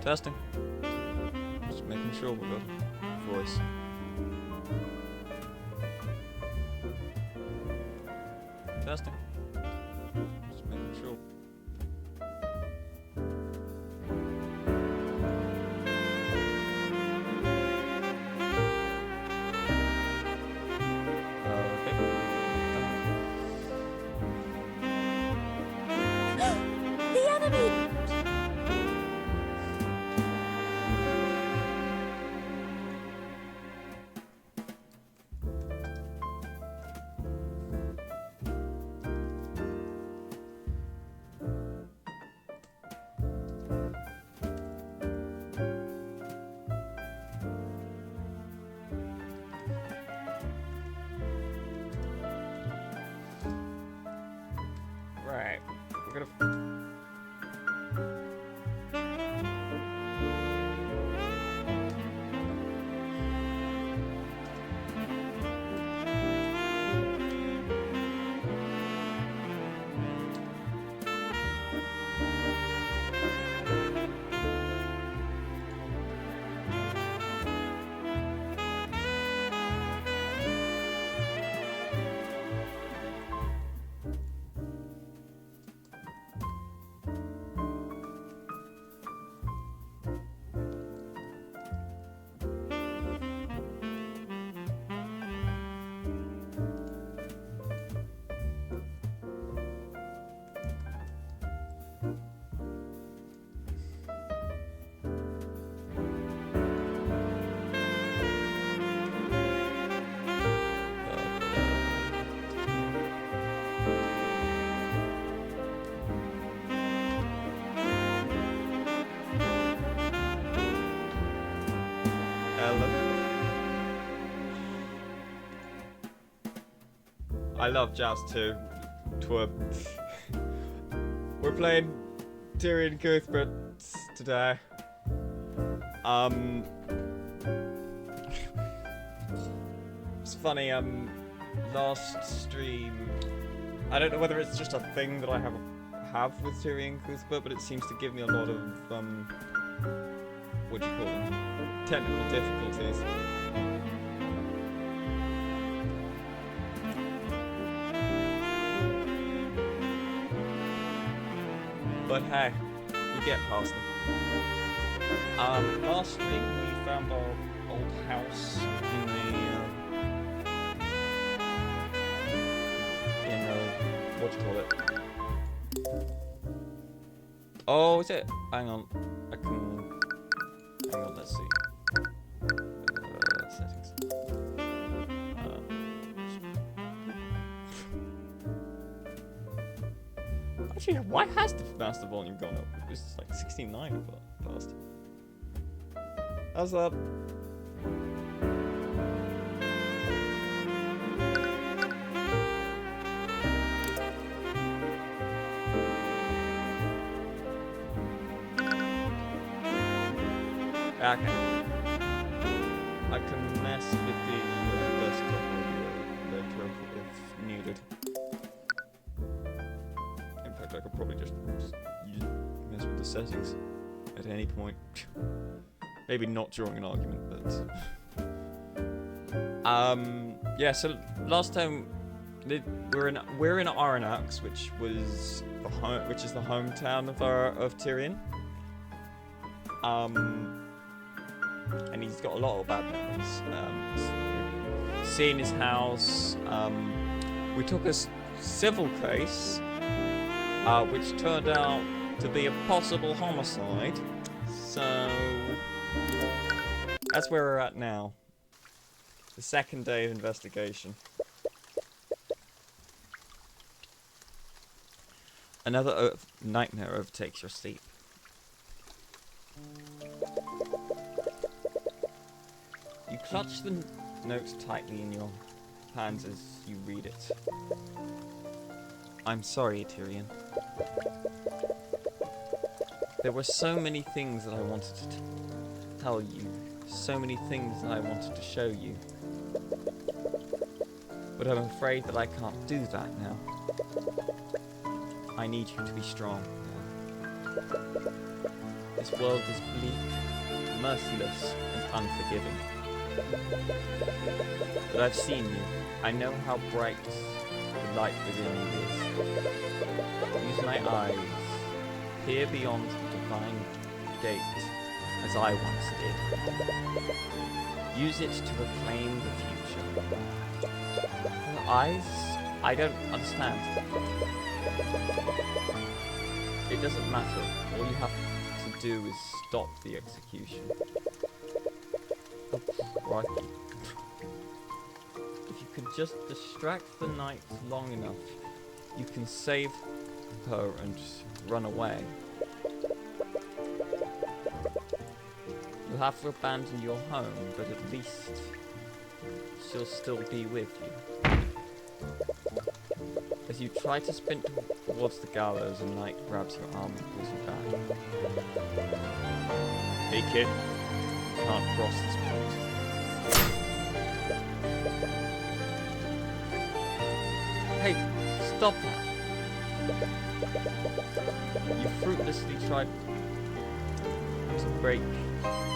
Testing. Just making sure we've got a voice. Testing. Just making sure. The enemy! Right. We're gonna. I love Joust too. We're playing Tyrion Cuthbert today. It's funny, last stream, I don't know whether it's just a thing that I have with Tyrion Cuthbert, but it seems to give me a lot of, what do you call them? Technical difficulties. But hey, we get past them. Last stream we found our old house what do you call it? Oh, is it? Hang on, hang on, let's see. Settings. Actually, why has the master volume gone up? It was like 69 for the past. How's that? Okay. I can mess with the desktop audio later if needed. In fact, I could probably just mess with the settings at any point. Maybe not during an argument, but yeah. So last time we're in Aranax, which is the hometown of Tyrion. And he's got a lot of bad memories. Seeing his house, we took a civil case, which turned out to be a possible homicide. So that's where we're at now. The second day of investigation. Another nightmare overtakes your sleep. You clutch the notes tightly in your hands as you read it. I'm sorry, Tyrion. There were so many things that I wanted to tell you, so many things that I wanted to show you. But I'm afraid that I can't do that now. I need you to be strong. The This world is bleak, merciless, and unforgiving. But I've seen you. I know how bright the light within you is. Use my eyes. Peer beyond the divine gate, as I once did. Use it to reclaim the future. Your eyes? I don't understand. It doesn't matter. All you have to do is stop the execution. Oh, crikey. If you could just distract the knight long enough, you can save her and run away. You'll have to abandon your home, but at least she'll still be with you. As you try to sprint towards the gallows, a knight grabs your arm and pulls you back. Hey kid, you can't cross this point. Hey, stop that! You fruitlessly tried to break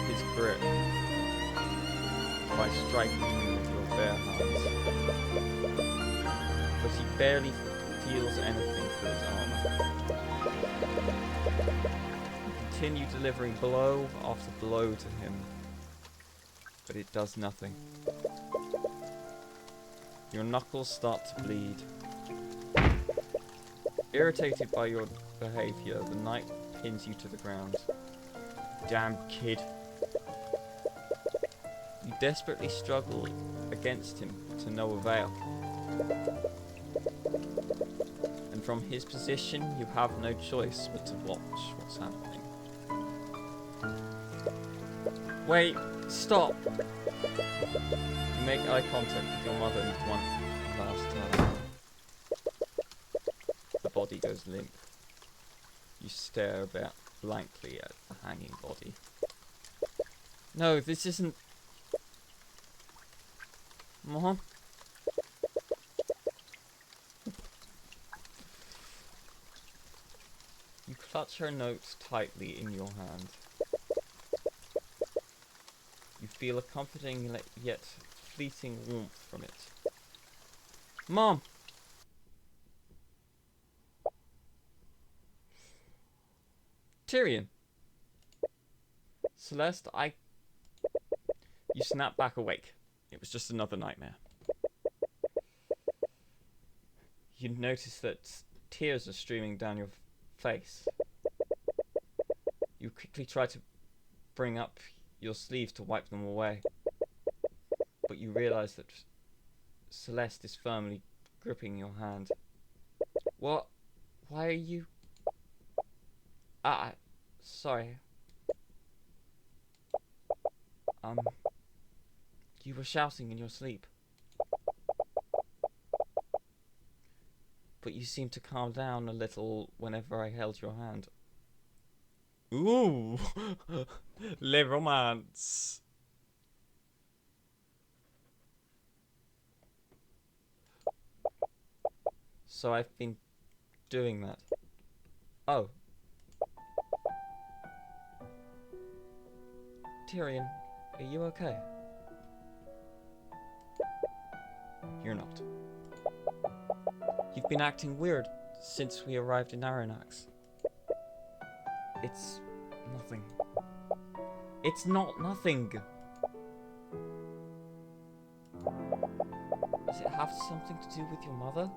his grip by striking him with your bare hands. But he barely feels anything through his armor. You continue delivering blow after blow to him, but it does nothing. Your knuckles start to bleed. Irritated by your behavior, the knight pins you to the ground. Damn kid. You desperately struggle against him to no avail. And from his position, you have no choice but to watch what's happening. Wait, stop! You make eye contact with your mother one last time. The body goes limp. You stare about blankly at the hanging body. No, this isn't... Mom? You clutch her note tightly in your hand. You feel a comforting yet fleeting warmth from it. Mom! Tyrion! Celeste, You snap back awake. It was just another nightmare. You notice that tears are streaming down your face. You quickly try to bring up your sleeve to wipe them away. But you realize that Celeste is firmly gripping your hand. What? Why are you... sorry. You were shouting in your sleep. But you seemed to calm down a little whenever I held your hand. Ooh! Le romance! So I've been doing that. Oh. Tyrion, are you okay? You're not. You've been acting weird since we arrived in Arronax. It's nothing. It's not nothing! Does it have something to do with your mother?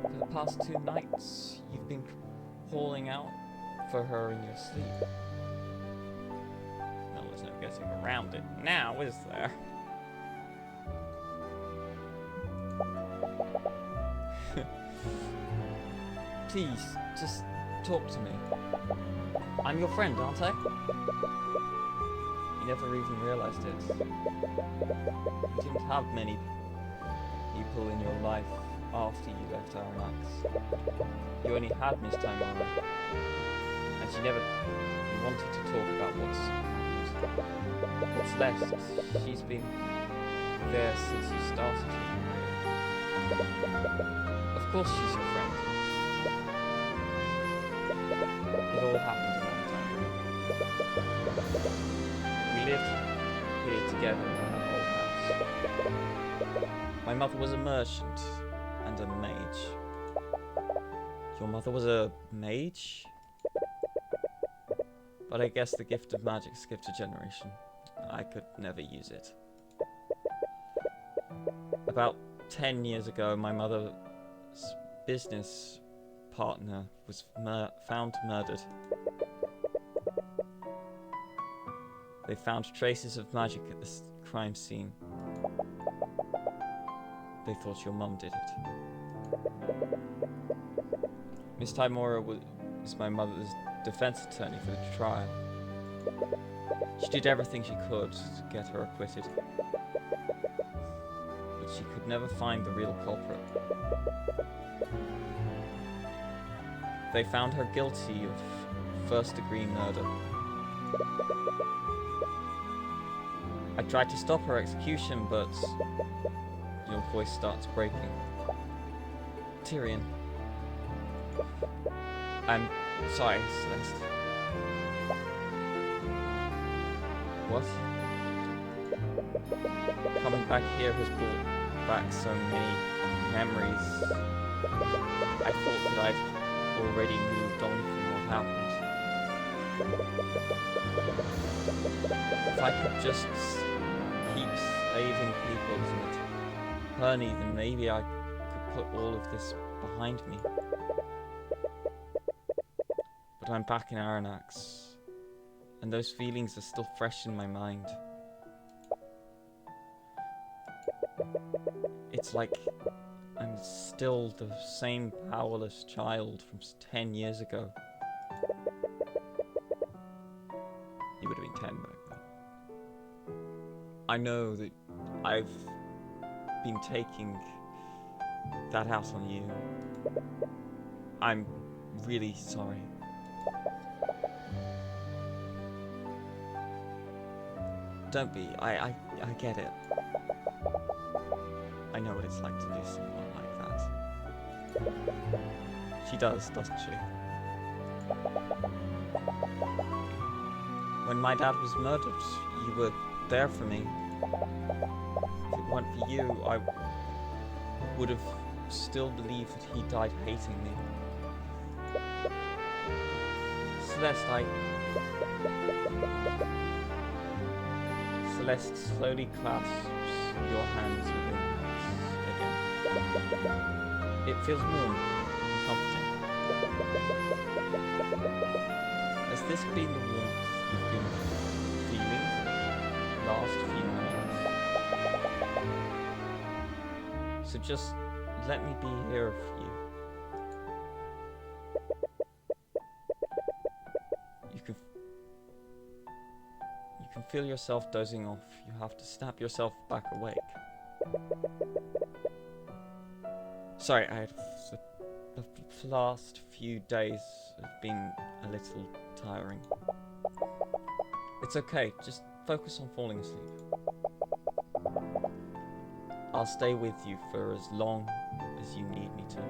For the past 2 nights, you've been calling out for her in your sleep. No, there's no getting around it now, is there? Please, just talk to me. I'm your friend, aren't I? You never even realized it. You didn't have many people in your life after you left Arronax. You only had Miss Tamara. And she never wanted to talk about what's happened. What's left, she's been there since you started your career. Of course she's your friend. It all happened a long time mother was a merchant and a mage. Your mother was a mage? But I guess the gift of magic skipped a generation. I could never use it. About 10 years ago, my mother's business partner was found murdered. They found traces of magic at the crime scene. They thought your mum did it. Miss Tymora was my mother's defense attorney for the trial. She did everything she could to get her acquitted. But she could never find the real culprit. They found her guilty of first-degree murder. I tried to stop her execution, but your voice starts breaking. Tyrion. I'm sorry, Celeste. What? Coming back here has brought back so many memories. I thought that I'd already moved on from what happened. If I could just keep saving people's attorney, then maybe I could put all of this behind me. But I'm back in Aranax, and those feelings are still fresh in my mind. It's like I'm still the same powerless child from 10 years ago. You would have been 10 back then. I know that I've been taking that out on you. I'm really sorry. Don't be. I get it. I know what it's like to lose someone like that. She does, doesn't she? When my dad was murdered, you were there for me. If it weren't for you, I would have still believed that he died hating me. Celeste, Celeste slowly clasps your hands within hers again. It feels warm and comforting. Has this been the warmth you've been feeling the last few nights? So just let me be here for you. You can feel yourself dozing off. You have to snap yourself back awake. Sorry, the last few days have been a little tiring. It's okay, just focus on falling asleep. I'll stay with you for as long as you need me to.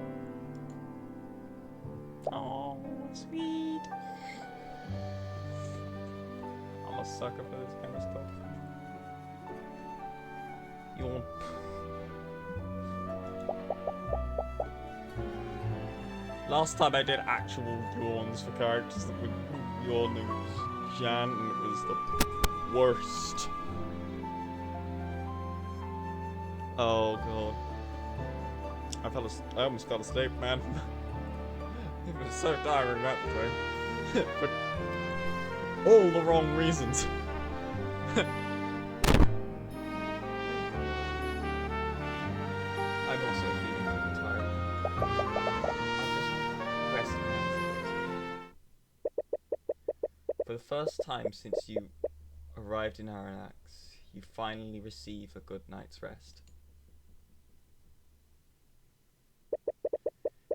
Oh, sweet. I'm a sucker for this kind of stuff. Yawn. Last time I did actual yawns for characters that were yawning, it was Jan, and it was the worst. Oh god. I almost fell asleep, man. It was so tiring that day. For all the wrong reasons. I'm also feeling really tired. I'm just resting now. For the first time since you arrived in Aranax, you finally receive a good night's rest.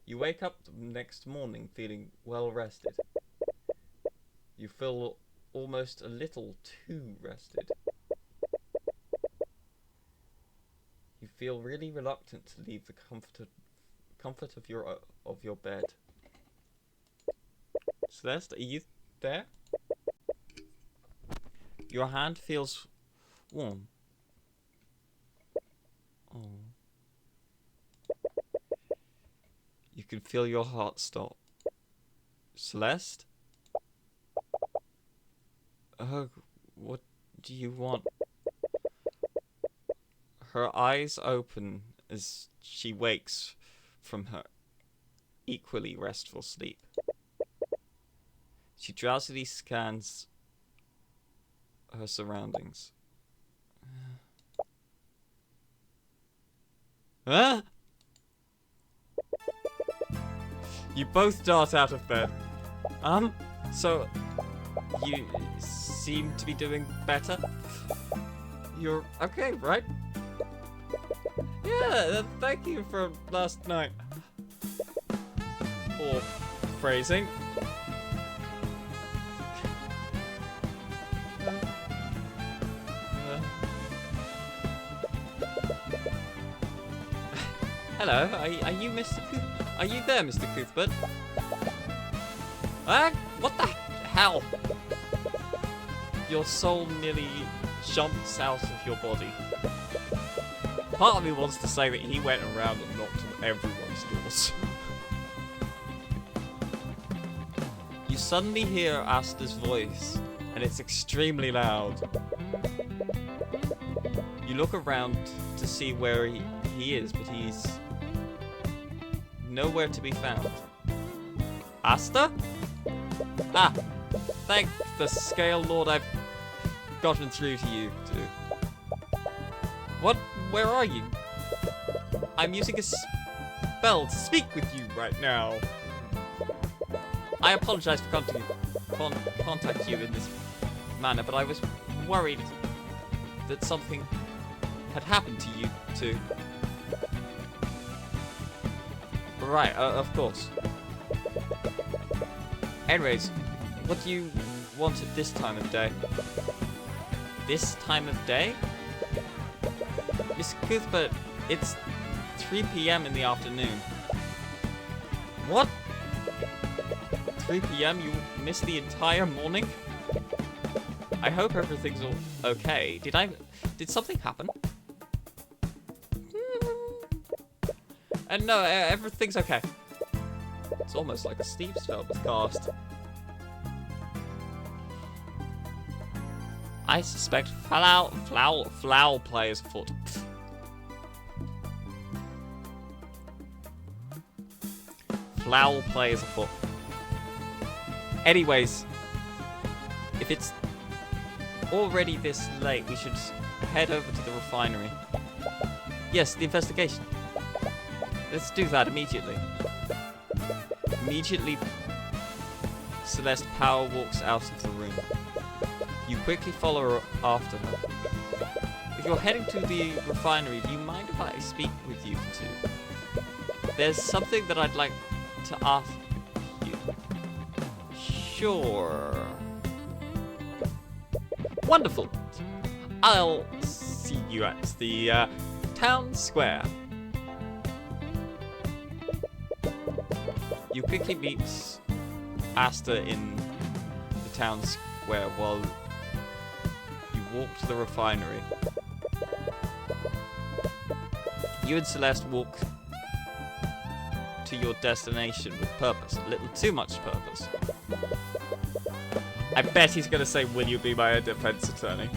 You wake up the next morning feeling well rested. You feel almost a little too rested. You feel really reluctant to leave the comfort of your bed. Celeste, are you there? Your hand feels warm. Oh. can feel your heart stop. Celeste? What do you want? Her eyes open as she wakes from her equally restful sleep. She drowsily scans her surroundings. Huh? You both dart out of bed. So you seem to be doing better? You're okay, right? Yeah, thank you for last night. Or phrasing. Hello, are you Mr. Are you there, Mr. Cuthbert? What the hell? Your soul nearly jumps out of your body. Part of me wants to say that he went around and knocked on everyone's doors. You suddenly hear Asta's voice, and it's extremely loud. You look around to see where he is, but he's nowhere to be found. Asta? Ah, thank the Scale Lord I've gotten through to you two. What? Where are you? I'm using a spell to speak with you right now. I apologize for coming to contact you in this manner, but I was worried that something had happened to you two. Right, of course. Anyways, what do you want at this time of day? This time of day? Miss Cuthbert, it's 3 p.m. in the afternoon. What? 3 p.m.? You missed the entire morning? I hope everything's all okay. Did something happen? No, everything's okay. It's almost like a Steve spell was cast. I suspect foul players afoot. Foul players afoot. Anyways, if it's already this late, we should head over to the refinery. Yes, the investigation. Let's do that immediately. Immediately, Celeste Power walks out of the room. You quickly follow her after her. If you're heading to the refinery, do you mind if I speak with you two? There's something that I'd like to ask you. Sure. Wonderful. I'll see you at the town square. You quickly meet Asta in the town square while you walk to the refinery. You and Celeste walk to your destination with purpose. A little too much purpose. I bet he's gonna say, "Will you be my defense attorney?"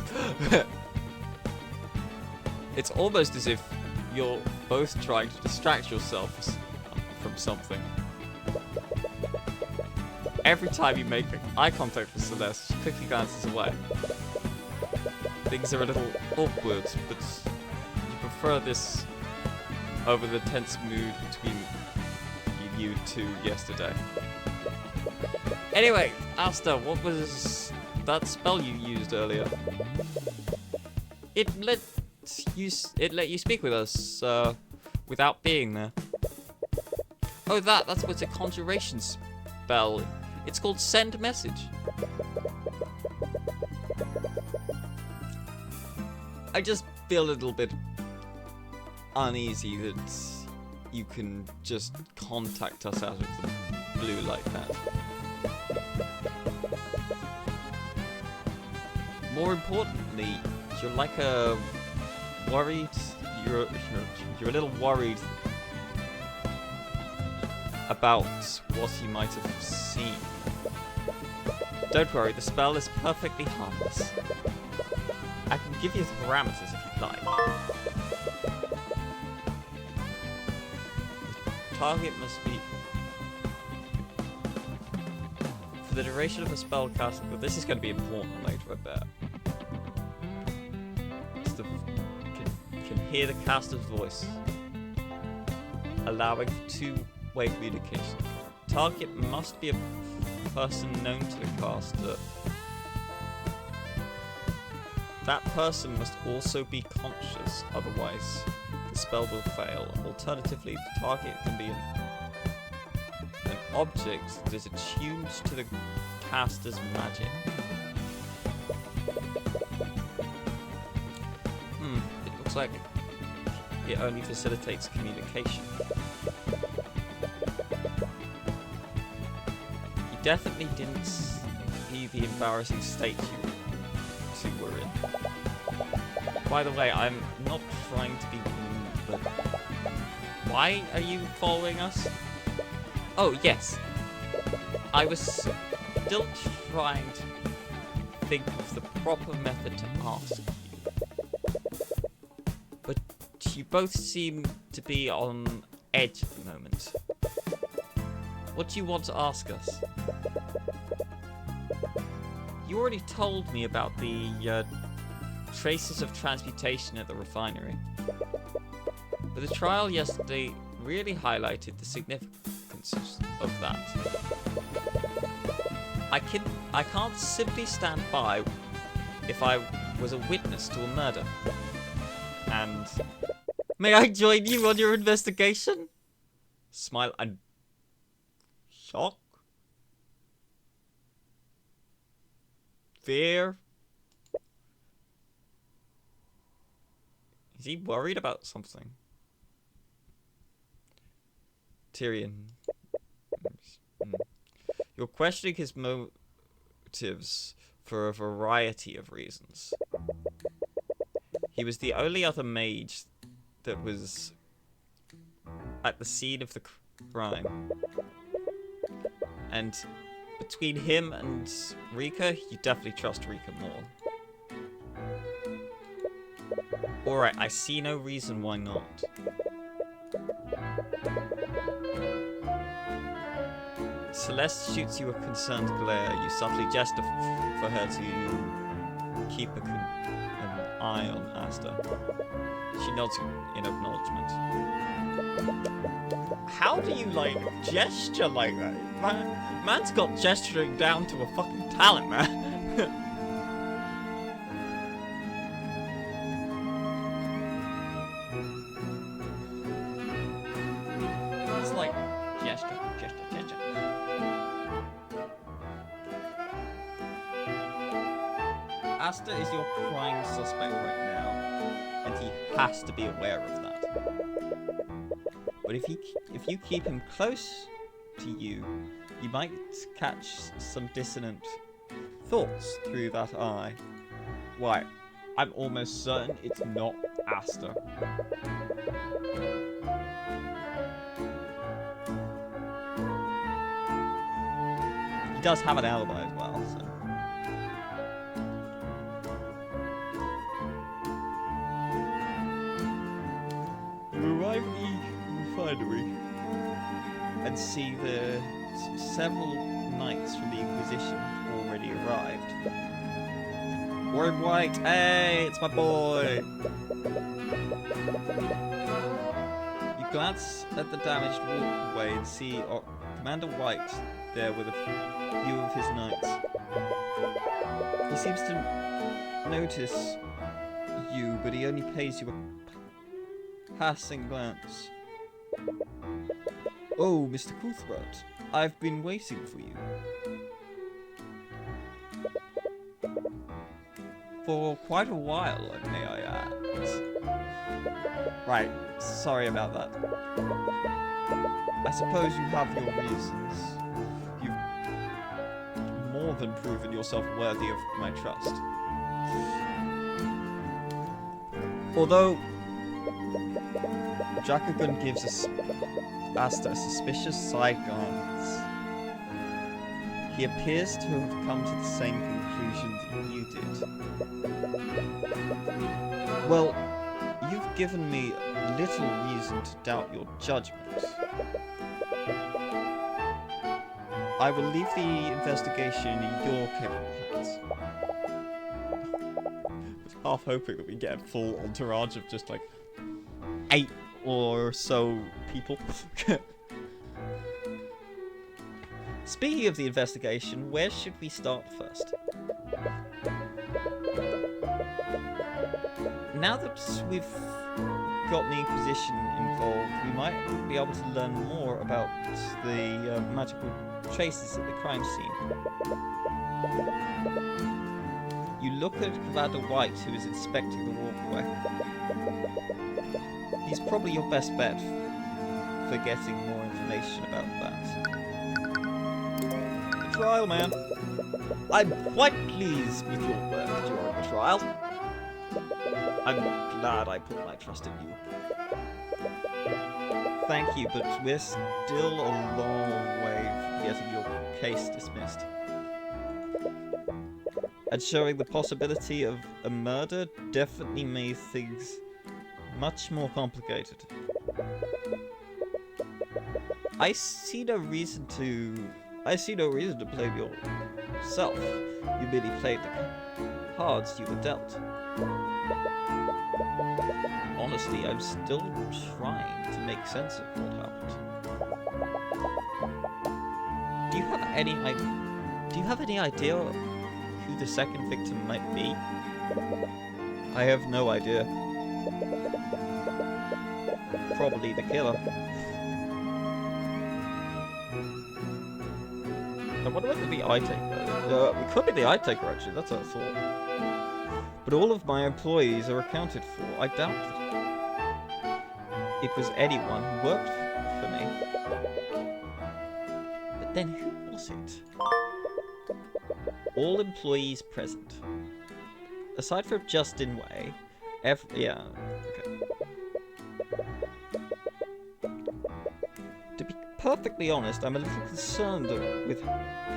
It's almost as if you're both trying to distract yourselves from something. Every time you make eye contact with Celeste, she quickly glances away. Things are a little awkward, but you prefer this over the tense mood between you two yesterday. Anyway, Asta, what was that spell you used earlier? It let you speak with us without being there. Oh, that's what's a conjuration spell. It's called Send Message. I just feel a little bit uneasy that you can just contact us out of the blue like that. More importantly, you're like a worried. You're a little worried about what he might have seen. Don't worry, the spell is perfectly harmless. I can give you the parameters if you'd like. The target must be... For the duration of a spell cast... Well, this is going to be important later, I bet. It's the... Can hear the caster's voice, allowing for two-way communication. Target must be a person known to the caster. That person must also be conscious, otherwise the spell will fail. Alternatively, the target can be an object that is attuned to the caster's magic. It looks like it only facilitates communication. You definitely didn't see the embarrassing state you two were in. By the way, I'm not trying to be rude, but why are you following us? Oh, yes. I was still trying to think of the proper method to ask you. But you both seem to be on edge at the moment. What do you want to ask us? You already told me about the traces of transmutation at the refinery. But the trial yesterday really highlighted the significance of that. I can't simply stand by if I was a witness to a murder. And may I join you on your investigation? Smile and shock. Fear. Is he worried about something? Tyrion. You're questioning his motives for a variety of reasons. He was the only other mage that was at the scene of the crime. And between him and Rika, you definitely trust Rika more. Alright, I see no reason why not. Celeste shoots you a concerned glare. You subtly gesture for her to keep an eye on Asta. She nods in acknowledgement. How do you, like, gesture like that? Man's got gesturing down to a fucking talent, man. It's like gesture. Asta is your prime suspect right now, and he has to be aware of that. But if you keep him close to you, you might catch some dissonant thoughts through that eye. Why? I'm almost certain it's not Asta. He does have an alibi as well, so. You arrive at the refinery and see the several knights from the Inquisition already arrived. Warren White, hey, it's my boy! You glance at the damaged walkway and see Commander White there with a few of his knights. He seems to notice you, but he only pays you a passing glance. Oh, Mr. Cuthbert, I've been waiting for you. For quite a while, may I add. Right, sorry about that. I suppose you have your reasons. You've more than proven yourself worthy of my trust. Although Jacobin gives us Asta a suspicious side glance. He appears to have come to the same conclusion that you did. Well, you've given me little reason to doubt your judgment. I will leave the investigation in your capable hands. I was half hoping that we get a full entourage of just like 8 or so people. Speaking of the investigation, where should we start first? Now that we've got the Inquisition involved, we might be able to learn more about the magical traces at the crime scene. You look at Commander White, who is inspecting the walkway. He's probably your best bet for getting more information about that. The trial, man. I'm quite pleased with your work during the trial. I'm glad I put my trust in you. Thank you, but we're still a long way from getting your case dismissed. And showing the possibility of a murder definitely made things much more complicated. I see no reason to blame yourself. You merely played the cards you were dealt. Honestly, I'm still trying to make sense of what happened. Do you have any idea who the second victim might be? I have no idea. Probably the killer. I wonder whether the eye taker. It could be the eye taker actually. That's what I thought. But all of my employees are accounted for. I doubt that it was anyone who worked for me. But then who was it? All employees present. Aside from Justin Way, yeah, okay. To be perfectly honest, I'm a little concerned with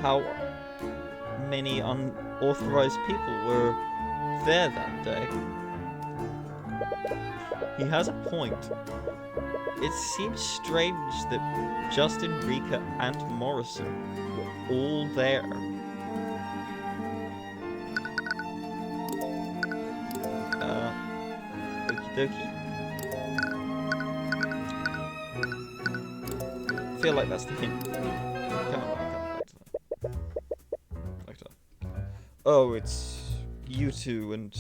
how many unauthorized people were there that day. He has a point. It seems strange that Justin, Rika, and Morrison were all there. Okie dokie. I feel like that's the hint. Come on, back to that. Oh, it's you two, and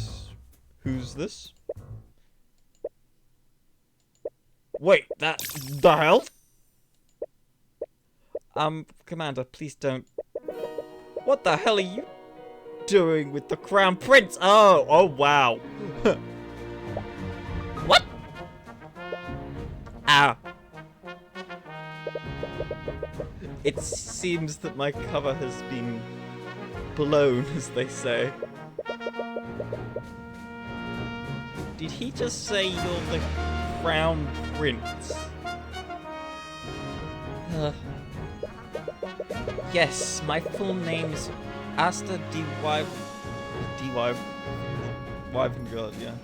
who's this? Wait, the hell? Commander, please don't. What the hell are you doing with the Crown Prince? Oh wow. What? Ah. It seems that my cover has been blown, as they say. Did he just say you're the Crown Prince? Yes, my full name is Asta Wyvengard, yeah.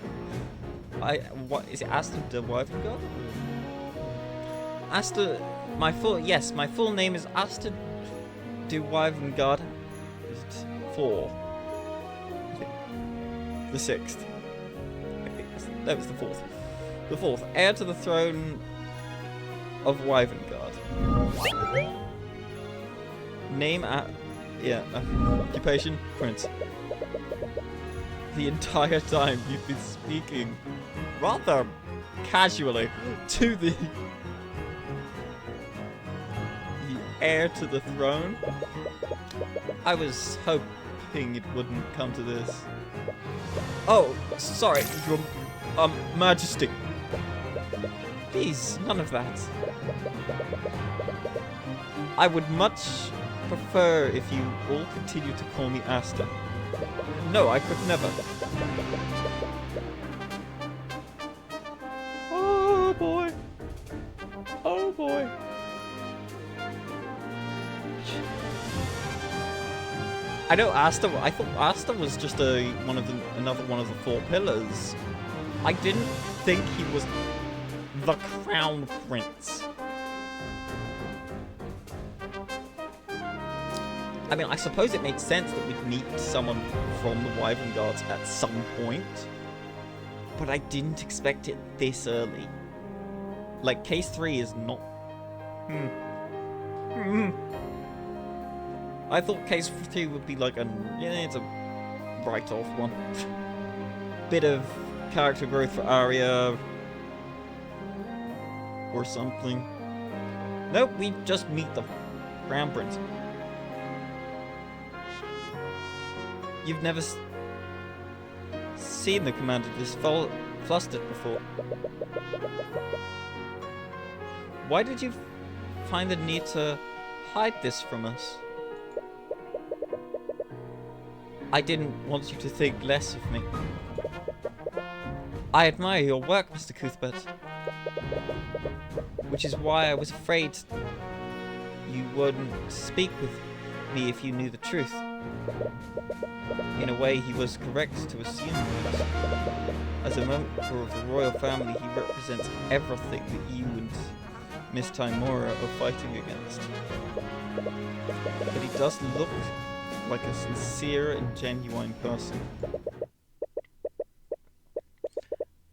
What is it, Asta de Wyvengard? My full name is Asta de Wyvengard. Is it 4? The 6th. That was the 4th. The 4th, heir to the throne of Wyvengard. Name occupation, Prince. The entire time you've been speaking rather casually to the heir to the throne. I was hoping it wouldn't come to this. Oh, sorry, Your Majesty. Please, none of that. I would much prefer if you all continue to call me Asta. No, I could never. Oh boy. Oh boy. I know Asta. I thought Asta was just another one of the four pillars. I didn't think he was the Crown Prince. I mean, I suppose it makes sense that we'd meet someone from the Wyvern Guards at some point, but I didn't expect it this early. Like, case 3 is not... I thought case 3 would be like it's a write-off one. Bit of character growth for Arya, or something. Nope, we just meet the Crown Prince. You've never seen the commander this flustered before. Why did you find the need to hide this from us? I didn't want you to think less of me. I admire your work, Mr. Cuthbert. Which is why I was afraid you wouldn't speak with me if you knew the truth. In a way, he was correct to assume that. As a member of the royal family, he represents everything that you and Miss Timora are fighting against. But he does look like a sincere and genuine person.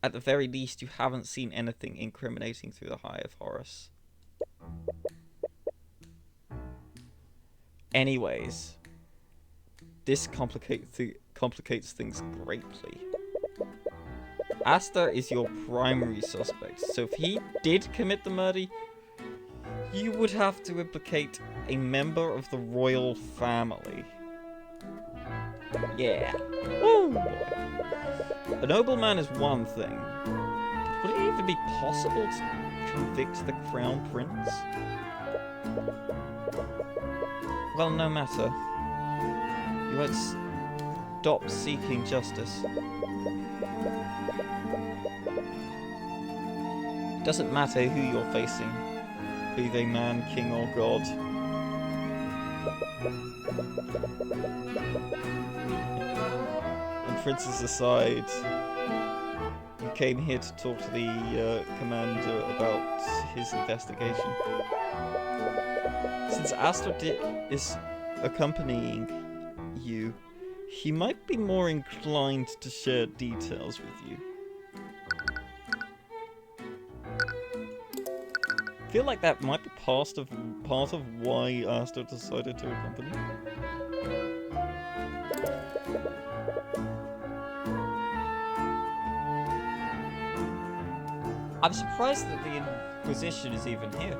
At the very least, you haven't seen anything incriminating through the Eye of Horus. Anyways, this complicates things greatly. Asta is your primary suspect, so if he did commit the murder, you would have to implicate a member of the royal family. Yeah. Woo! A nobleman is one thing. Would it even be possible to convict the Crown Prince? Well, no matter. You won't stop seeking justice. It doesn't matter who you're facing, be they man, king, or god. And princes aside, you came here to talk to the commander about his investigation. Since Asta is accompanying you, he might be more inclined to share details with you. I feel like that might be part of why Asta decided to accompany. I'm surprised that the Inquisition is even here.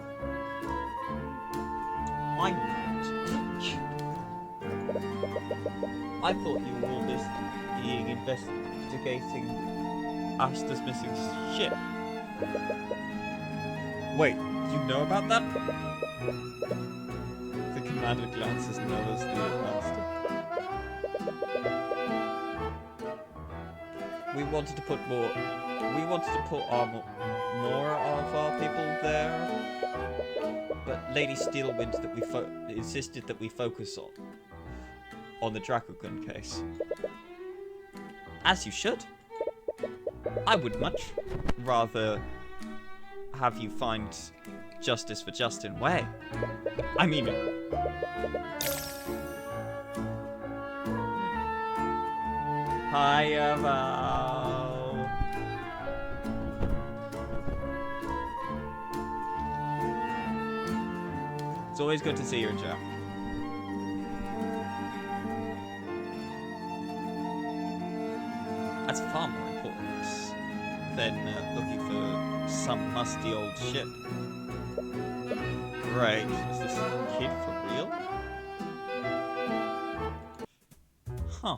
I thought you were all just being investigating Asta's missing ship. Wait, you know about that? The commander glances nervously at Asta. We wanted to put more of our people there, but Lady Steelwind insisted that we focus on the Dracogun case. As you should. I would much rather have you find justice for Justin Way. I mean... Hiya, Val. It's always good to see you in chat. That's far more important than looking for some musty old ship. Right, is this kid for real? Huh.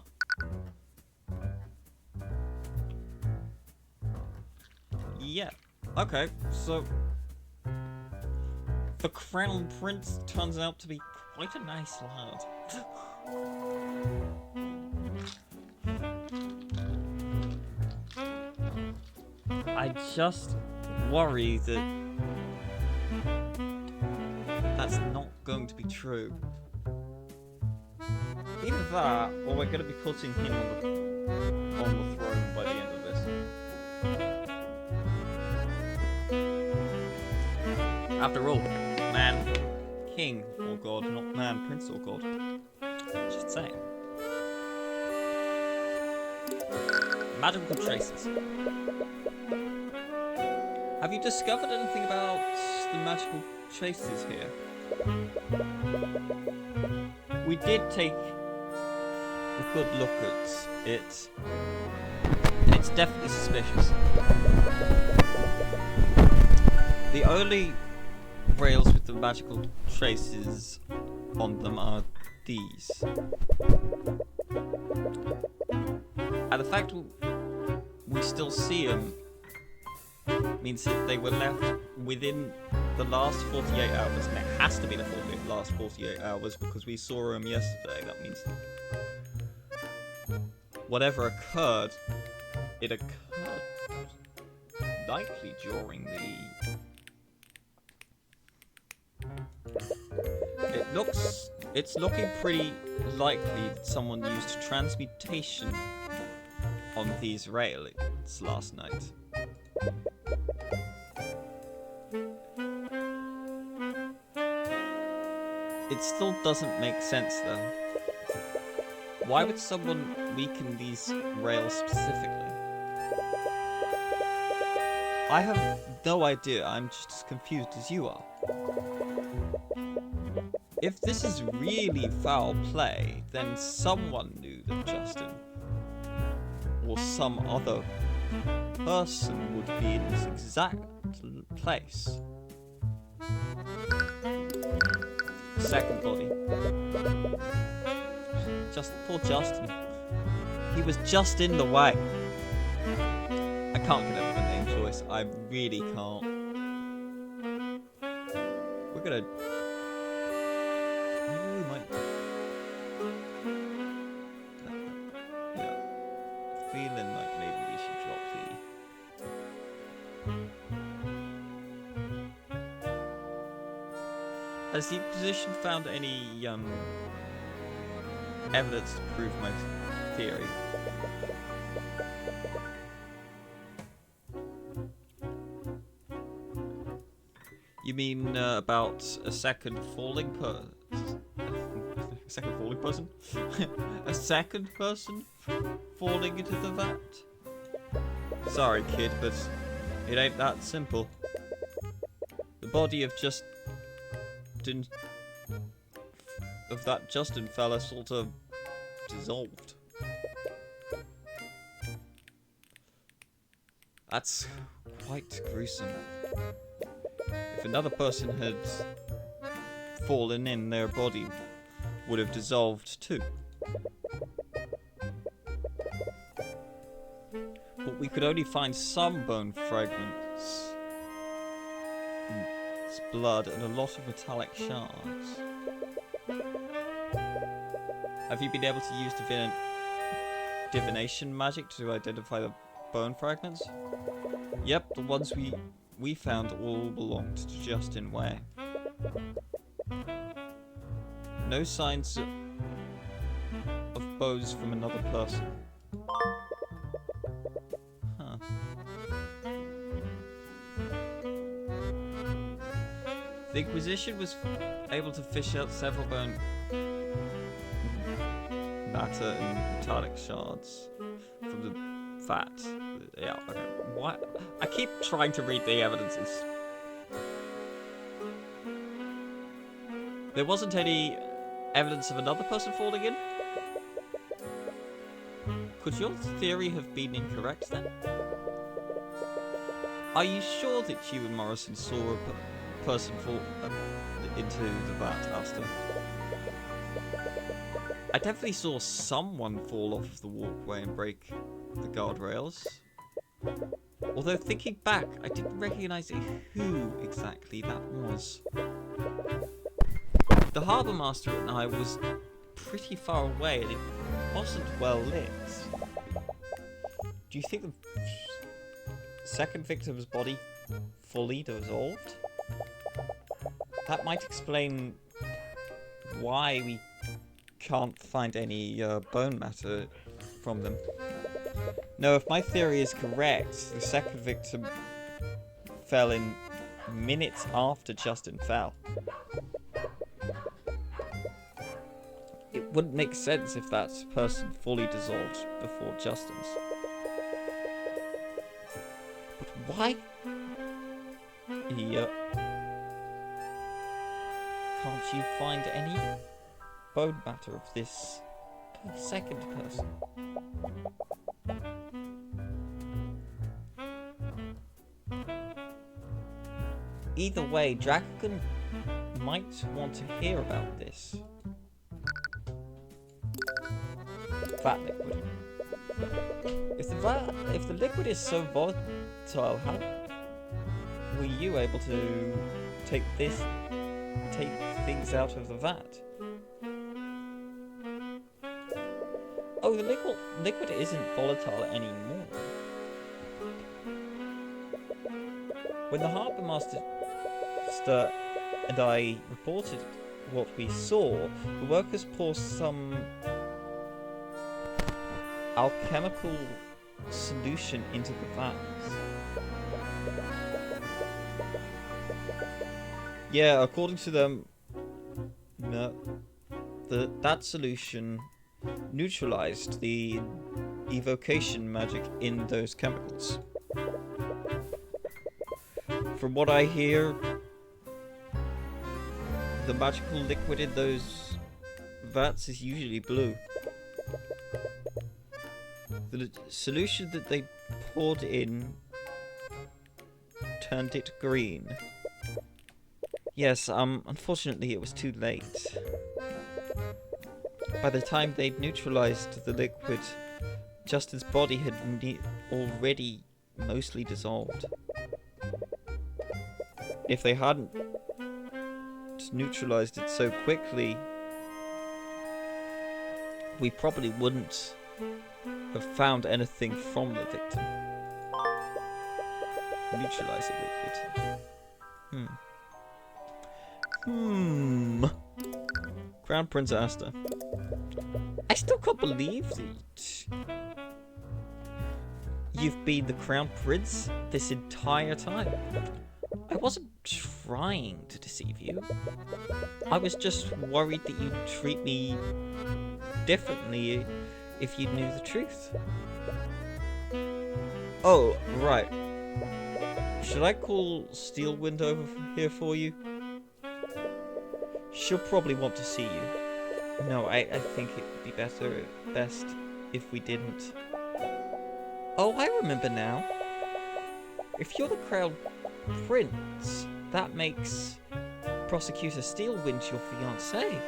Yeah, okay, so... the Crown Prince turns out to be quite a nice lad. I just worry that that's not going to be true. Either that, or we're going to be putting him on the throne by the end of this. After all, man, king or god, not man, prince or god. Just saying. Magical traces. Have you discovered anything about the magical traces here? We did take a good look at it. It's definitely suspicious. The only rails with the magical traces on them are these. And the fact we still see them means that they were left within the last 48 hours, and it has to be the last 48 hours because we saw them yesterday. That means whatever occurred, it occurred likely during the... It's looking pretty likely that someone used transmutation on these rails last night. It still doesn't make sense though. Why would someone weaken these rails specifically? I have no idea, I'm just as confused as you are. If this is really foul play, then someone knew that Justin or some other person would be in this exact place. Second body. Just poor Justin. He was just in the way. I can't get over the name choice. I really can't. We're gonna... Maybe we might... Yeah. Feeling like maybe we should drop the... Has the Inquisition found any evidence to prove my theory? You mean about a second falling person? Second falling person? A second person falling into the vat? Sorry, kid, but it ain't that simple. The body of that Justin fella sort of dissolved. That's quite gruesome. If another person had fallen in, their body would have dissolved too. But we could only find some bone fragments, blood, and a lot of metallic shards. Have you been able to use divination magic to identify the bone fragments? Yep, the ones we found all belonged to Justin Way. No signs of bones from another person. Huh. The Inquisition was able to fish out several bone matter and metallic shards from the fat. Yeah, okay. What? I keep trying to read the evidences. There wasn't any evidence of another person falling in? Could your theory have been incorrect then? Are you sure that you and Morrison saw a person fall into the vat, Asta? I definitely saw someone fall off of the walkway and break the guardrails. Although thinking back, I didn't recognise who exactly that was. The Harbour Master and I was pretty far away and it wasn't well lit. Do you think the second victim's body fully dissolved? That might explain why we can't find any bone matter from them. No, if my theory is correct, the second victim fell in minutes after Justin fell. It wouldn't make sense if that person fully dissolved before Justin's. But why? Can't you find any bone matter of this second person? Either way, Draken might want to hear about this. Vat liquid. If the liquid is so volatile, how were you able to take things out of the vat? Oh, the liquid isn't volatile anymore. When the Harbour Master and I reported what we saw, the workers poured some alchemical solution into the vats. Yeah, according to them, that solution neutralized the evocation magic in those chemicals. From what I hear, the magical liquid in those vats is usually blue. The solution that they poured in turned it green. Yes, unfortunately it was too late. By the time they'd neutralized the liquid, Justin's body had already mostly dissolved. If they hadn't neutralized it so quickly, we probably wouldn't have found anything from the victim. Neutralizing liquid. Crown Prince Asta. I still can't believe that you've been the Crown Prince this entire time. I wasn't trying to deceive you. I was just worried that you'd treat me differently if you knew the truth. Oh, right. Should I call Steelwind over here for you? She'll probably want to see you. No, I think it would be best if we didn't. Oh, I remember now. If you're the Crown Prince, that makes Prosecutor Steelwind your fiancé.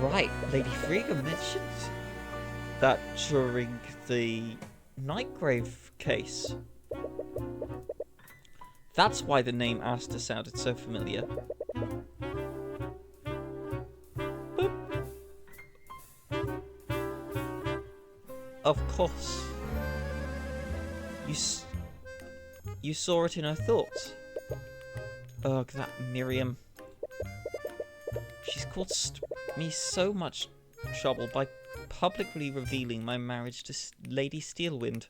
Right, Lady Frigga mentioned that during the Nightgrave case. That's why the name Asta sounded so familiar. Boop. Of course. You saw it in her thoughts. Ugh, that Miriam. She's caused me so much trouble by publicly revealing my marriage to Lady Steelwind.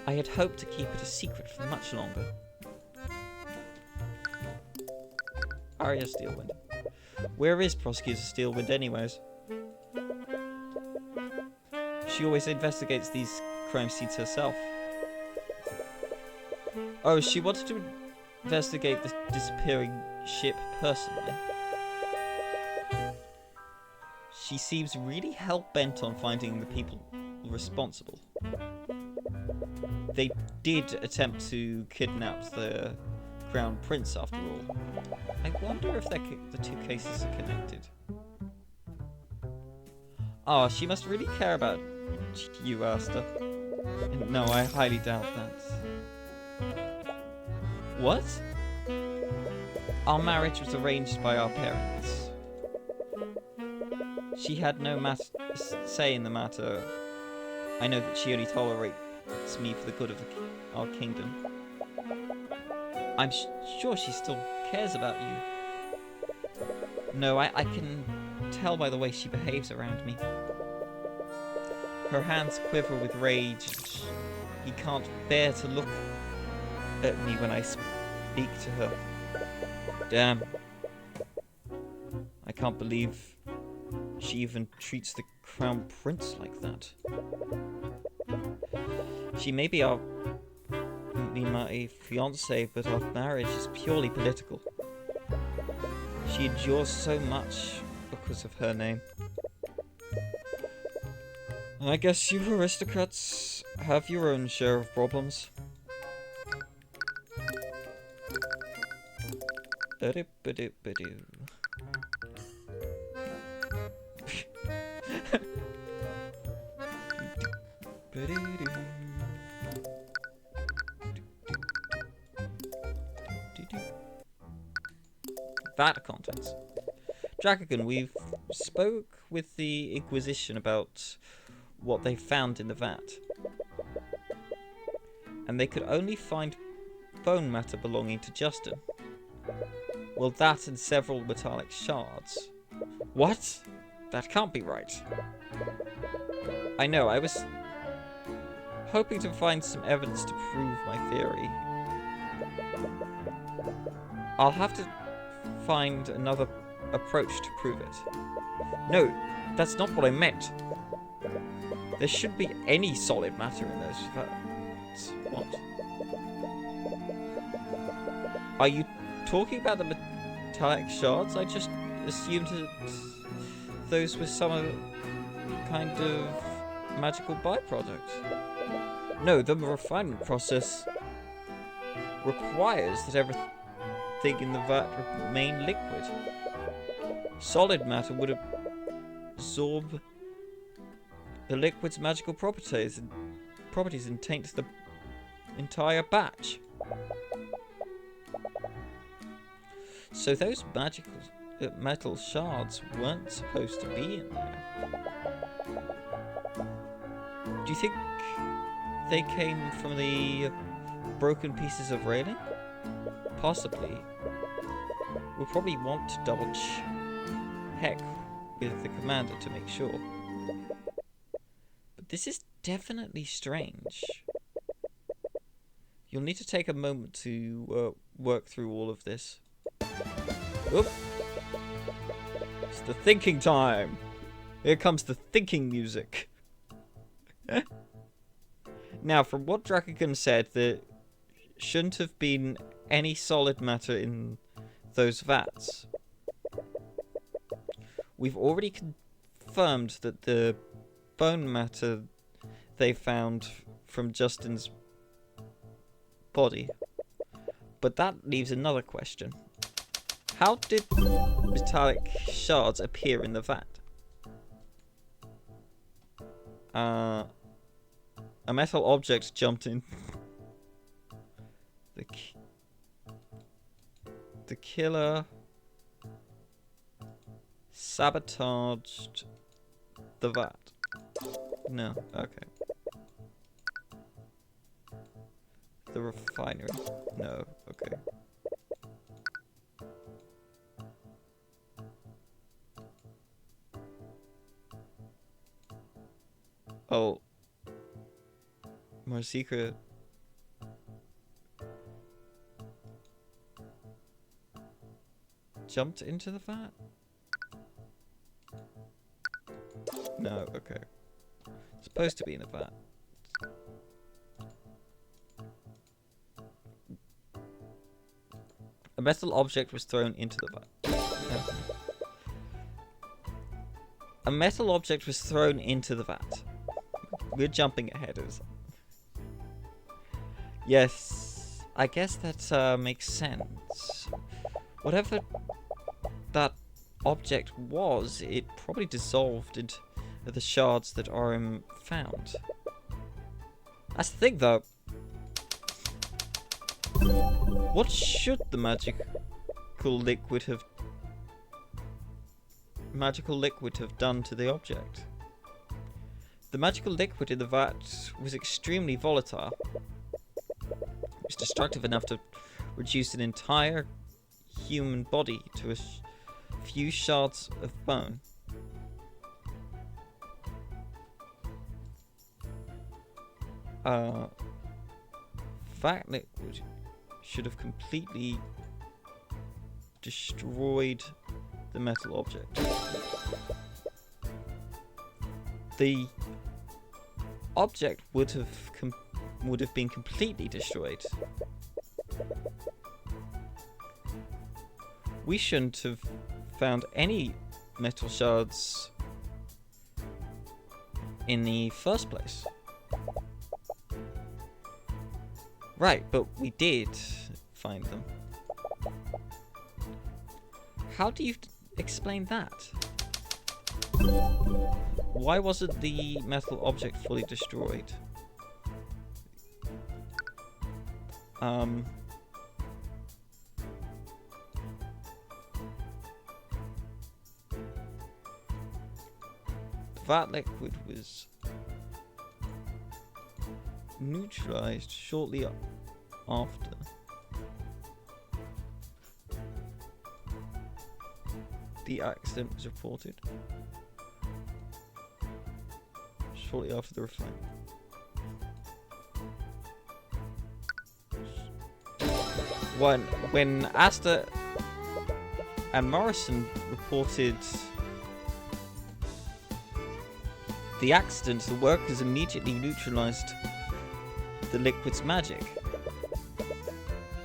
I had hoped to keep it a secret for much longer. Arya Steelwind. Where is Prosecutor Steelwind anyways? She always investigates these crime scenes herself. Oh, she wanted to investigate the disappearing ship personally. She seems really hell-bent on finding the people responsible. They did attempt to kidnap the Crown Prince after all. I wonder if the two cases are connected. Oh, she must really care about you, Asta. No, I highly doubt that. What? Our marriage was arranged by our parents. She had no say in the matter. I know that she only tolerates me for the good of our kingdom. I'm sure she still cares about you. No, I can tell by the way she behaves around me. Her hands quiver with rage. He can't bear to look at me when I speak to her. Damn. I can't believe she even treats the Crown Prince like that. She may be my fiancé, but our marriage is purely political. She endures so much because of her name. I guess you aristocrats have your own share of problems. That contents. Dragon, we've spoke with the Inquisition about what they found in the vat. And they could only find bone matter belonging to Justin. Well, that and several metallic shards. What? That can't be right. I know, I was hoping to find some evidence to prove my theory. I'll have to find another approach to prove it. No, that's not what I meant. There shouldn't be any solid matter in those vats. What? Are you talking about the metallic shards? I just assumed that those were some kind of magical byproduct. No, the refinement process requires that everything in the vat remain liquid. Solid matter would absorb the liquid's magical properties and taint the entire batch. So those magical metal shards weren't supposed to be in there. Do you think they came from the broken pieces of railing? Possibly. We'll probably want to double check with the commander to make sure. But this is definitely strange. You'll need to take a moment to work through all of this. Oop. It's the thinking time. Here comes the thinking music. Now, from what Draken said, there shouldn't have been any solid matter in those vats. We've already confirmed that the bone matter they found from Justin's body. But that leaves another question. How did metallic shards appear in the vat? A metal object jumped in. The killer sabotaged the vat. No, okay. The refinery. No, okay. Oh. More secret. Jumped into the vat? No, okay. It's supposed to be in a vat. A metal object was thrown into the vat. A metal object was thrown into the vat. We're jumping ahead of something. Yes, I guess that makes sense. Whatever that object was, it probably dissolved into the shards that Orim found. That's the thing, though. What should the magical liquid have done to the object? The magical liquid in the vat was extremely volatile. It was destructive enough to reduced an entire human body to a few shards of bone. That liquid should have completely destroyed the metal object. The object would have been completely destroyed. We shouldn't have found any metal shards in the first place. Right, but we did find them. How do you explain that? Why wasn't the metal object fully destroyed? That liquid was neutralized shortly after. The accident was reported. Shortly after the refine. When Asta and Morrison reported the accident, the workers immediately neutralized the liquid's magic.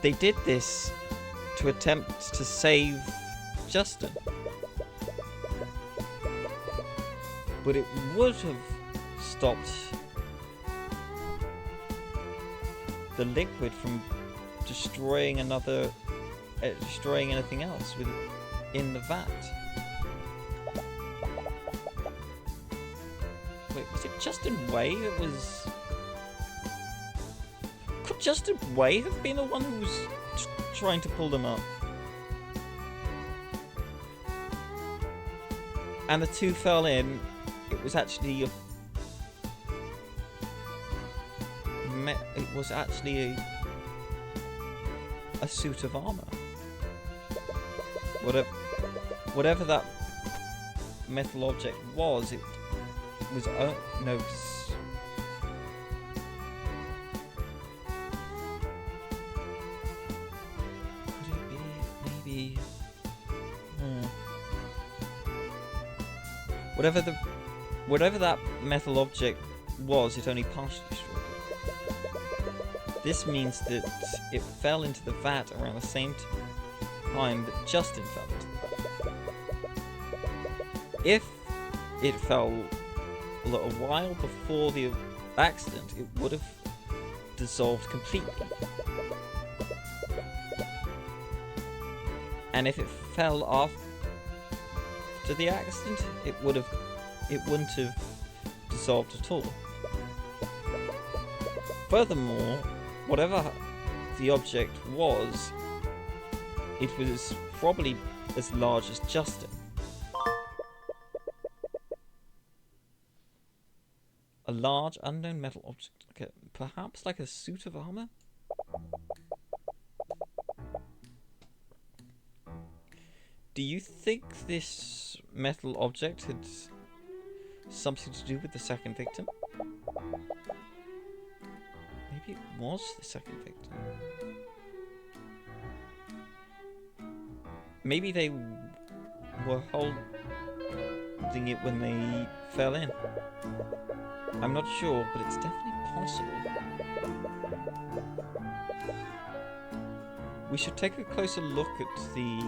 They did this to attempt to save Justin. But it would have stopped the liquid from destroying destroying anything else in the vat. Wait, was it Justin Way that was? Could Justin Way have been the one who was trying to pull them up? And the two fell in. It was actually a suit of armor. Whatever that metal object was, it was no. Could it be maybe? Whatever that metal object was, it only partially destroyed it. This means that it fell into the vat around the same time that Justin fell into the vat. If it fell a little while before the accident, it would have dissolved completely. And if it fell after the accident, it wouldn't have dissolved at all. Furthermore, whatever the object was, it was probably as large as Justin. A large unknown metal object, perhaps like a suit of armor? Do you think this metal object had something to do with the second victim? Maybe it was the second victim. Maybe they were holding it when they fell in. I'm not sure, but it's definitely possible. We should take a closer look at the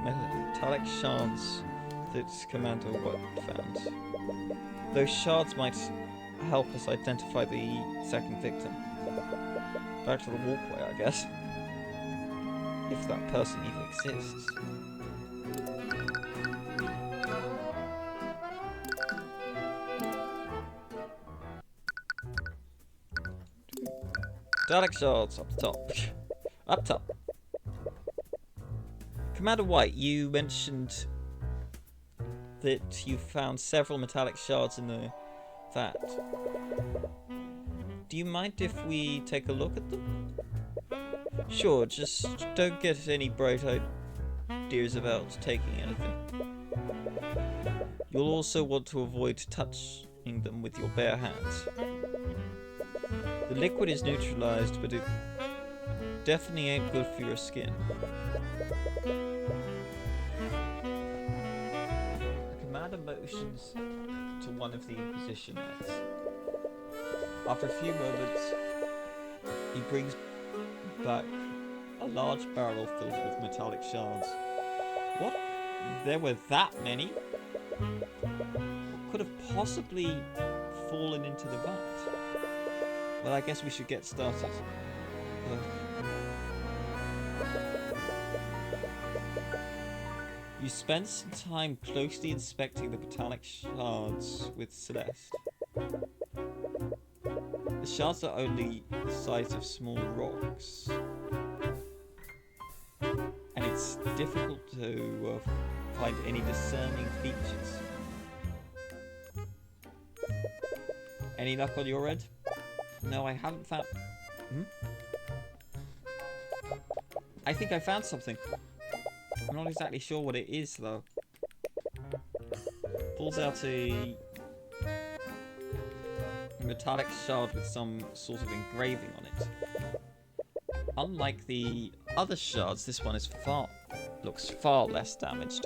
metallic shards that Commander White found. Those shards might help us identify the second victim. Back to the walkway, I guess. If that person even exists. Metallic shards up the top. Up top. Commander White, you mentioned that you found several metallic shards in the vat. Do you mind if we take a look at them? Sure, just don't get any bright ideas about taking anything. You'll also want to avoid touching them with your bare hands. The liquid is neutralized, but it definitely ain't good for your skin. The commander motions to one of the Inquisition knights. After a few moments, he brings back a large barrel filled with metallic shards. What? There were that many? What could have possibly fallen into the vat? Well, I guess we should get started. You spent some time closely inspecting the metallic shards with Celeste. The shards are only the size of small rocks, and it's difficult to find any discerning features. Any luck on your end? No, I haven't found... I think I found something. I'm not exactly sure what it is, though. Pulls out a metallic shard with some sort of engraving on it. Unlike the other shards, this one looks far less damaged.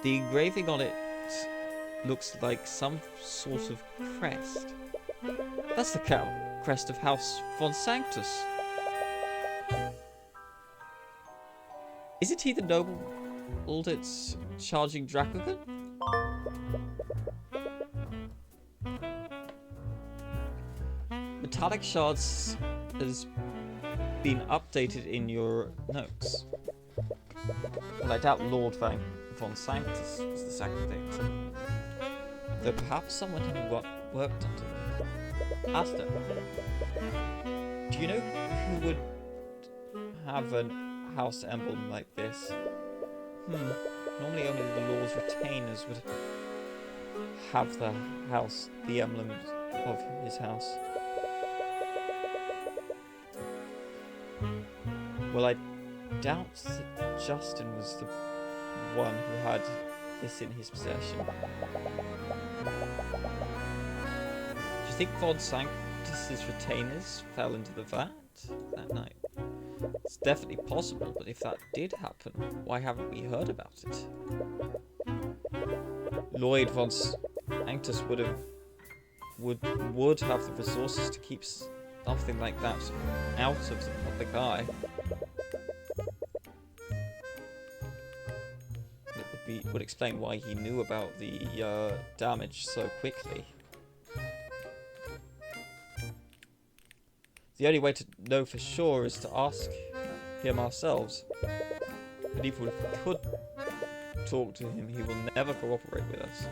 The engraving on it looks like some sort of crest. That's the crest of House von Sanctus. Isn't he the noble that's charging Dracogon? Metallic shards has been updated in your notes. But I doubt Lord von Sanctus was the second victim. Though perhaps someone who worked under them. Asta, do you know who would have a house emblem like this? Normally only the Lord's retainers would have the emblem of his house. Well, I doubt that Justin was the one who had this in his possession. Do you think von Sanctus's retainers fell into the vat that night? It's definitely possible, but if that did happen, why haven't we heard about it? Lloyd von Sanctus would have the resources to keep something like that out of the public eye. It would explain why he knew about the damage so quickly. The only way to know for sure is to ask him ourselves. But even if we could talk to him, he will never cooperate with us.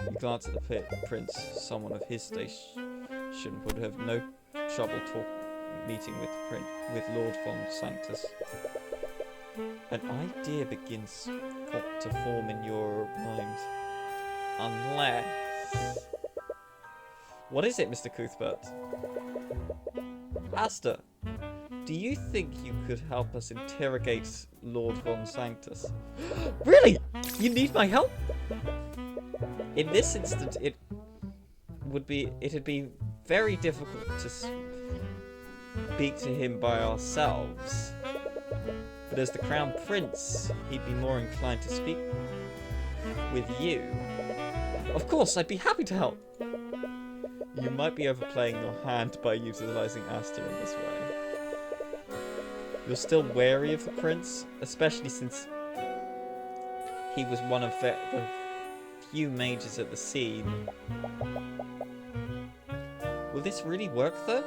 You glance at the prince. Someone of his station would have no trouble meeting with Lord von Sanctus. An idea begins to form in your mind. Unless... What is it, Mr. Cuthbert? Asta, do you think you could help us interrogate Lord von Sanctus? Really? You need my help? In this instance, it'd be very difficult to speak to him by ourselves. But as the Crown Prince, he'd be more inclined to speak with you. Of course, I'd be happy to help. You might be overplaying your hand by utilizing Asta in this way. You're still wary of the Prince, especially since he was one of the few mages at the scene. Will this really work, though?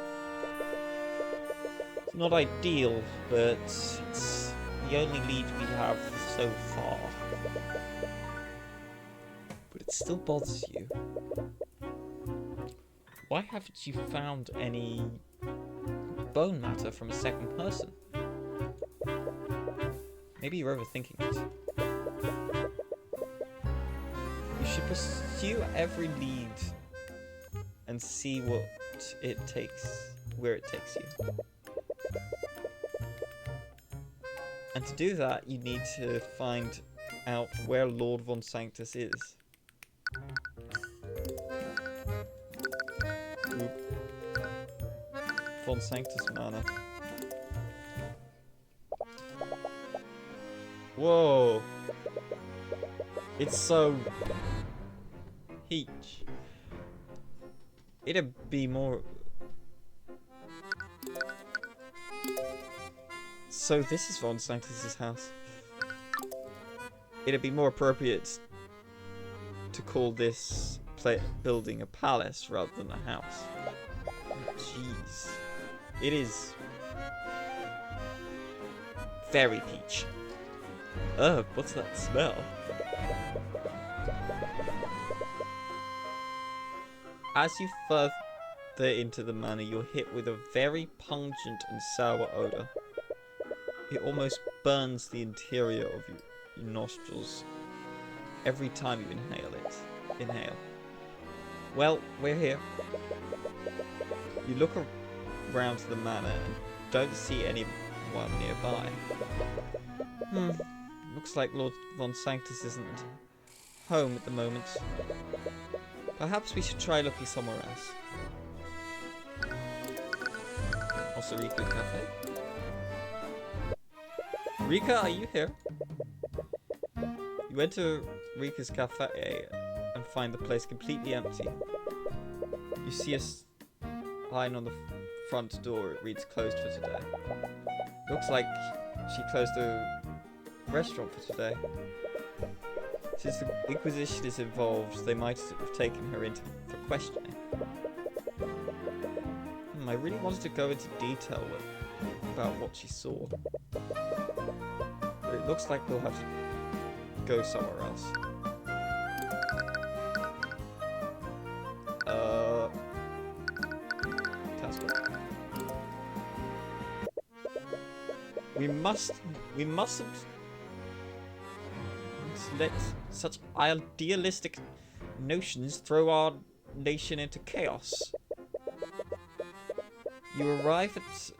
It's not ideal, but it's the only lead we have so far. But it still bothers you. Why haven't you found any bone matter from a second person? Maybe you're overthinking it. You should pursue every lead and see what it takes where it takes you. And to do that, you need to find out where Lord Von Sanctus is. Oop. Von Sanctus Manor. Whoa! It's so... Heech. It'd be more... So this is Von Sanctus's house. It'd be more appropriate to call this building a palace rather than a house. Jeez. It is... very peach. Ugh, what's that smell? As you further into the manor, you're hit with a very pungent and sour odor. It almost burns the interior of your nostrils every time you inhale it. Inhale. Well, we're here. You look around the manor and don't see anyone nearby. Looks like Lord Von Sanctus isn't home at the moment. Perhaps we should try looking somewhere else. Also, Rika Cafe. Rika, are you here? You enter Rika's Cafe and find the place completely empty. You see a sign on the front door. It reads closed for today. Looks like she closed the restaurant for today. Since the Inquisition is involved, they might have taken her in for questioning. I really wanted to go into detail about what she saw. But it looks like we'll have to go somewhere else. Task. We mustn't let such idealistic notions throw our nation into chaos. You arrive at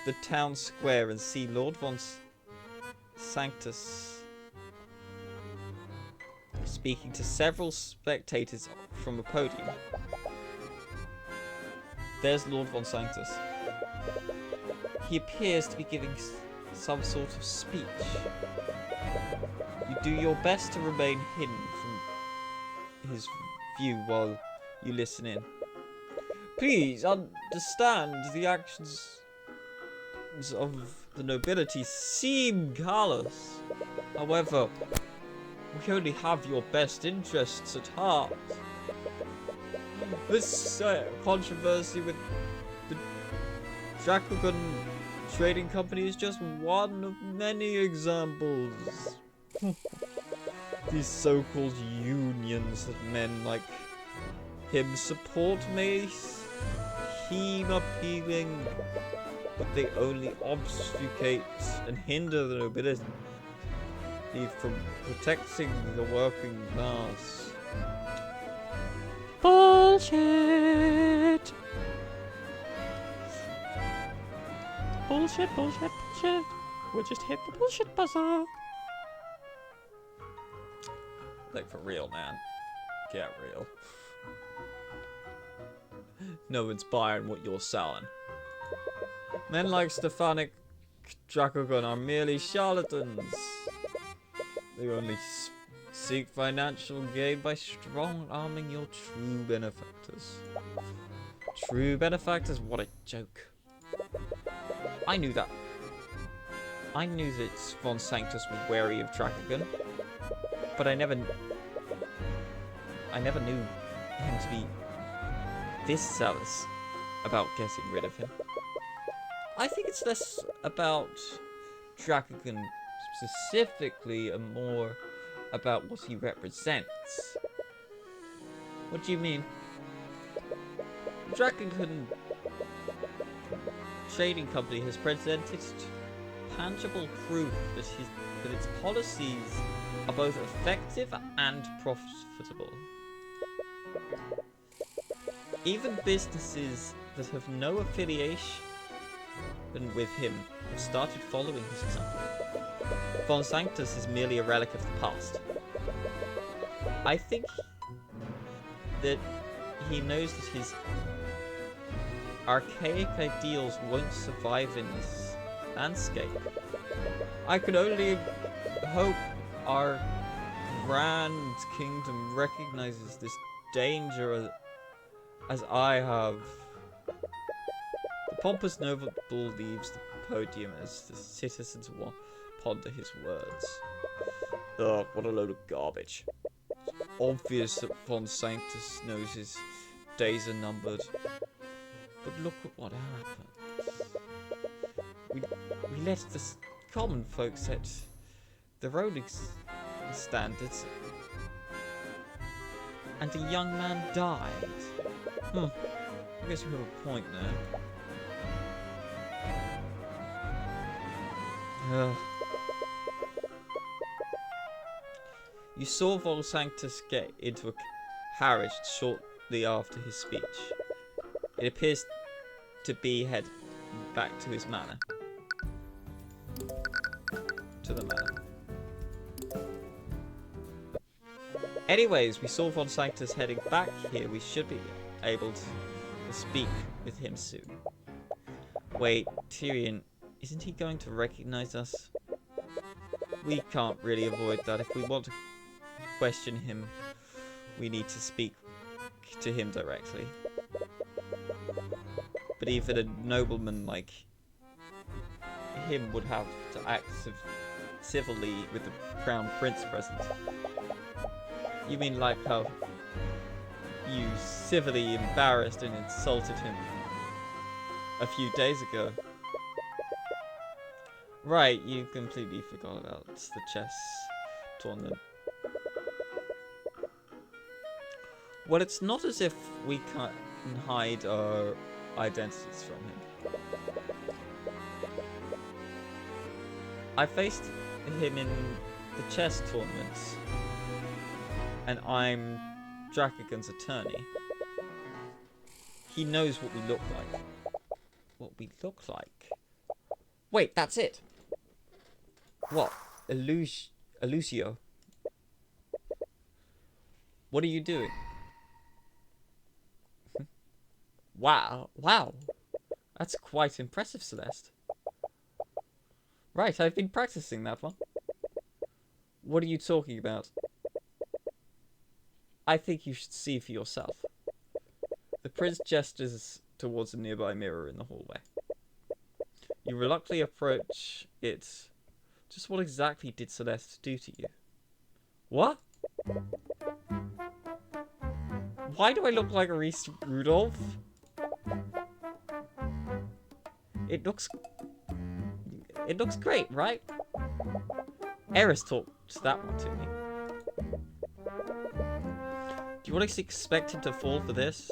the town square and see Lord Von Sanctus speaking to several spectators from a podium. There's Lord Von Sanctus. He appears to be giving some sort of speech. You do your best to remain hidden from his view while you listen in. Please understand the actions of the nobility seem callous. However, we only have your best interests at heart. This controversy with the Dracogon Trading Company is just one of many examples. These so-called unions that men like him support may seem appealing, but they only obfuscate and hinder the nobility from protecting the working class. Bullshit! Bullshit, bullshit, bullshit. We'll just hit the bullshit buzzer. Like, for real, man. Get real. No one's buying what you're selling. Men like Stefanik Dracogon are merely charlatans. They only seek financial gain by strong-arming your true benefactors. True benefactors? What a joke. I knew that. I knew that Von Sanctus was wary of Dracogon, but I never knew him to be this zealous about getting rid of him. I think it's less about Dracogon specifically and more about what he represents. What do you mean? Dracogon Trading Company has presented tangible proof that its policies are both effective and profitable. Even businesses that have no affiliation with him have started following his example. Von Sanctus is merely a relic of the past. I think that he knows that his archaic ideals won't survive in this landscape. I can only hope our grand kingdom recognizes this danger as I have. The pompous noble leaves the podium as the citizens ponder his words. Ugh, what a load of garbage. It's obvious that Von Sanctus knows his days are numbered. But look at what happens. We let the common folk set their own standards, and a young man died. I guess we have a point there. You saw Von Sanctus get into a carriage shortly after his speech. It appears to be head back to his manor. To the manor. Anyways, we saw Von Sanctus heading back here. We should be able to speak with him soon. Wait, Tyrion, isn't he going to recognize us? We can't really avoid that. If we want to question him, we need to speak to him directly. But even a nobleman like him would have to act civilly with the crown prince present. You mean like how you civilly embarrassed and insulted him a few days ago? Right, you completely forgot about the chess tournament. Well, it's not as if we can hide our identities from him. I faced him in the chess tournament, and I'm Dracagon's attorney. He knows what we look like. What we look like? Wait, that's it! What? Elusio? What are you doing? Wow. That's quite impressive, Celeste. Right, I've been practicing that one. What are you talking about? I think you should see for yourself. The prince gestures towards a nearby mirror in the hallway. You reluctantly approach it. Just what exactly did Celeste do to you? What? Why do I look like Reese Rudolph? It looks great, right? Eris talked that one to me. Do you honestly expect him to fall for this?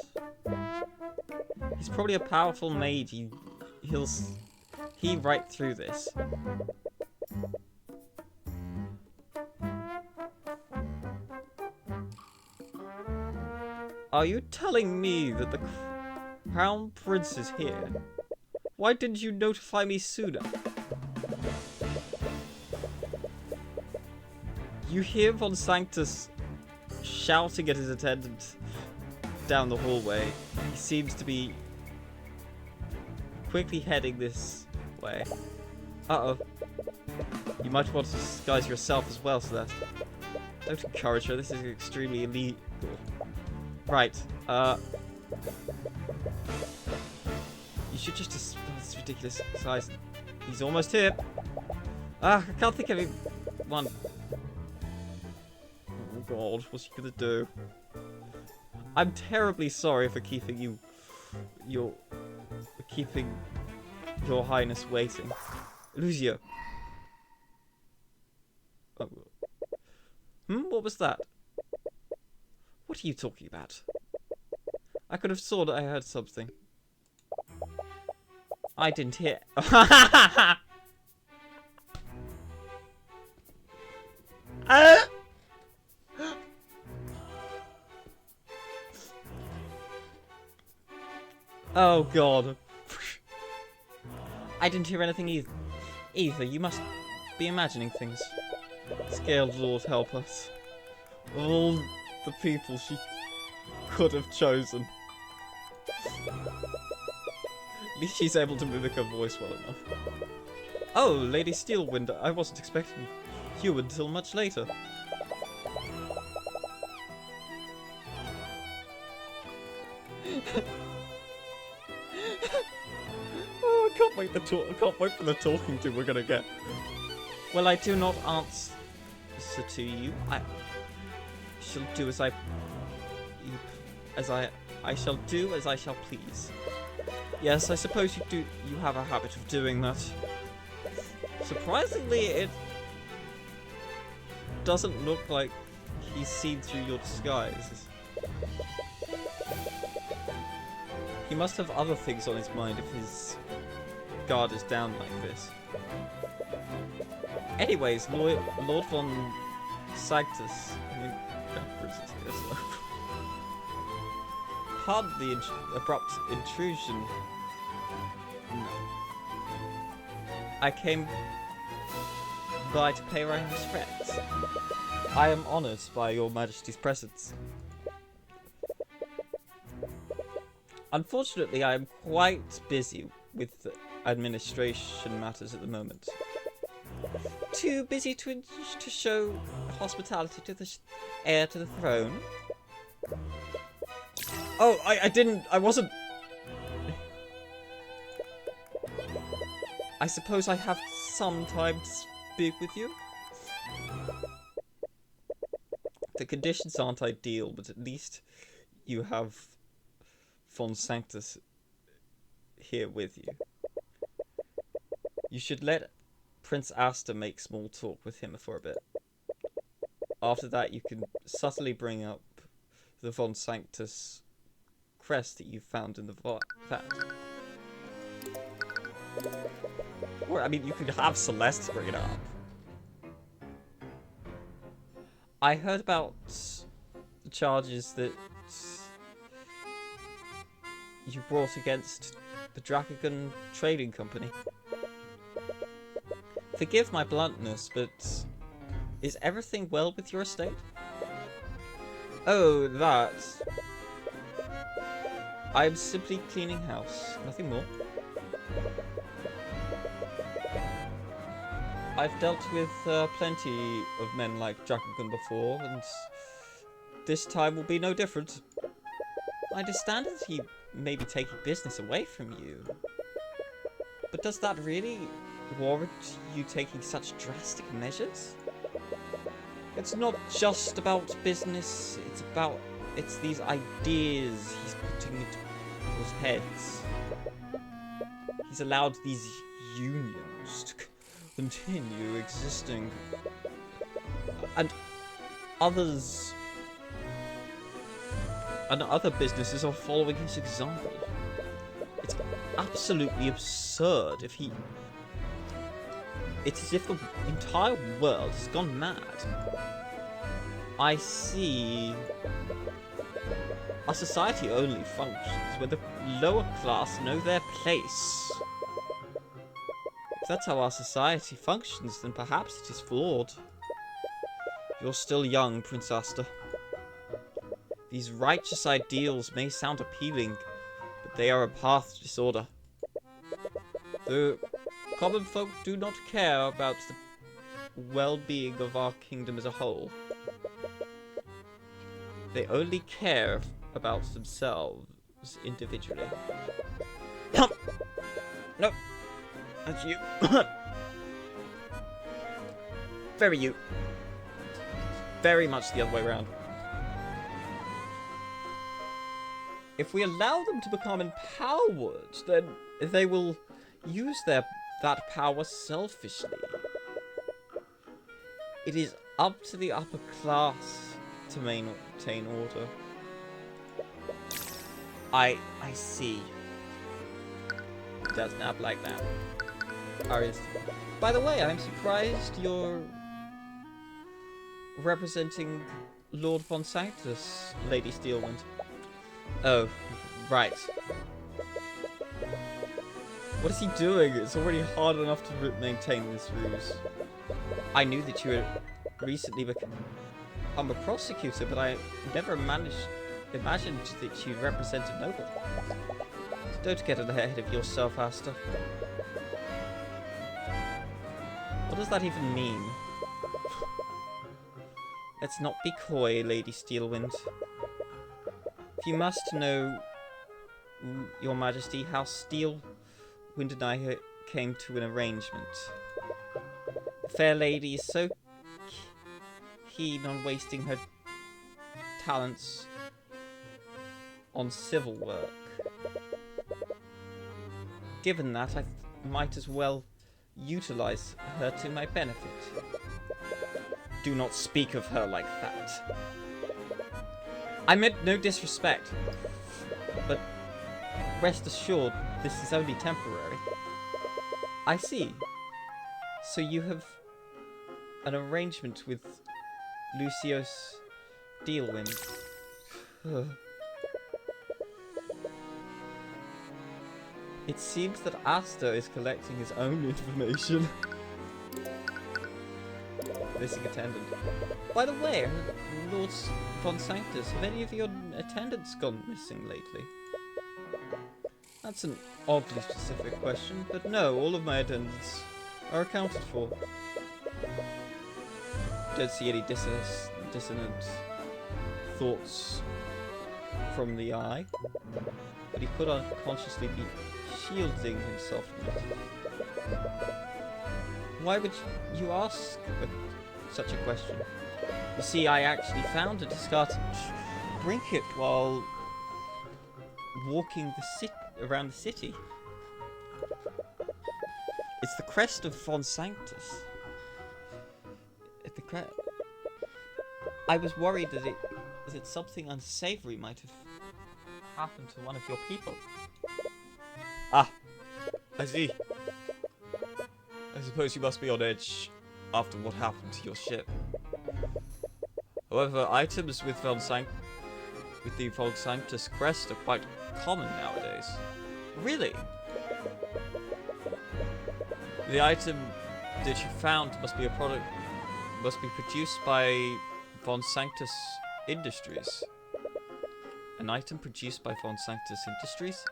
He's probably a powerful mage. He'll right through this. Are you telling me that the Crown Prince is here? Why didn't you notify me sooner? You hear Von Sanctus shouting at his attendant down the hallway. He seems to be quickly heading this way. Uh-oh. You might want to disguise yourself as well, Celeste. Don't encourage her, this is extremely illegal. Right, you should just dispel this ridiculous size. He's almost here. I can't think of anyone. Oh god, what's he gonna do? I'm terribly sorry for keeping your highness waiting. Lucio. Oh. What was that? What are you talking about? I could have sworn I heard something. I didn't hear. Oh god. I didn't hear anything either. You must be imagining things. Scaled Lord help us. Of all the people she could have chosen. At least she's able to mimic her voice well enough. Oh, Lady Steelwind, I wasn't expecting you until much later. Oh, I can't wait for the talking to we're gonna get. Well, I do not answer to you. I shall do I shall do as I shall please. Yes, I suppose you have a habit of doing that. Surprisingly, it doesn't look like he's seen through your disguise. He must have other things on his mind if his guard is down like this. Anyways, Lord von Sanctus. Pardon the abrupt intrusion. I came by to pay my respects. I am honoured by your Majesty's presence. Unfortunately, I am quite busy with administration matters at the moment. Too busy to show hospitality to the heir to the throne. Oh, I wasn't... I suppose I have some time to speak with you? The conditions aren't ideal, but at least you have von Sanctus here with you. You should let Prince Asta make small talk with him for a bit. After that, you can subtly bring up the von Sanctus crest that you found in the vat. Or, I mean, you could have Celeste bring it up. I heard about the charges that you brought against the Dracagon Trading Company. Forgive my bluntness, but is everything well with your estate? Oh, that. I'm simply cleaning house, nothing more. I've dealt with plenty of men like Dracagon before, and this time will be no different. I understand that he may be taking business away from you, but does that really warrant you taking such drastic measures? It's not just about business, it's these ideas he's putting into people's heads. He's allowed these unions to continue existing, and other businesses are following his example. It's absolutely absurd it's as if the entire world has gone mad. I see. Our society only functions when the lower class know their place. If that's how our society functions, then perhaps it is flawed. You're still young, Prince Asta. These righteous ideals may sound appealing, but they are a path to disorder. The common folk do not care about the well-being of our kingdom as a whole. They only care about themselves individually. Nope. That's you. Very you. Very much the other way around. If we allow them to become empowered, then they will use that power selfishly. It is up to the upper class to maintain order. I see. It does not like that. By the way, I'm surprised you're representing Lord von Sanctus, Lady Steelwind. Oh, right. What is he doing? It's already hard enough to maintain this ruse. I knew that you had recently become a prosecutor, but I never imagined that you'd represent a noble. So don't get ahead of yourself, Asta. What does that even mean? Let's not be coy, Lady Steelwind. If you must know, Your Majesty, how Steelwind and I came to an arrangement. The fair lady is so keen on wasting her talents on civil work. Given that, I might as well utilize her to my benefit. Do not speak of her like that. I meant no disrespect, but rest assured, this is only temporary. I see. So you have an arrangement with Lucius Steelwind. It seems that Asta is collecting his own information. Missing attendant. By the way, Lord Von Sanctus, have any of your attendants gone missing lately? That's an oddly specific question, but no, all of my attendants are accounted for. Don't see any dissonant thoughts from the eye, but he could unconsciously be shielding himself from it. Why would you ask such a question? You see, I actually found a discarded trinket while walking around the city. It's the crest of Von Sanctus. I was worried that something unsavory might have happened to one of your people. Ah, I see. I suppose you must be on edge after what happened to your ship. However, items with the Von Sanctus crest are quite common nowadays. Really? The item that you found must be produced by Von Sanctus Industries. An item produced by Von Sanctus Industries?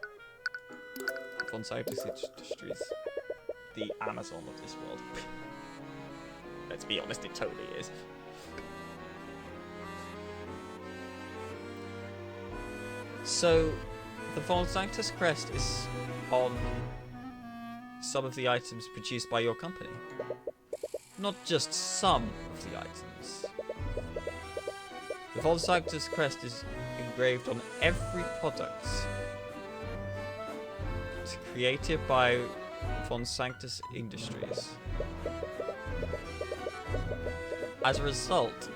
Von Sanctus Industries. The Amazon of this world. Let's be honest, it totally is. So, the Von Sanctus crest is on some of the items produced by your company. Not just some of the items. The Von Sanctus crest is engraved on every product created by Von Sanctus Industries. As a result,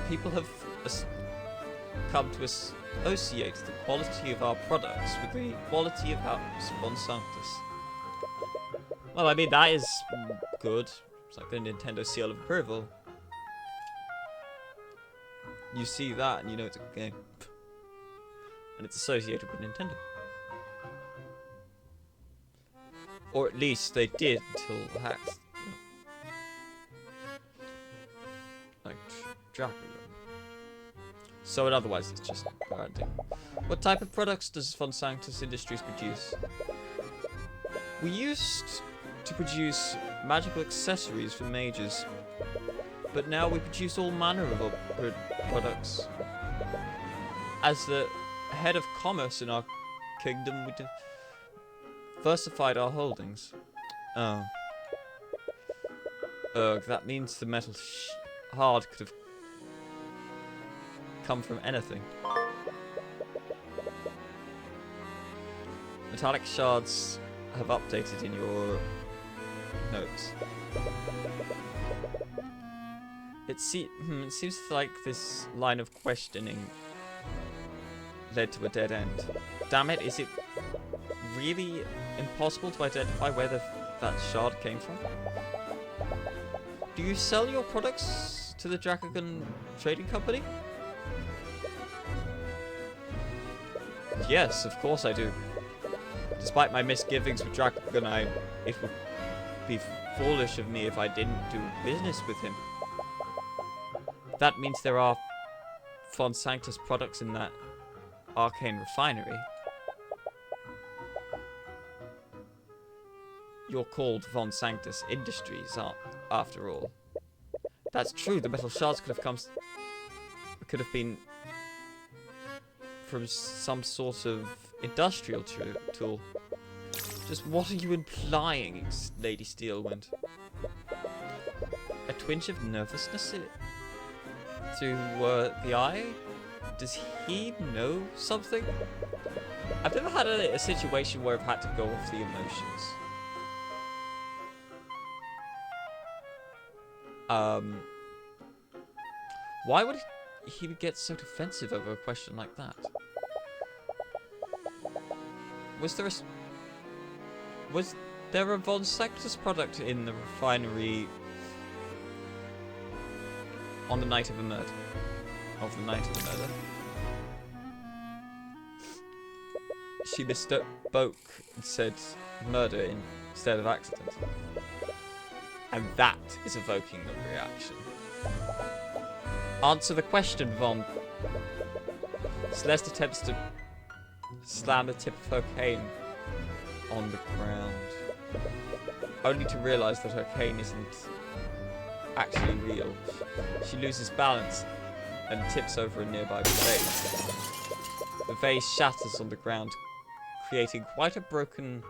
people have come to associate the quality of our products with the quality of House Von Sanctus. Well, I mean, that is good. It's like the Nintendo seal of approval. You see that and you know it's a good game. And it's associated with Nintendo. Or at least they did until the hacks. Like Dragon. So otherwise it's just branding. What type of products does Von Sanctus Industries produce? We used to produce magical accessories for mages, but now we produce all manner of products. As the head of commerce in our kingdom, we diversified our holdings. Oh. Ugh, that means the metal hard could have come from anything. Metallic shards have updated in your notes. It seems like this line of questioning led to a dead end. Damn it, is it really impossible to identify where that shard came from? Do you sell your products to the Dragon Trading Company? Yes, of course I do. Despite my misgivings with Dragonite, it would be foolish of me if I didn't do business with him. That means there are Von Sanctus products in that arcane refinery. You're called Von Sanctus Industries, after all. That's true, the metal shards could have been from some sort of industrial tool. Just what are you implying, Lady Steelwind? A twinge of nervousness through the eye? Does he know something? I've never had a situation where I've had to go off the emotions. Why would he get so defensive over a question like that? Was there a Von Sanctus product in the refinery on the night of the murder? She misspoke and said murder instead of accident. And that is evoking the reaction. Answer the question, Von. Celeste attempts to slam the tip of her cane on the ground, only to realize that her cane isn't actually real. She loses balance and tips over a nearby vase. The vase shatters on the ground, creating quite a broken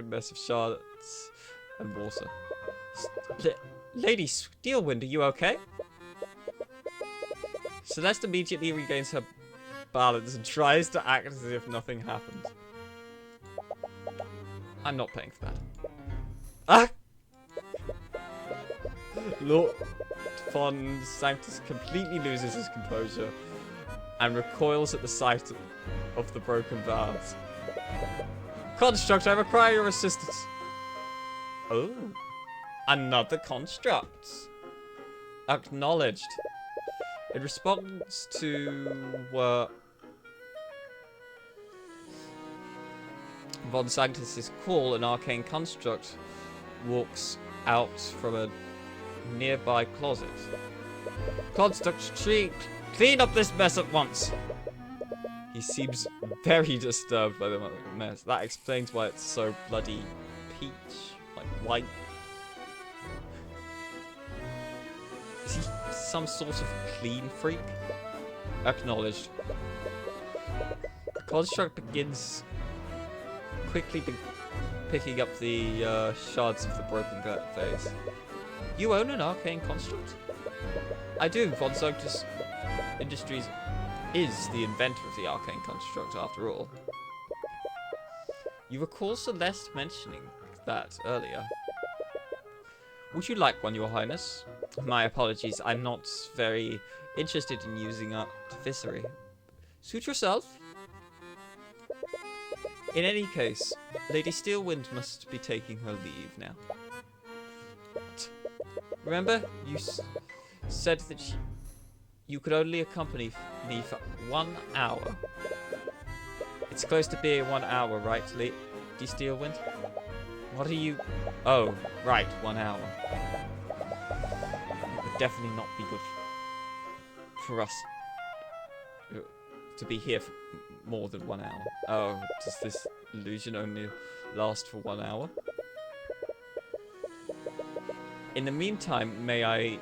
mess of shards and water. Lady Steelwind, are you okay? Celeste immediately regains her balance and tries to act as if nothing happened. I'm not paying for that. Ah! Lord Von Sanctus completely loses his composure and recoils at the sight of the broken vase. Construct, I require your assistance. Oh. Another construct. Acknowledged. In response to Von Sanctus's call, an arcane construct walks out from a nearby closet. Construct, clean up this mess at once. He seems very disturbed by the mess. That explains why it's so bloody peach, like white. Is he some sort of clean freak? Acknowledged. The construct begins quickly picking up the shards of the broken vase. You own an arcane construct? I do. Von Sanctus Industries is the inventor of the arcane construct, after all. You recall Celeste mentioning that earlier. Would you like one, Your Highness? My apologies, I'm not very interested in using artificery. Suit yourself. In any case, Lady Steelwind must be taking her leave now. What? Remember, you said that you could only accompany me for 1 hour. It's close to being 1 hour, right, Lady Steelwind? What are you... Oh, right, 1 hour. It would definitely not be good for us to be here for more than 1 hour. Oh, does this illusion only last for 1 hour? In the meantime, may I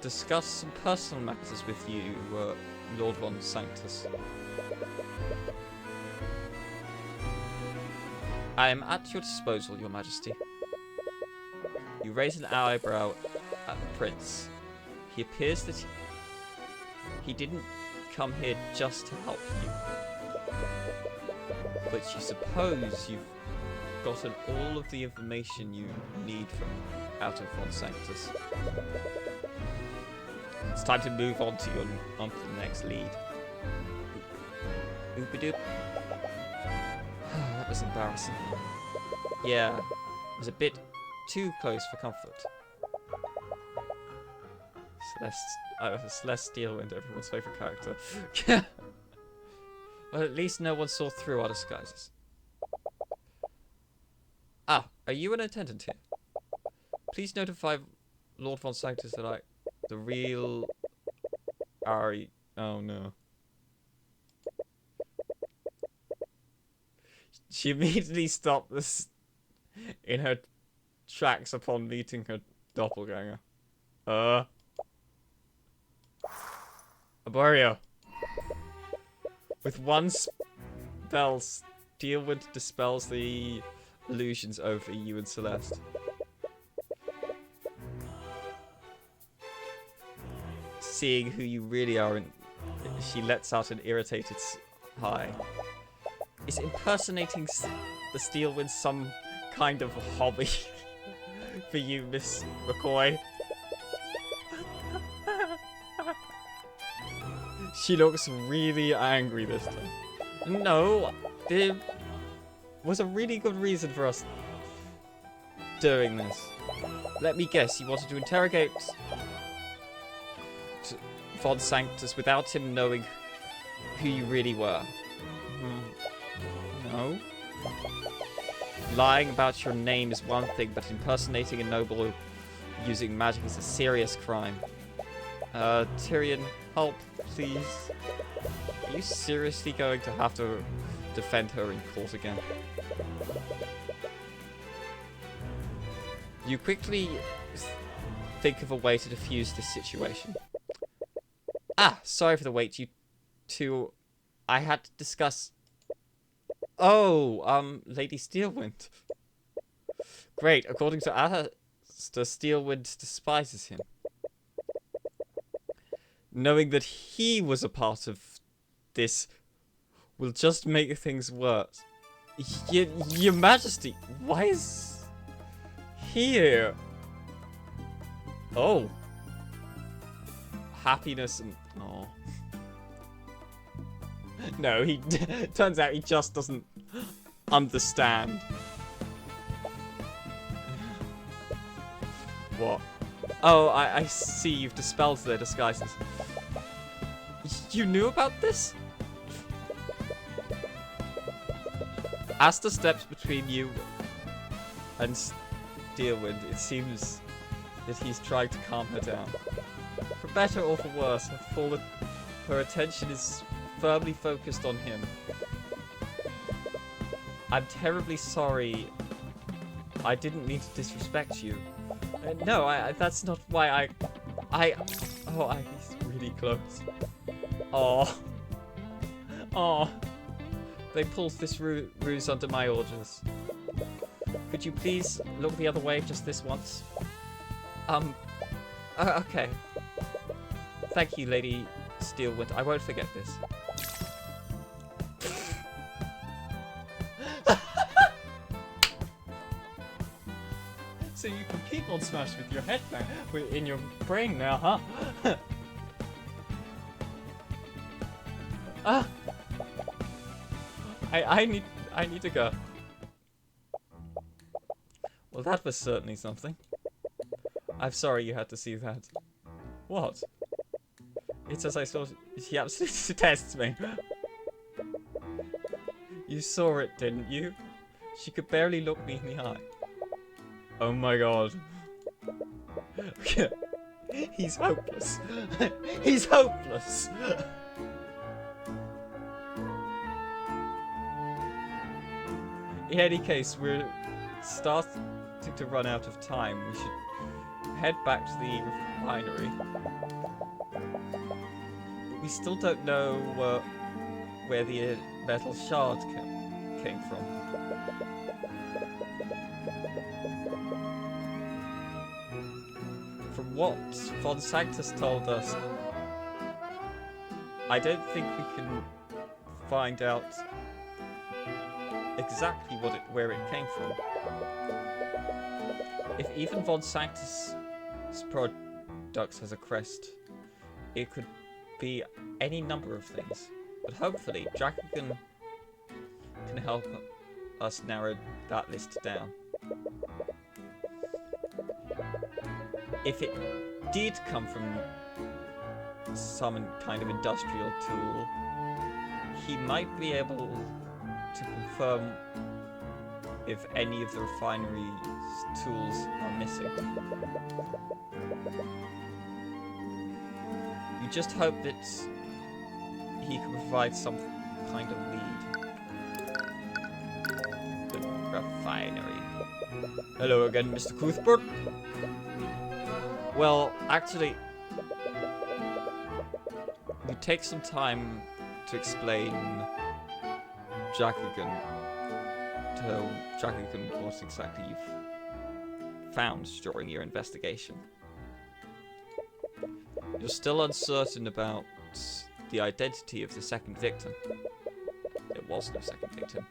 discuss some personal matters with you, Lord Von Sanctus? I am at your disposal, Your Majesty. You raise an eyebrow at the prince. He appears that he didn't come here just to help you. But you suppose you've gotten all of the information you need from out of Von Sanctus. It's time to move on to the next lead. Oopadoop. That was embarrassing. Yeah, it was a bit too close for comfort. Celeste Steelwind, everyone's favourite character. Well, at least no one saw through our disguises. Ah, are you an attendant here? Please notify Lord Von Sanctus that the real Ari... Oh no. She immediately stopped this in her tracks upon meeting her doppelganger. Arborio. With one spell, Steelwind dispels the illusions over you and Celeste. Seeing who you really are, she lets out an irritated sigh. Is impersonating the Steelwind some kind of hobby for you, Miss McCoy? She looks really angry this time. No, there was a really good reason for us doing this. Let me guess, you wanted to interrogate Von Sanctus without him knowing who you really were. No. Lying about your name is one thing, but impersonating a noble using magic is a serious crime. Tyrion, help, please. Are you seriously going to have to defend her in court again? You quickly think of a way to defuse this situation. Ah, sorry for the wait, you two. I had to discuss... Oh, Lady Steelwind. Great, according to Alistair, Steelwind despises him. Knowing that he was a part of this will just make things worse. Your Majesty, why is he here? Oh. Happiness and... Oh. No, he... turns out he just doesn't understand. What? Oh, I see you've dispelled their disguises. You knew about this? As the steps between you and Steelwind, it seems that he's trying to calm her down. For better or for worse, her attention is firmly focused on him. I'm terribly sorry. I didn't mean to disrespect you. No, that's not why Oh, he's really close. Oh. Oh. They pulled this ruse under my orders. Could you please look the other way just this once? Okay. Thank you, Lady Steelwind. I won't forget this. So you can keep on Smash with your head back in your brain now, huh? I need to go. Well, that was certainly something. I'm sorry you had to see that. What? It's as I thought. She absolutely detests me. You saw it, didn't you? She could barely look me in the eye. Oh my god. He's hopeless. He's hopeless. In any case, we're starting to run out of time. We should head back to the refinery. We still don't know where the metal shard came from. From what Von Sanctus told us, I don't think we can find out exactly where it came from. If even Von Sanctus' products has a crest, it could be any number of things. But hopefully, Draco can help us narrow that list down. If it did come from some kind of industrial tool, he might be able to confirm if any of the refinery's tools are missing. You just hope that he can provide some kind of lead. The refinery. Hello again, Mr. Cuthbert. Well, actually, you take some time to explain Jackagon, what exactly you've found during your investigation. You're still uncertain about the identity of the second victim. There was no second victim.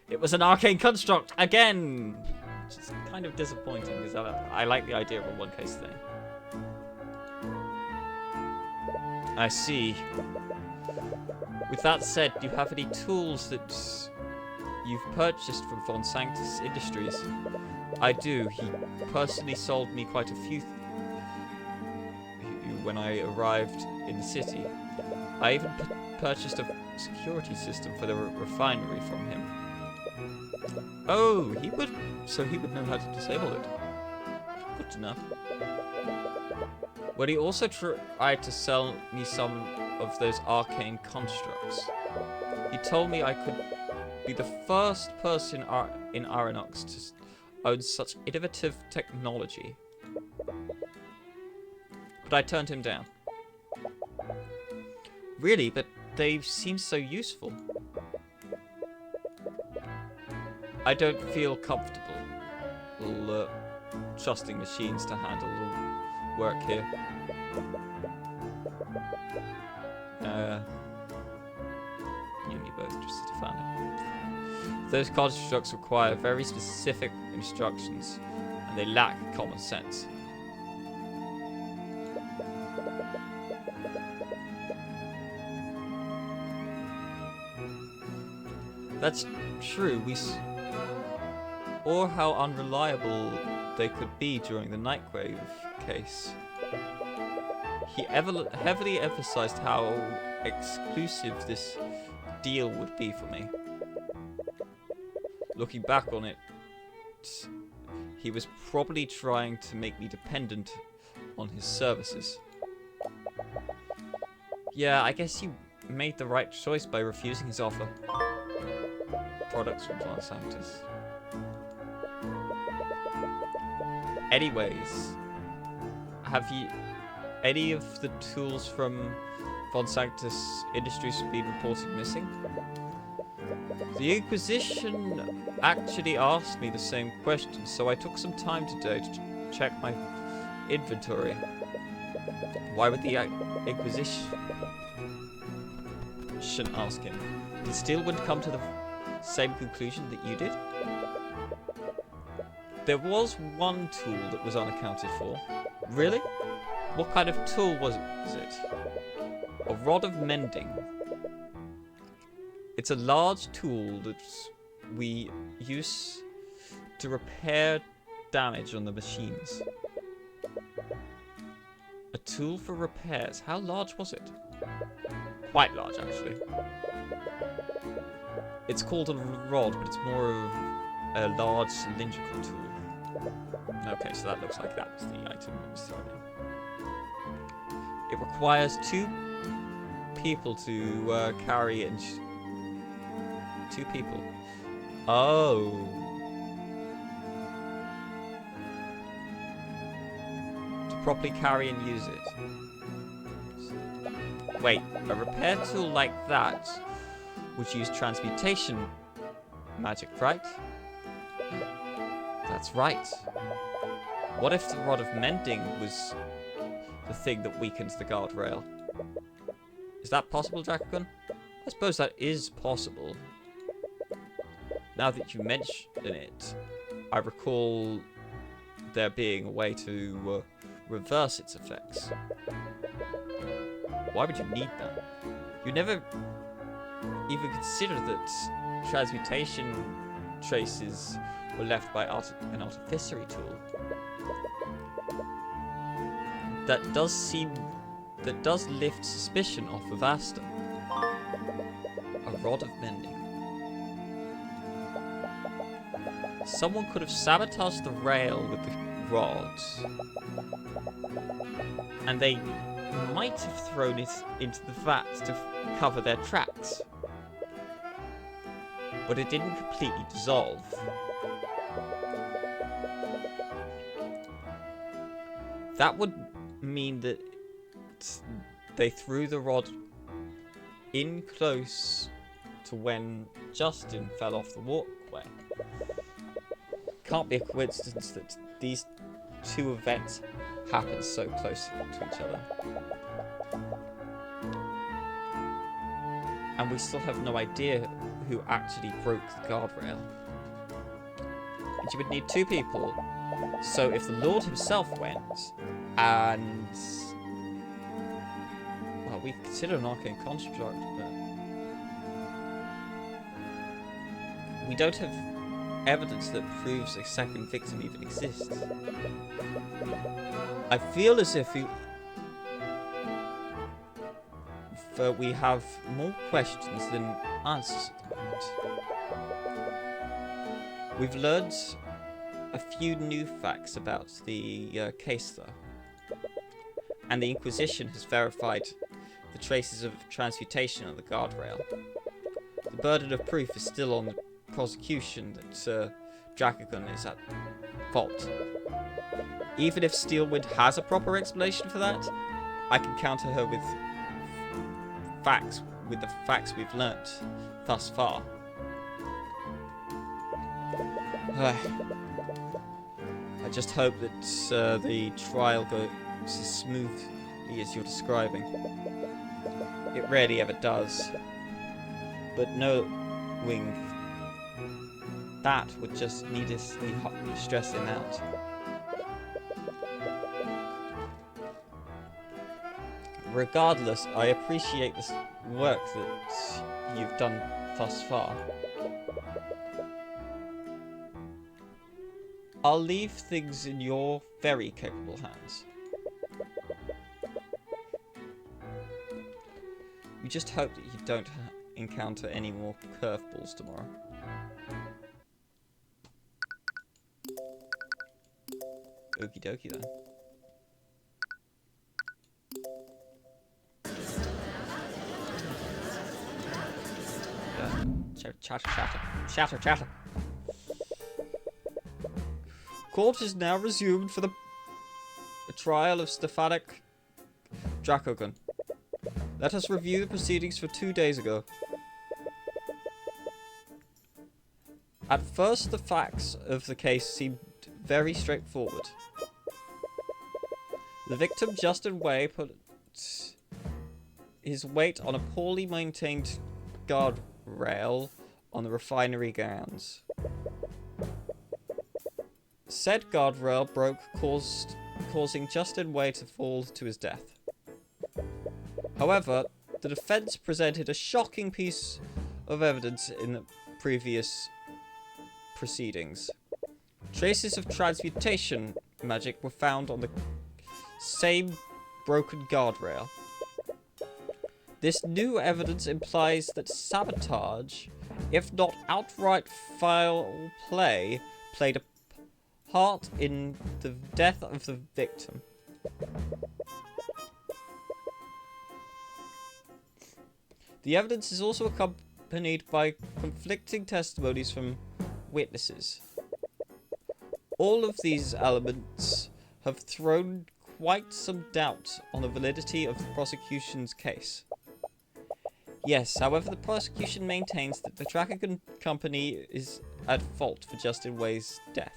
It was an arcane construct again! Which is kind of disappointing because I like the idea of a one case thing. I see. With that said, do you have any tools that you've purchased from Von Sanctus Industries? I do. He personally sold me quite a few when I arrived in the city. I even purchased a security system for the refinery from him. Oh, he would know how to disable it. Good to know. Well, he also tried to sell me some of those arcane constructs. He told me I could be the first person in Aranox to own such innovative technology. But I turned him down. Really? But they seem so useful. I don't feel comfortable trusting machines to handle the work here. You and me both, just to find it. Those constructs require very specific instructions, and they lack common sense. That's true. Or how unreliable they could be during the Nightwave case. He heavily emphasized how exclusive this deal would be for me. Looking back on it, he was probably trying to make me dependent on his services. Yeah, I guess you made the right choice by refusing his offer. Products from Von Sanctus. Anyways, have you any of the tools from Von Sanctus Industries been reported missing? The Inquisition actually asked me the same question, so I took some time today to check my inventory. Why would the Inquisition ask him? Did Steelwind come to the same conclusion that you did? There was one tool that was unaccounted for. Really? What kind of tool was it? A rod of mending. It's a large tool that we use to repair damage on the machines. A tool for repairs. How large was it? Quite large, actually. It's called a rod, but it's more of a large cylindrical tool. Okay, so that looks like that was the item that was thrown in. It requires 2 people to carry it. 2 people. Oh. To properly carry and use it. Wait, a repair tool like that would use transmutation magic, right? That's right. What if the rod of mending was the thing that weakens the guardrail? Is that possible, Jackagon? I suppose that is possible. Now that you mention it, I recall there being a way to reverse its effects. Why would you need that? You never even considered that transmutation traces were left by an artificery tool. That does seem that does lift suspicion off of Asta. A rod of mending. Someone could have sabotaged the rail with the rods, and they might have thrown it into the vat to cover their tracks. But it didn't completely dissolve. That would mean that they threw the rod in close to when Justin fell off the walkway. Can't be a coincidence that these two events happen so close to each other. And we still have no idea who actually broke the guardrail. And you would need two people. So if the Lord himself went, and... well, we consider an arcane construct, but... we don't have evidence that proves a second victim even exists. I feel as if we have more questions than answers at the moment. We've learned a few new facts about the case, though. And the Inquisition has verified the traces of transmutation on the guardrail. The burden of proof is still on the prosecution that Dracagon is at fault. Even if Steelwind has a proper explanation for that, I can counter her with the facts we've learnt thus far. I just hope that the trial goes as smoothly as you're describing. It rarely ever does. But knowing that would just needlessly stress him out. Regardless, I appreciate this work that you've done thus far. I'll leave things in your very capable hands. We just hope that you don't encounter any more curveballs tomorrow. Okie dokie then. Chatter. Court is now resumed for the trial of Stefanik Dracogon. Let us review the proceedings for 2 days ago. At first, the facts of the case seemed very straightforward. The victim, Justin Way, put his weight on a poorly maintained guardrail on the refinery grounds. Said guardrail broke, causing Justin Way to fall to his death. However, the defense presented a shocking piece of evidence in the previous proceedings. Traces of transmutation magic were found on the same broken guardrail. This new evidence implies that sabotage, if not outright foul play, played a part in the death of the victim. The evidence is also accompanied by conflicting testimonies from witnesses. All of these elements have thrown quite some doubt on the validity of the prosecution's case. Yes, however, the prosecution maintains that the Dracagon Company is at fault for Justin Way's death.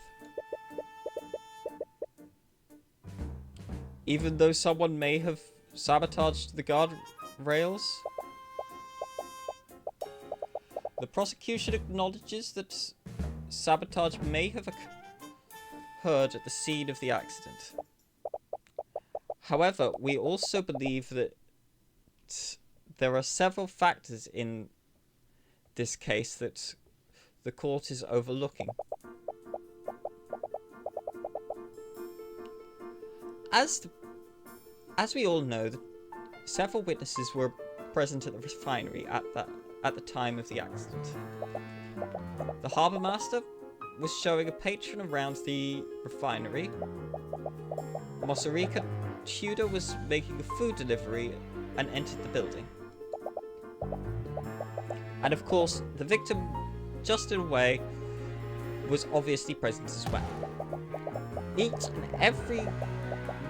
Even though someone may have sabotaged the guardrails, the prosecution acknowledges that sabotage may have occurred at the scene of the accident. However, we also believe that there are several factors in this case that the court is overlooking. As we all know, the several witnesses were present at the refinery at the time of the accident. The harbour master was showing a patron around the refinery. Mosarika Tudor was making a food delivery and entered the building. And of course, the victim, Justin Way, was obviously present as well. Each and every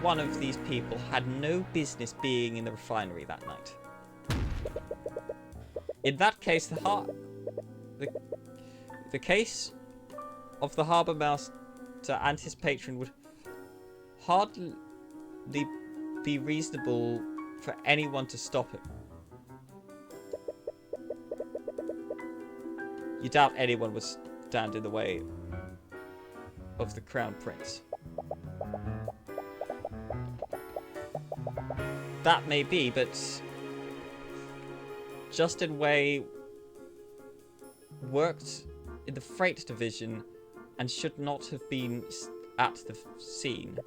one of these people had no business being in the refinery that night. In that case, the case of the harbour master and his patron would hardly be reasonable for anyone to stop him. You doubt anyone would stand in the way of the Crown Prince. That may be, but Justin Way worked in the freight division and should not have been at the scene.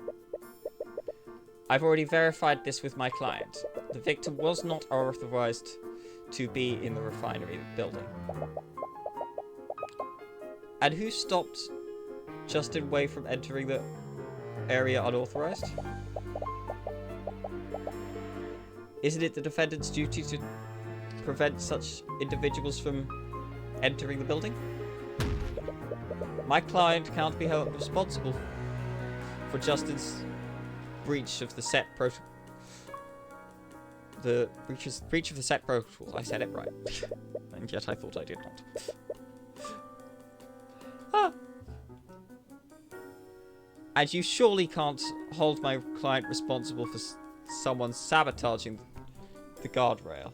I've already verified this with my client. The victim was not authorized to be in the refinery building. And who stopped Justin Way from entering the area unauthorized? Isn't it the defendant's duty to prevent such individuals from entering the building? My client can't be held responsible for Justin's breach of the set protocol. The breach of the set protocol. I said it right. And yet I thought I did not. And you surely can't hold my client responsible for someone sabotaging the guardrail.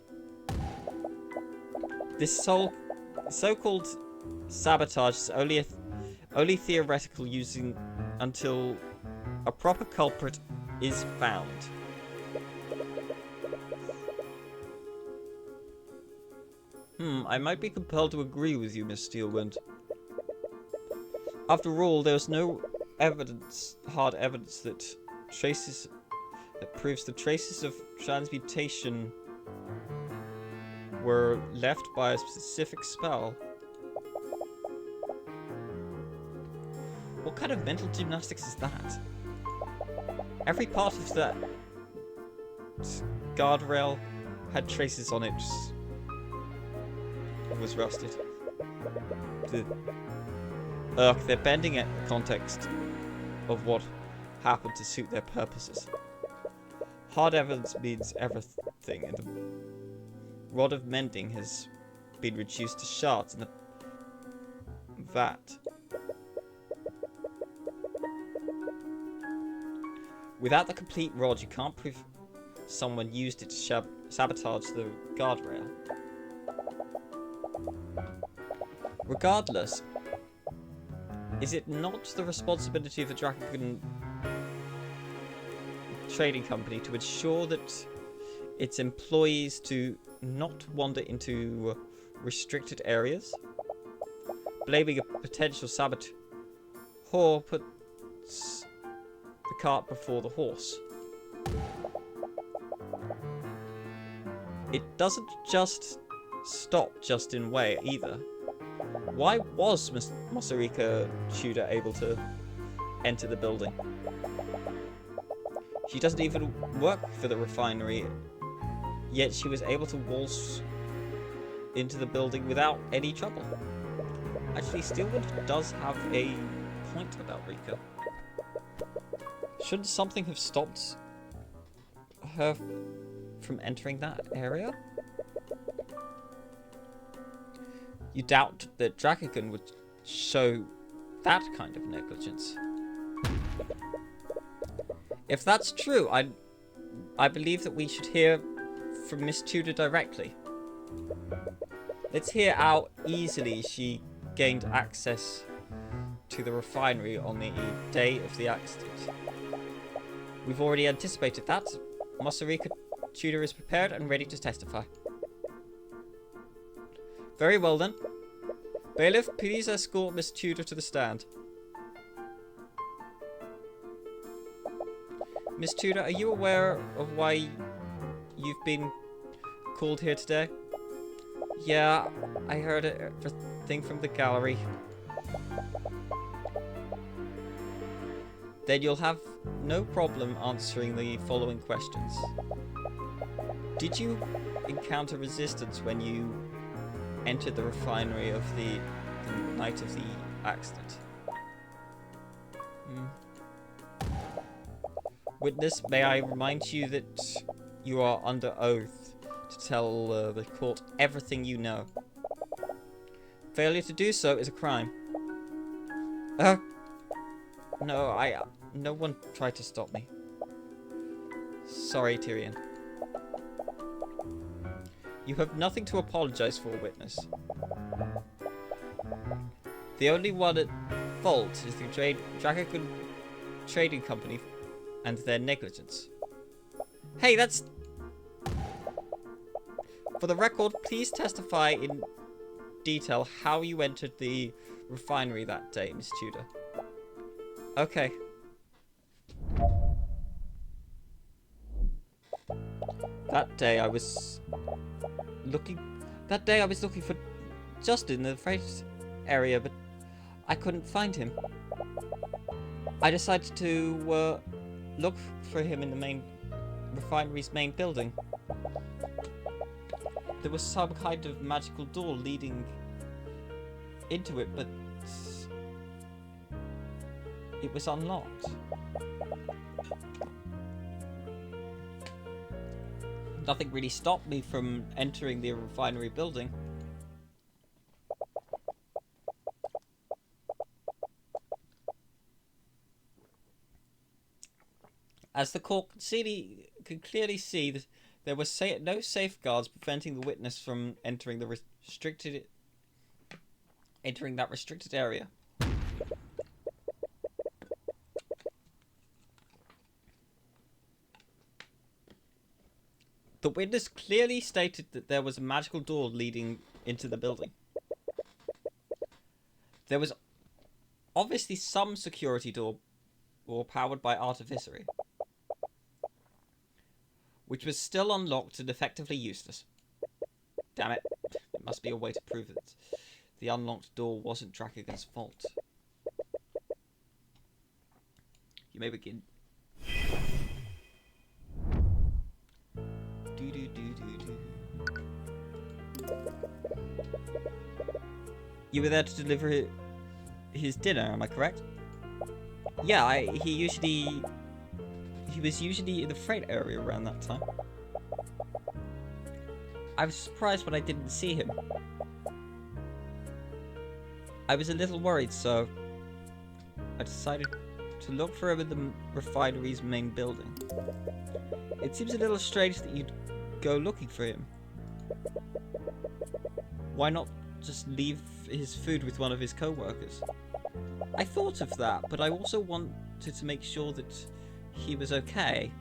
This so-called sabotage is only theoretical, using until a proper culprit is found. I might be compelled to agree with you, Miss Steelwind. After all, there was no hard evidence that proves the traces of transmutation were left by a specific spell. What kind of mental gymnastics is that? Every part of that guardrail had traces on it. Was rusted. They're bending it in the context of what happened to suit their purposes. Hard evidence means everything, and the rod of mending has been reduced to shards in the vat. Without the complete rod, you can't prove someone used it to sabotage the guardrail. Regardless, is it not the responsibility of the Dragon Trading Company to ensure that its employees do not wander into restricted areas? Blaming a potential saboteur puts the cart before the horse. It doesn't just stop Justin Way either. Why was Mosarika Tudor able to enter the building? She doesn't even work for the refinery, yet she was able to waltz into the building without any trouble. Actually, Steelwood does have a point about Rika. Shouldn't something have stopped her from entering that area? You doubt that Dragon would show that kind of negligence. If that's true, I believe that we should hear from Miss Tudor directly. Let's hear how easily she gained access to the refinery on the day of the accident. We've already anticipated that. Mosarika Tudor is prepared and ready to testify. Very well then. Bailiff, please escort Miss Tudor to the stand. Miss Tudor, are you aware of why you've been called here today? Yeah, I heard everything from the gallery. Then you'll have no problem answering the following questions. Did you encounter resistance when you entered the refinery of the night of the accident? Witness, may I remind you that you are under oath to tell the court everything you know. Failure to do so is a crime. No one tried to stop me. Sorry, Tyrion. You have nothing to apologize for, witness. The only one at fault is the Dragon Trading Company and their negligence. Hey, that's... For the record, please testify in detail how you entered the refinery that day, Miss Tudor. Okay. That day I was looking for Justin in the freight area, but I couldn't find him. I decided to look for him in the refinery's main building. There was some kind of magical door leading into it, but it was unlocked. Nothing really stopped me from entering the refinery building. As the court could clearly see that there were no safeguards preventing the witness from entering that restricted area. The witness clearly stated that there was a magical door leading into the building. There was obviously some security door powered by artificery, which was still unlocked and effectively useless. Damn it. There must be a way to prove that the unlocked door wasn't Dracagon's fault. You may begin. You were there to deliver his dinner, am I correct? Yeah, he was usually in the freight area around that time. I was surprised when I didn't see him. I was a little worried, so I decided to look for him in the refinery's main building. It seems a little strange that you'd go looking for him. Why not just leave his food with one of his co-workers? I thought of that, but I also wanted to make sure that he was okay.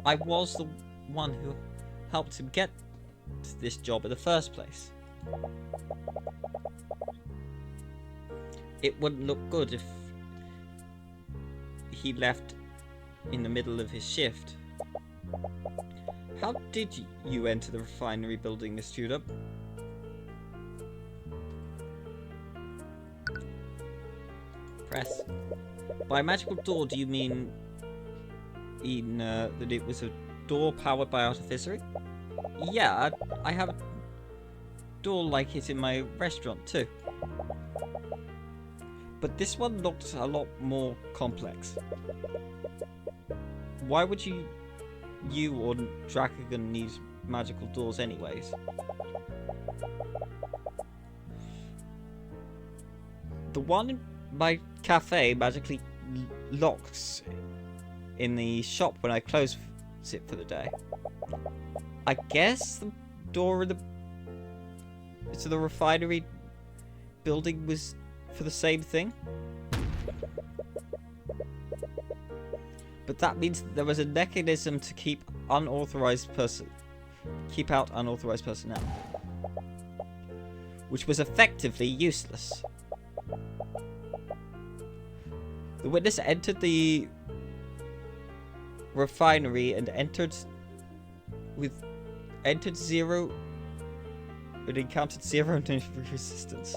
I was the one who helped him get this job in the first place. It wouldn't look good if he left in the middle of his shift. How did you enter the refinery building, Miss Tudor? Press. By magical door, do you mean that it was a door powered by artificery? Yeah, I have a door like it in my restaurant too. But this one looked a lot more complex. Why would you or Dracagon need magical doors anyways? The one in my cafe magically locks in the shop when I close it for the day. I guess the door to the refinery building was for the same thing. But that means that there was a mechanism to keep out unauthorized personnel, which was effectively useless. The witness entered the refinery and entered with entered 0 and encountered 0 resistance.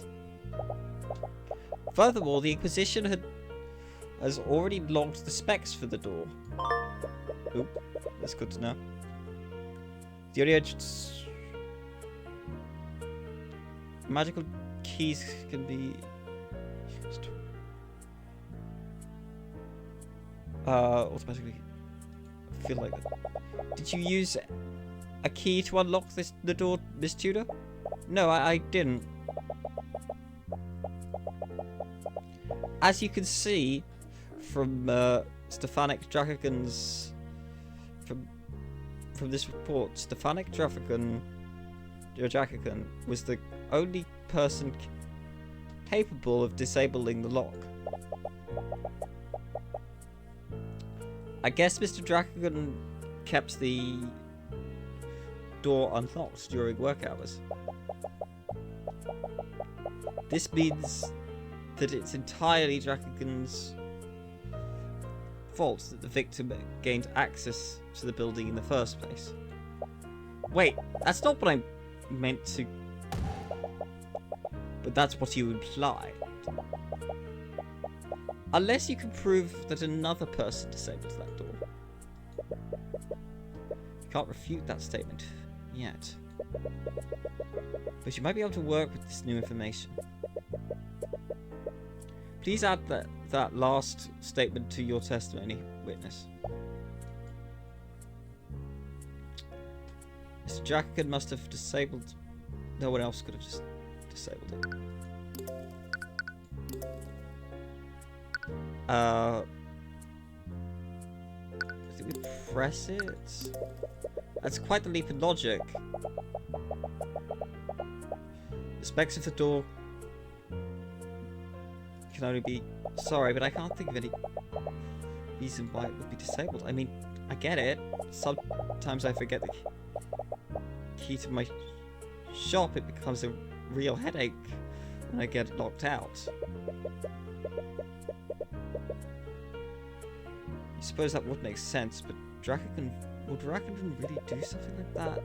Furthermore, the Inquisition has already logged the specs for the door. Oop, that's good to know. The only magical keys can be used. Automatically. I feel like that. Did you use a key to unlock the door, Miss Tudor? No, I didn't. As you can see from Stefanik Dragon's from this report, Stefanik Dragon was the only person capable of disabling the lock. I guess Mr. Dragon kept the door unlocked during work hours. This means that it's entirely Dragon's fault that the victim gained access to the building in the first place. Wait, that's not what I meant to... But that's what you imply. Unless you can prove that another person disabled that door. You can't refute that statement yet. But you might be able to work with this new information. Please add that last statement to your testimony, witness. Mr. Dragon must have disabled... No one else could have just disabled it. I think we press it? That's quite the leap in logic. The specs of the door can only be... Sorry, but I can't think of any reason why it would be disabled. I mean, I get it. Sometimes I forget the key to my shop. It becomes a real headache when I get locked out. I suppose that would make sense, but would Dragon really do something like that?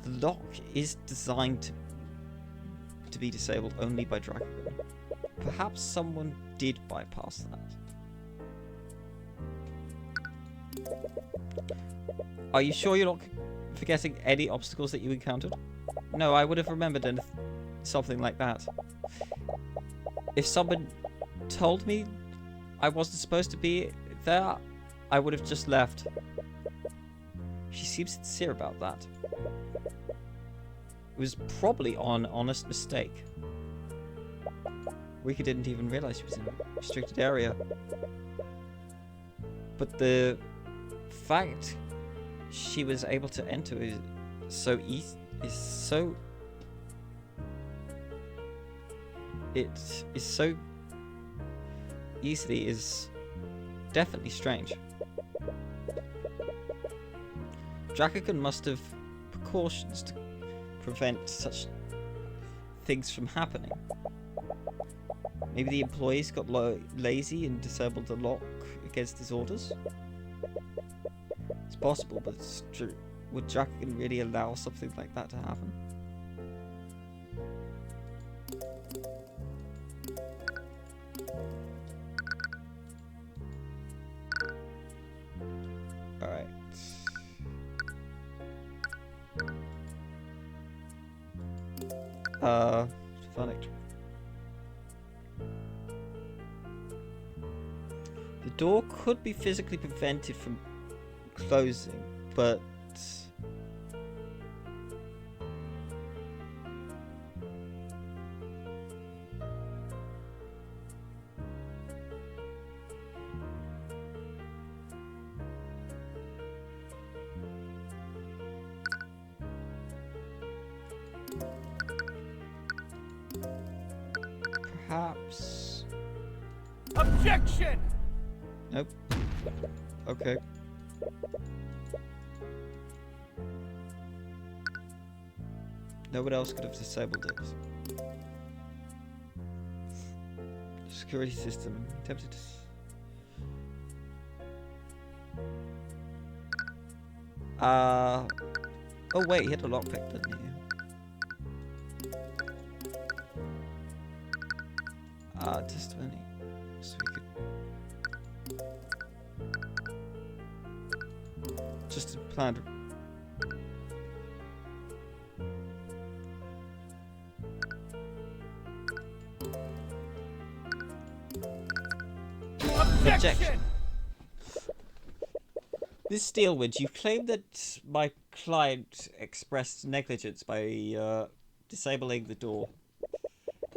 The lock is designed to be disabled only by Dragon. Perhaps someone did bypass that. Are you sure you're not forgetting any obstacles that you encountered? No, I would have remembered something like that. If someone told me I wasn't supposed to be there, I would have just left. She seems sincere about that. It was probably an honest mistake. Rika didn't even realize she was in a restricted area. But the fact she was able to enter is so easy. It is so easily is definitely strange. Draken must have precautions to prevent such things from happening. Maybe the employees got lazy and disabled the lock against his orders? It's possible, but it's true. Would Draken really allow something like that to happen? Alright. Funny. The door could be physically prevented from closing, but perhaps... Objection! Nope. Okay. No one else could have disabled it. Security system. Attempted to... Oh wait, he had a lockpick, didn't he? Testimony. So we could just plan to... Objection. This Steelwind, you claim that my client expressed negligence by disabling the door.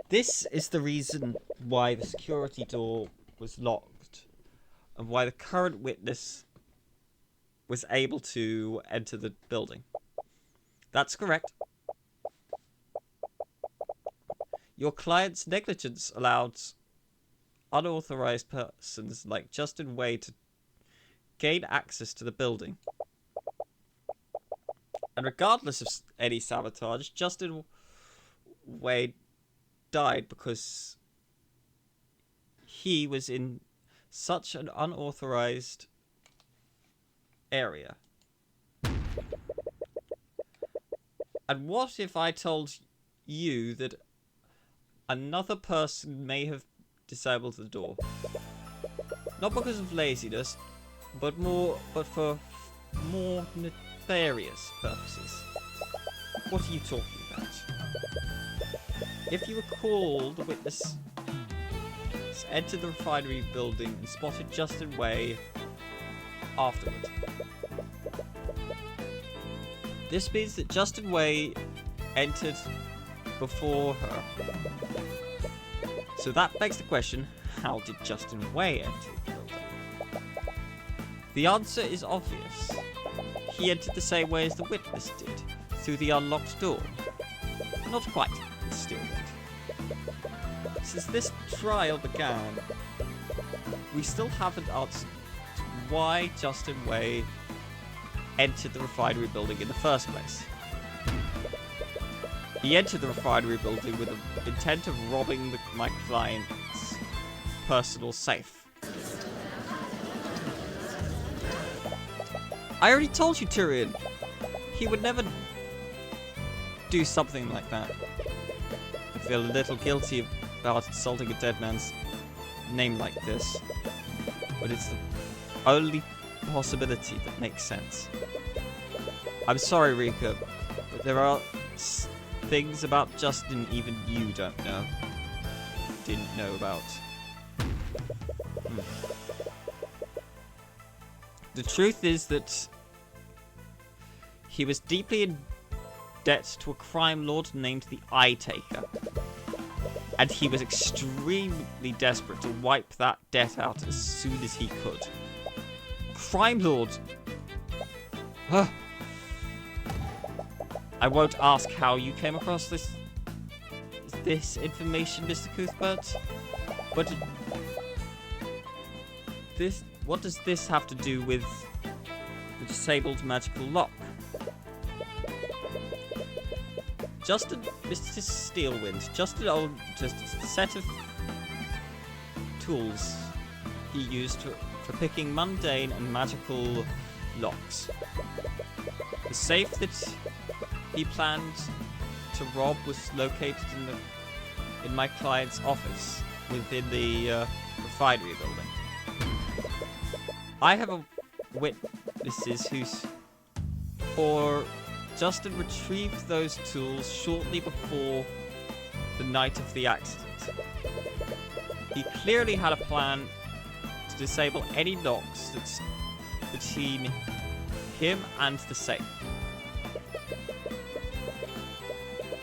This is the reason why the security door was locked, and why the current witness was able to enter the building. That's correct. Your client's negligence allowed unauthorized persons like Justin Wade to gain access to the building. And regardless of any sabotage, Justin Wade died because he was in such an unauthorized area. And what if I told you that another person may have disabled the door? Not because of laziness, but for more nefarious purposes. What are you talking about? If you recall, the witness entered the refinery building and spotted Justin Way afterward. This means that Justin Way entered before her. So that begs the question, how did Justin Way enter the building? The answer is obvious. He entered the same way as the witness did, through the unlocked door. Not quite, still yet. Since this trial began, we still haven't answered why Justin Way entered the refinery building in the first place. He entered the refinery building with the intent of robbing my client's personal safe. I already told you, Tyrion. He would never do something like that. I feel a little guilty about insulting a dead man's name like this, but it's the only possibility that makes sense. I'm sorry, Rika, but there are things about Justin even you didn't know about. The truth is that he was deeply in debt to a crime lord named the Eye Taker, and he was extremely desperate to wipe that debt out as soon as he could. Crime lord! I won't ask how you came across this information, Mr. Cuthbert, but what does this have to do with the disabled magical lock? Mr. Steelwind, just a set of tools he used for picking mundane and magical locks. The safe that he planned to rob was located in my client's office within the refinery building. I have witnesses Justin retrieved those tools shortly before the night of the accident. He clearly had a plan to disable any locks that's between him and the safe.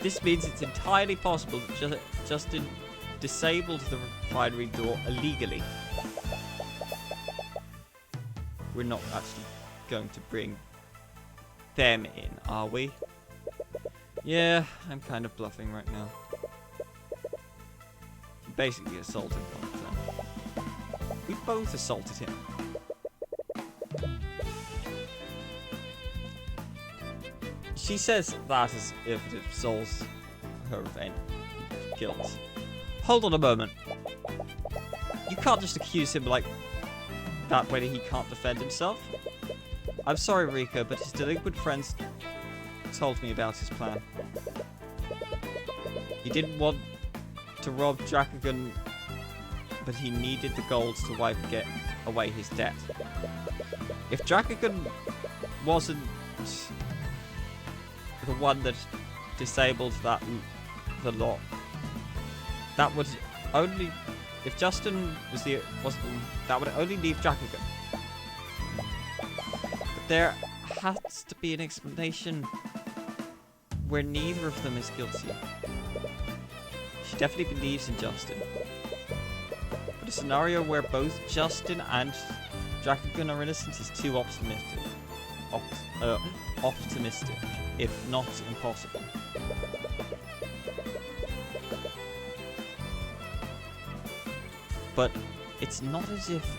This means it's entirely possible that Justin disabled the refinery door illegally. We're not actually going to bring them in, are we? Yeah, I'm kind of bluffing right now. He basically assaulted one of them. We both assaulted him. She says that as if it absolves her of any guilt. Hold on a moment. You can't just accuse him like that when he can't defend himself. I'm sorry, Rika, but his delinquent friends told me about his plan. He didn't want to rob Dracagon, but he needed the gold to get away his debt. If Dracagon wasn't the one that disabled the lock, that would only... If Justin wasn't that would only leave Dracagon. But there has to be an explanation where neither of them is guilty. She definitely believes in Justin. But a scenario where both Justin and Dracagon are innocent is too optimistic. Optimistic, if not impossible. But it's not as if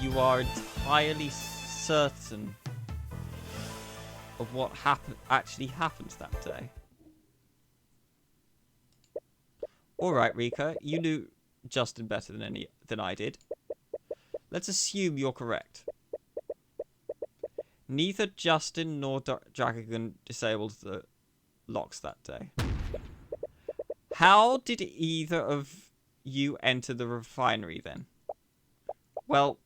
you are entirely certain of what actually happened that day. Alright, Rika, you knew Justin better than I did. Let's assume you're correct. Neither Justin nor Dracagon disabled the locks that day. How did either of you enter the refinery then? Well,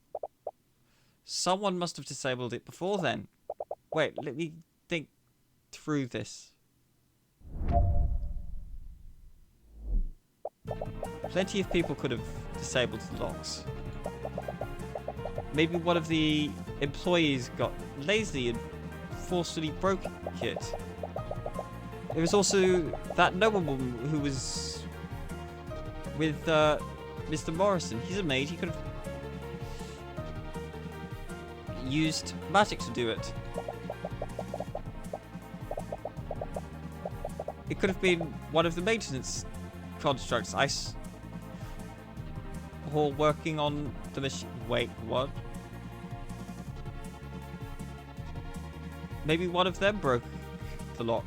someone must have disabled it before then. Wait, let me think through this. Plenty of people could have disabled the locks. Maybe one of the employees got lazy and forcefully broke it. There was also that nobleman who was with Mr. Morrison. He's a maid. He could have used magic to do it. It could have been one of the maintenance constructs. All working on the machine. Wait, what? Maybe one of them broke the lock.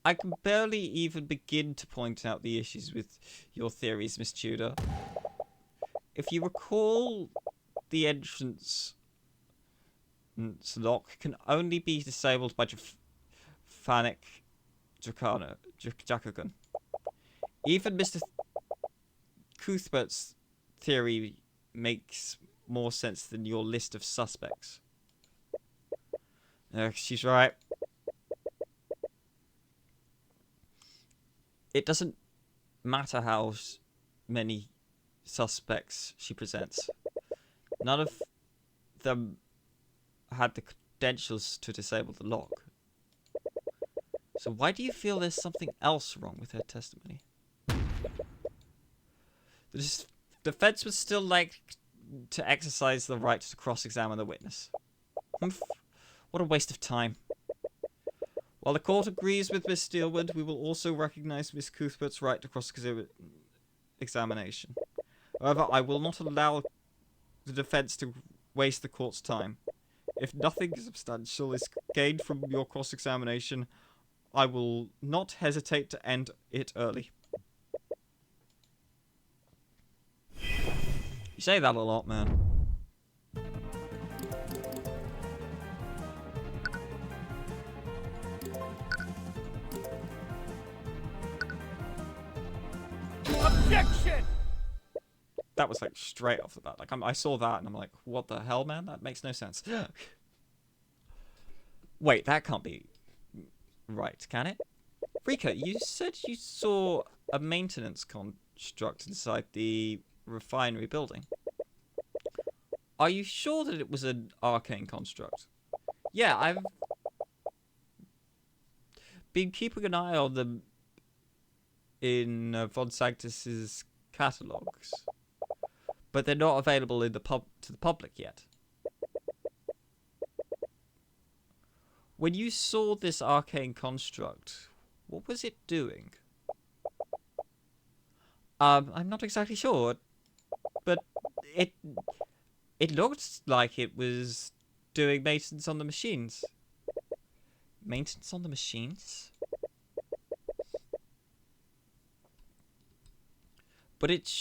I can barely even begin to point out the issues with your theories, Miss Tudor. If you recall, the entrance lock can only be disabled by Fanic Dracagon. Even Mr. Cuthbert's theory makes more sense than your list of suspects. She's right. It doesn't matter how many suspects she presents. None of them had the credentials to disable the lock. So why do you feel there's something else wrong with her testimony? The defense would still like to exercise the right to cross-examine the witness. What a waste of time. While the court agrees with Miss Steelwood, we will also recognize Miss Cuthbert's right to cross-examination. However, I will not allow the defense to waste the court's time. If nothing substantial is gained from your cross-examination, I will not hesitate to end it early. You say that a lot, man. Objection! That was like straight off the bat. Like I saw that and I'm like, what the hell, man? That makes no sense. Wait, that can't be right, can it? Rika, you said you saw a maintenance construct inside the refinery building. Are you sure that it was an arcane construct? Yeah, I've been keeping an eye on them in Von Sanctus's catalogs, but they're not available in to the public yet. When you saw this arcane construct, what was it doing? I'm not exactly sure, but it looked like it was doing maintenance on the machines. Maintenance on the machines? But it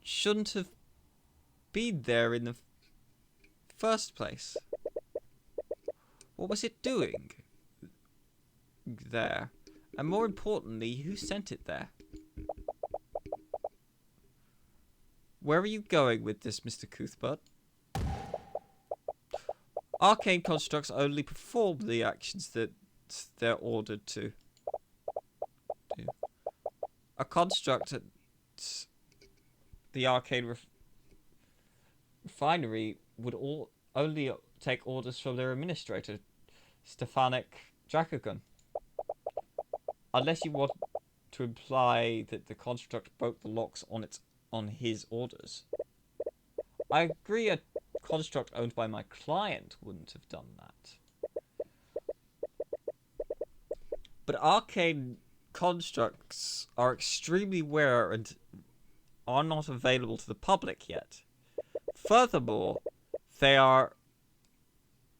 shouldn't have been there in the first place. What was it doing there? And more importantly, who sent it there? Where are you going with this, Mr. Cuthbert? Arcane constructs only perform the actions that they're ordered to do. A construct at the arcane refinery would only take orders from their administrator, Stefanik Dracogon. Unless you want to imply that the construct broke the locks on his orders. I agree a construct owned by my client wouldn't have done that. But arcane constructs are extremely rare and are not available to the public yet. Furthermore, they are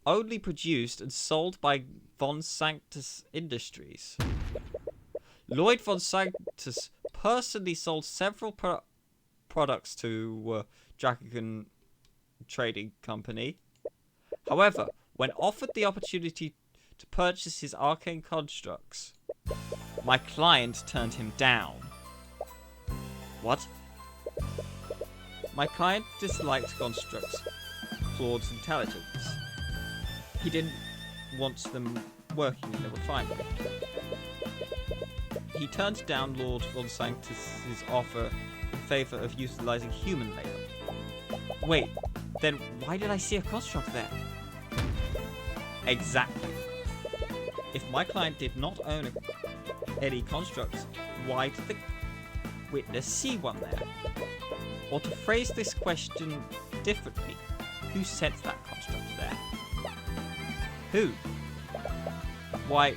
only produced and sold by Von Sanctus Industries. Lloyd Von Sanctus personally sold several products to Dracogon Trading Company. However, when offered the opportunity to purchase his arcane constructs, my client turned him down. What? My client disliked constructs Claude's intelligence. He didn't want them working in the refinery. He turned down Lord Von Sanctus's offer in favour of utilising human labour. Wait, then why did I see a construct there? Exactly. If my client did not own any constructs, why did the witness see one there? Or to phrase this question differently, who sent that construct there? Who? Why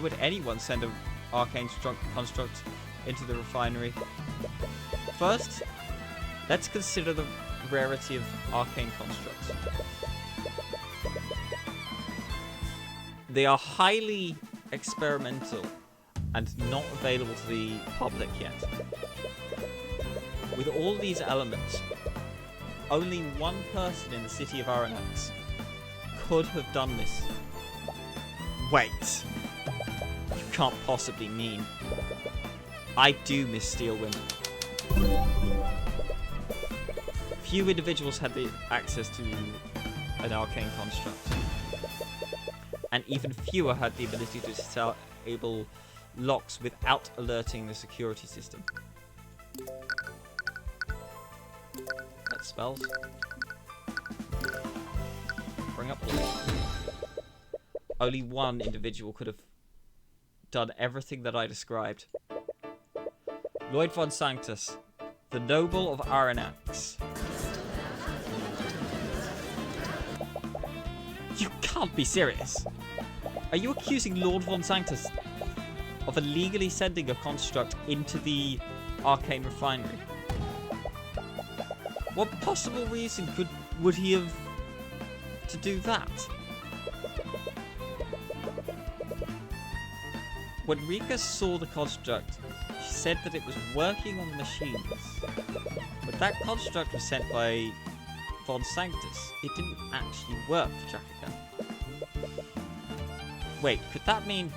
would anyone send an arcane construct into the refinery? First, let's consider the rarity of arcane constructs. They are highly experimental and not available to the public yet. With all these elements, only one person in the city of Aranax could have done this. Wait. You can't possibly mean... I do miss Steelwind. Few individuals had the access to an arcane construct. And even fewer had the ability to disable locks without alerting the security system. That spells. Bring up all. Only one individual could have done everything that I described. Lloyd Von Sanctus, the noble of Aranax. You can't be serious. Are you accusing Lord Von Sanctus of illegally sending a construct into the arcane refinery? What possible reason would he have to do that? When Rika saw the construct, she said that it was working on the machines. But that construct was sent by Von Sanctus. It didn't actually work for Dracogon. Wait, could that mean...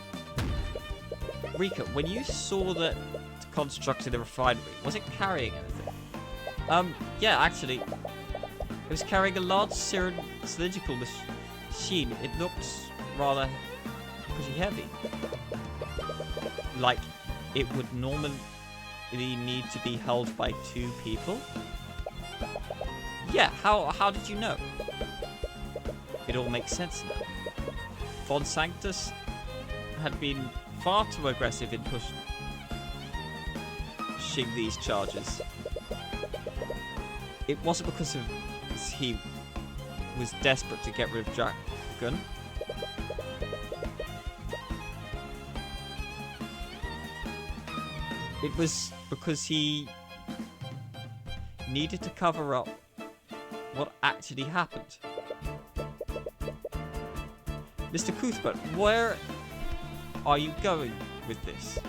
Rika, when you saw the construct in the refinery, was it carrying anything? Yeah, actually. It was carrying a large cylindrical machine. It looked rather pretty heavy. Like, it would normally need to be held by 2 people? Yeah, how did you know? It all makes sense now. Von Sanctus had been far too aggressive in pushing these charges. It wasn't because he was desperate to get rid of Dracogon. It was because he needed to cover up what actually happened. Mr. Cuthbert, where are you going with this?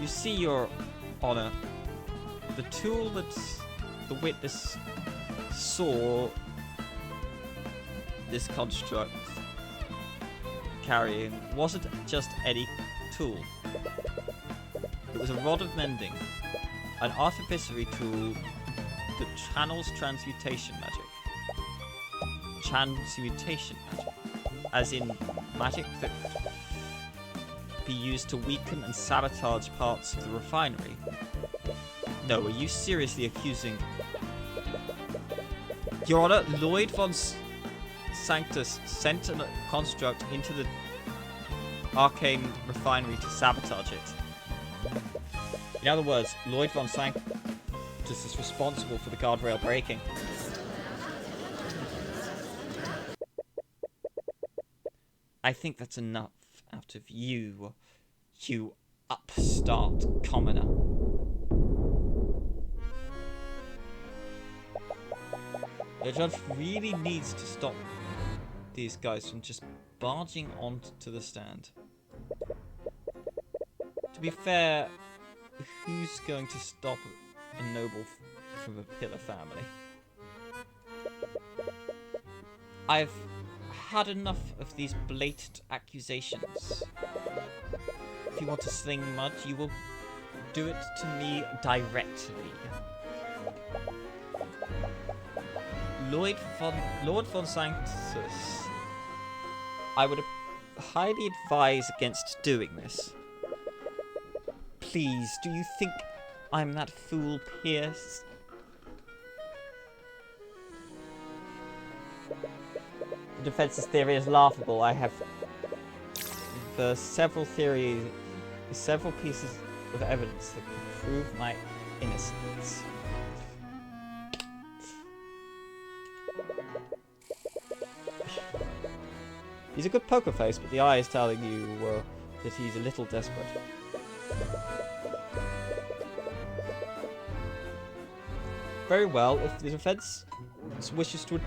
You see, Your Honor, the tool that the witness saw this construct carrying wasn't just any tool. It was a rod of mending, an artificery tool that channels transmutation magic. Transmutation magic. As in magic that could be used to weaken and sabotage parts of the refinery. No, are you seriously accusing... Your Honor, Lloyd von Sanctus sent a construct into the arcane refinery to sabotage it. In other words, Lloyd von Sanctus is responsible for the guardrail breaking. I think that's enough out of you, you upstart commoner. The judge really needs to stop these guys from just barging onto the stand. To be fair, who's going to stop a noble from a pillar family? I've had enough of these blatant accusations. If you want to sling mud, you will do it to me directly. Lord von Sanctus, I would highly advise against doing this. Please, do you think I'm that fool, Pierce? The defense's theory is laughable. I have several pieces of evidence that can prove my innocence. He's a good poker face, but the eye is telling you that he's a little desperate. Very well, if the defense wishes to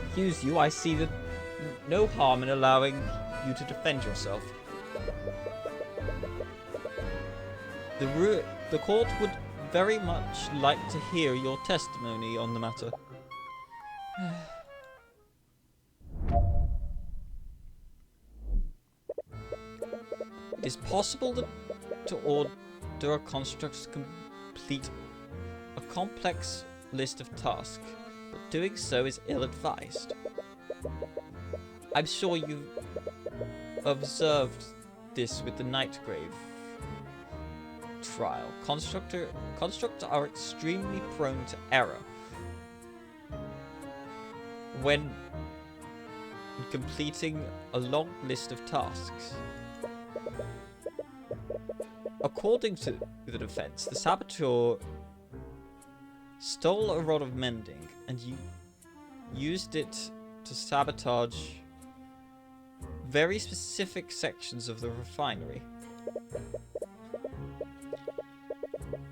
accuse you, I see that no harm in allowing you to defend yourself. The court would very much like to hear your testimony on the matter. It is possible to order a construct to complete a complex list of tasks, but doing so is ill-advised. I'm sure you've observed this with the Nightgrave trial. Constructs are extremely prone to error when completing a long list of tasks. According to the defense, the saboteur stole a rod of mending and used it to sabotage very specific sections of the refinery.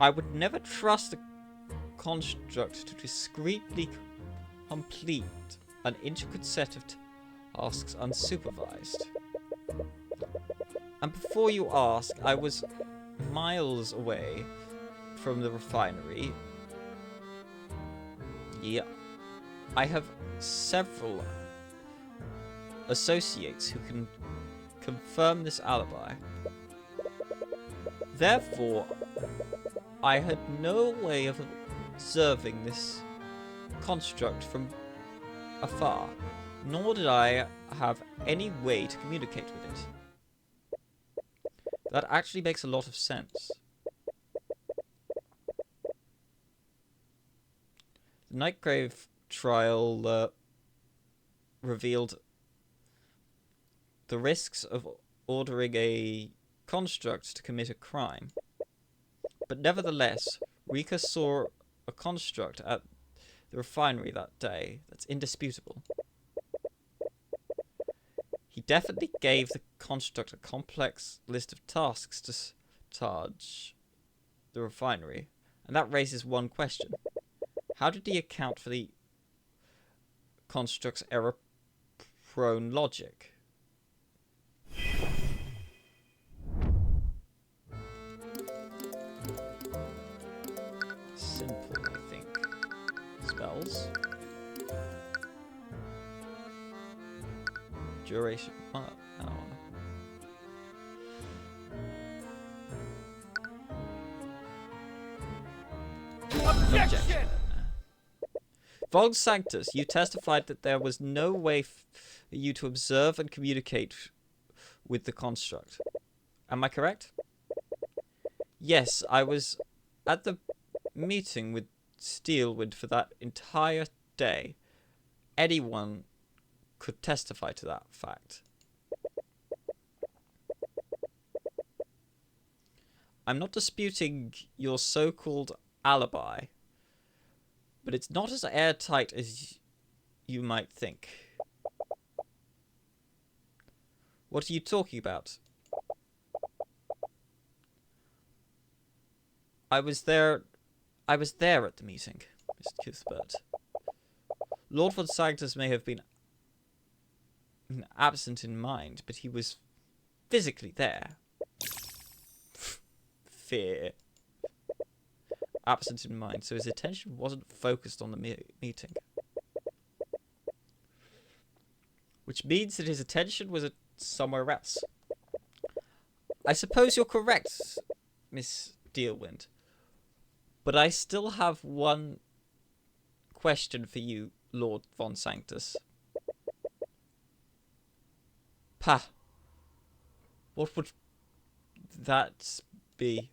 I would never trust a construct to discreetly complete an intricate set of tasks unsupervised. And before you ask, I was miles away from the refinery. Yeah, I have several associates who can confirm this alibi. Therefore, I had no way of observing this construct from afar, nor did I have any way to communicate with it. That actually makes a lot of sense. The Nightgrave trial revealed the risks of ordering a construct to commit a crime. But nevertheless, Rika saw a construct at the refinery that day. That's indisputable. He definitely gave the construct a complex list of tasks to charge the refinery. And that raises one question. How did he account for the construct's error-prone logic? spells. Duration. Oh. Objection! Von Sanctus, you testified that there was no way for you to observe and communicate with the construct. Am I correct? Yes, I was at the meeting with Steelwood for that entire day. Anyone could testify to that fact. I'm not disputing your so-called alibi, but it's not as airtight as you might think. What are you talking about? I was there at the meeting, Mr. Cuthbert. Lord von Sanctus may have been absent in mind, but he was physically there. Fear. Absent in mind, so his attention wasn't focused on the meeting. Which means that his attention was somewhere else. I suppose you're correct, Miss Dealwind. But I still have one question for you, Lord von Sanctus. Pah. What would that be?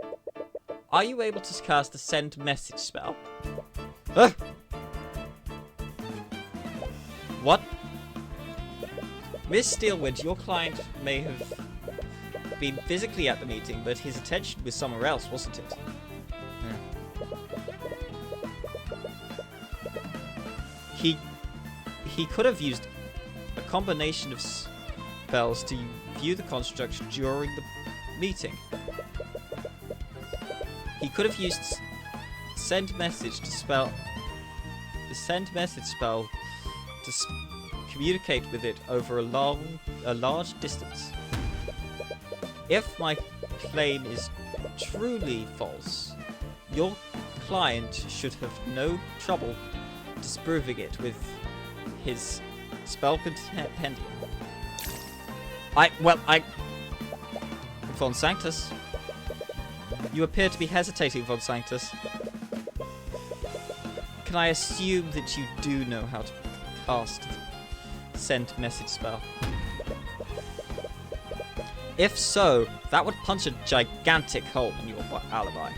Are you able to cast the send message spell? What? Miss Steelwood, your client may have been physically at the meeting, but his attention was somewhere else, wasn't it? He could have used a combination of spells to view the construct during the meeting. He could have used send message to spell the send message spell to communicate with it over a large distance. If my claim is truly false, your client should have no trouble disproving it with his spell compendium. Von Sanctus. You appear to be hesitating, Von Sanctus. Can I assume that you do know how to cast the send message spell? If so, that would punch a gigantic hole in your alibi.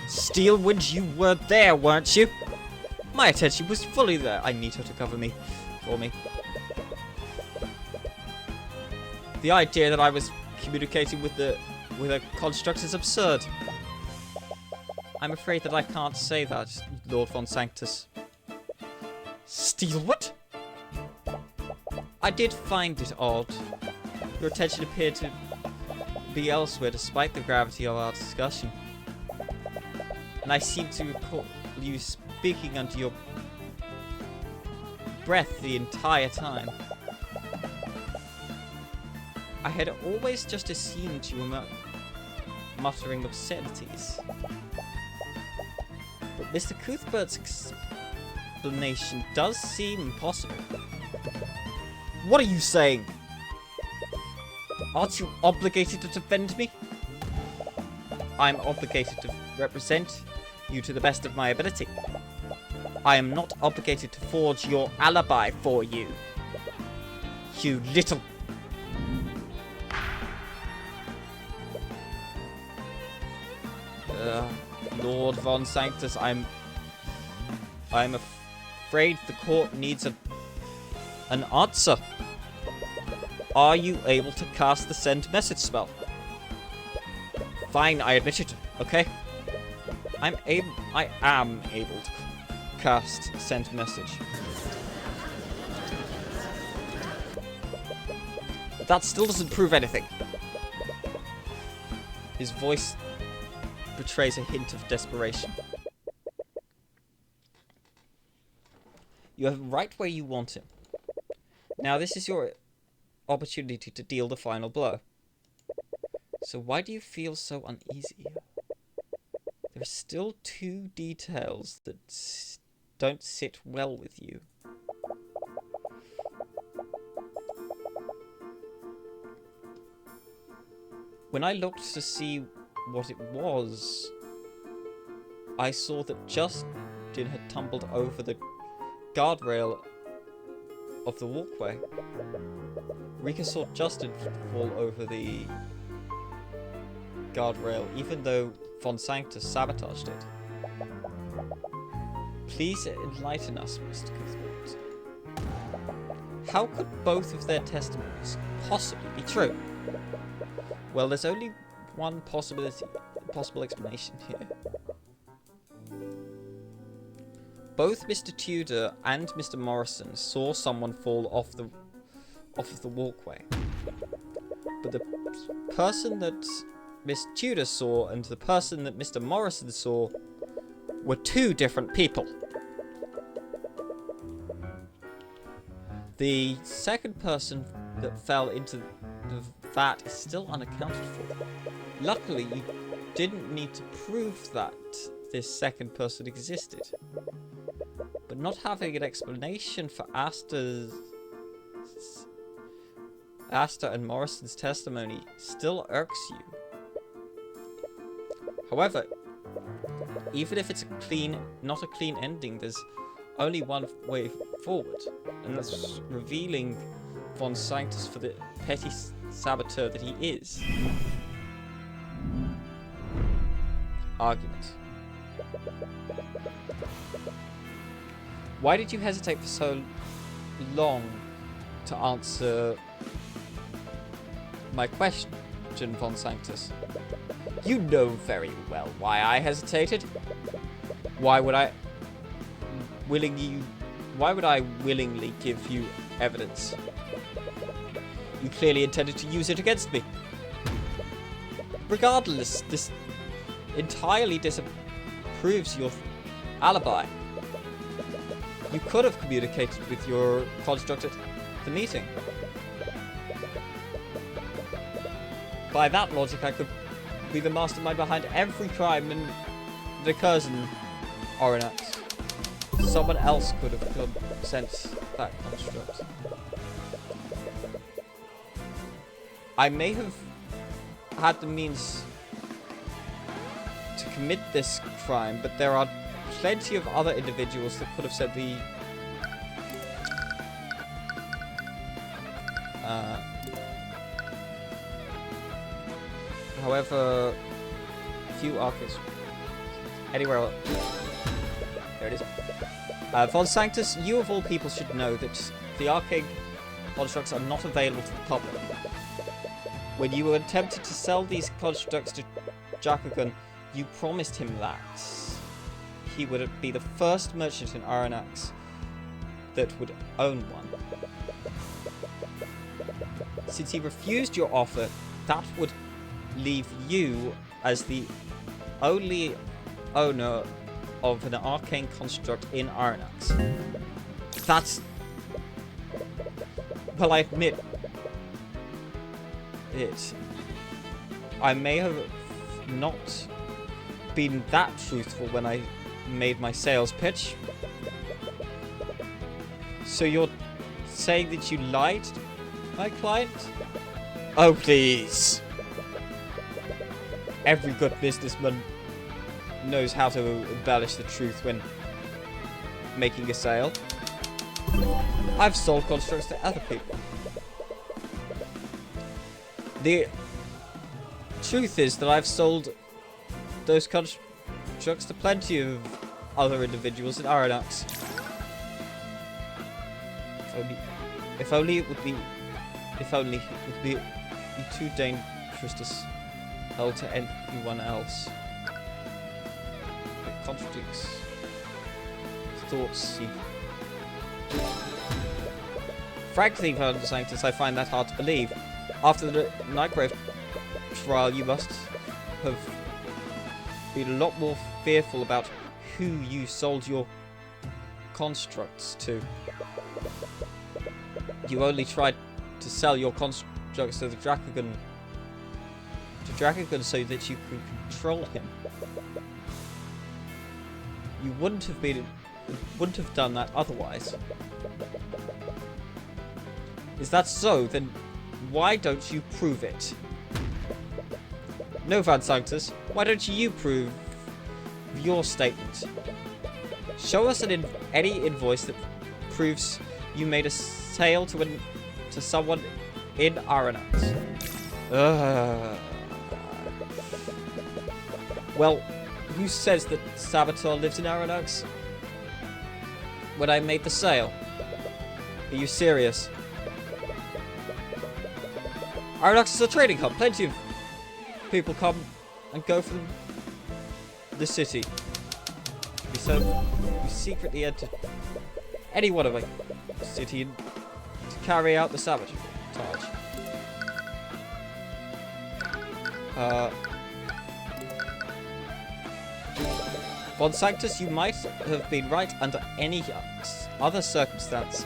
Steelwood, you were there, weren't you? My attention was fully there. I need her to cover me for me. The idea that I was communicating with a construct is absurd. I'm afraid that I can't say that, Lord von Sanctus. Steelwood? I did find it odd. Your attention appeared to be elsewhere despite the gravity of our discussion. And I seem to recall you speaking under your breath the entire time. I had always just assumed you were muttering obscenities. But Mr. Cuthbert's explanation does seem impossible. What are you saying? Aren't you obligated to defend me? I'm obligated to represent you to the best of my ability. I am not obligated to forge your alibi for you. You little... Lord von Sanctus, I'm afraid the court needs an answer. Are you able to cast the send message spell? Fine, I admit it. Okay. I am able to cast send message. But that still doesn't prove anything. His voice betrays a hint of desperation. You have him right where you want him. Now this is your opportunity to deal the final blow. So why do you feel so uneasy? There are still two details that don't sit well with you. When I looked to see what it was, I saw that Justin had tumbled over the guardrail of the walkway. Rika saw Justin fall over the guardrail, even though Von Sanctus sabotaged it. Please enlighten us, Mr. Cuthbert. How could both of their testimonies possibly be true? Well, there's only one possible explanation here. Both Mr. Tudor and Mr. Morrison saw someone fall off of the walkway. But the person that Miss Tudor saw and the person that Mr. Morrison saw were two different people. The second person that fell into the vat is still unaccounted for. Luckily, you didn't need to prove that this second person existed. But not having an explanation for Asta and Morrison's testimony still irks you. However, even if it's not a clean ending, there's only one way forward, and that's revealing Von Sanctus for the petty saboteur that he is. Argument. Why did you hesitate for so long to answer my question, Von Sanctus? You know very well why I hesitated. Why would I willingly give you evidence? You clearly intended to use it against me. Regardless, this entirely disproves your alibi. You could have communicated with your construct at the meeting. By that logic, I could be the mastermind behind every crime that occurs in Oranax. Someone else could have sent that construct. I may have had the means to commit this crime, but there are plenty of other individuals that could have sent the however, few archives anywhere else. There it is. Von Sanctus, you of all people should know that the arcane constructs are not available to the public. When you were attempted to sell these constructs to Jakugan, you promised him that he would be the first merchant in Aranax that would own one. Since he refused your offer, that would leave you as the only owner of an arcane construct in Aranax. That's... well, I admit it. I may have not been that truthful when I made my sales pitch. So you're saying that you lied to my client? Oh, please. Every good businessman knows how to embellish the truth when making a sale. I've sold constructs to other people. The truth is that I've sold those constructs to plenty of other individuals in Aranax. If only it would be too dangerous to sell to anyone else. It contradicts thoughts. Frankly, Von Sanctus, I find that hard to believe. After the Nightgrave trial, you must have been a lot more fearful about who you sold your constructs to. You only tried to sell your constructs to the Drakugan so that you could control him. You wouldn't have been wouldn't have done that otherwise. Is that so? Then why don't you prove it? No, Van Sanctus, why don't you prove your statement? Show us any invoice that proves you made a sale to someone in Aranax. Well, who says that Saboteur lives in Aranax? When I made the sale. Are you serious? Aranax is a trading hub. Plenty of people come and go from the city. So we secretly entered any one of a city to carry out the sabotage. Von Sanctus, you might have been right under any other circumstance,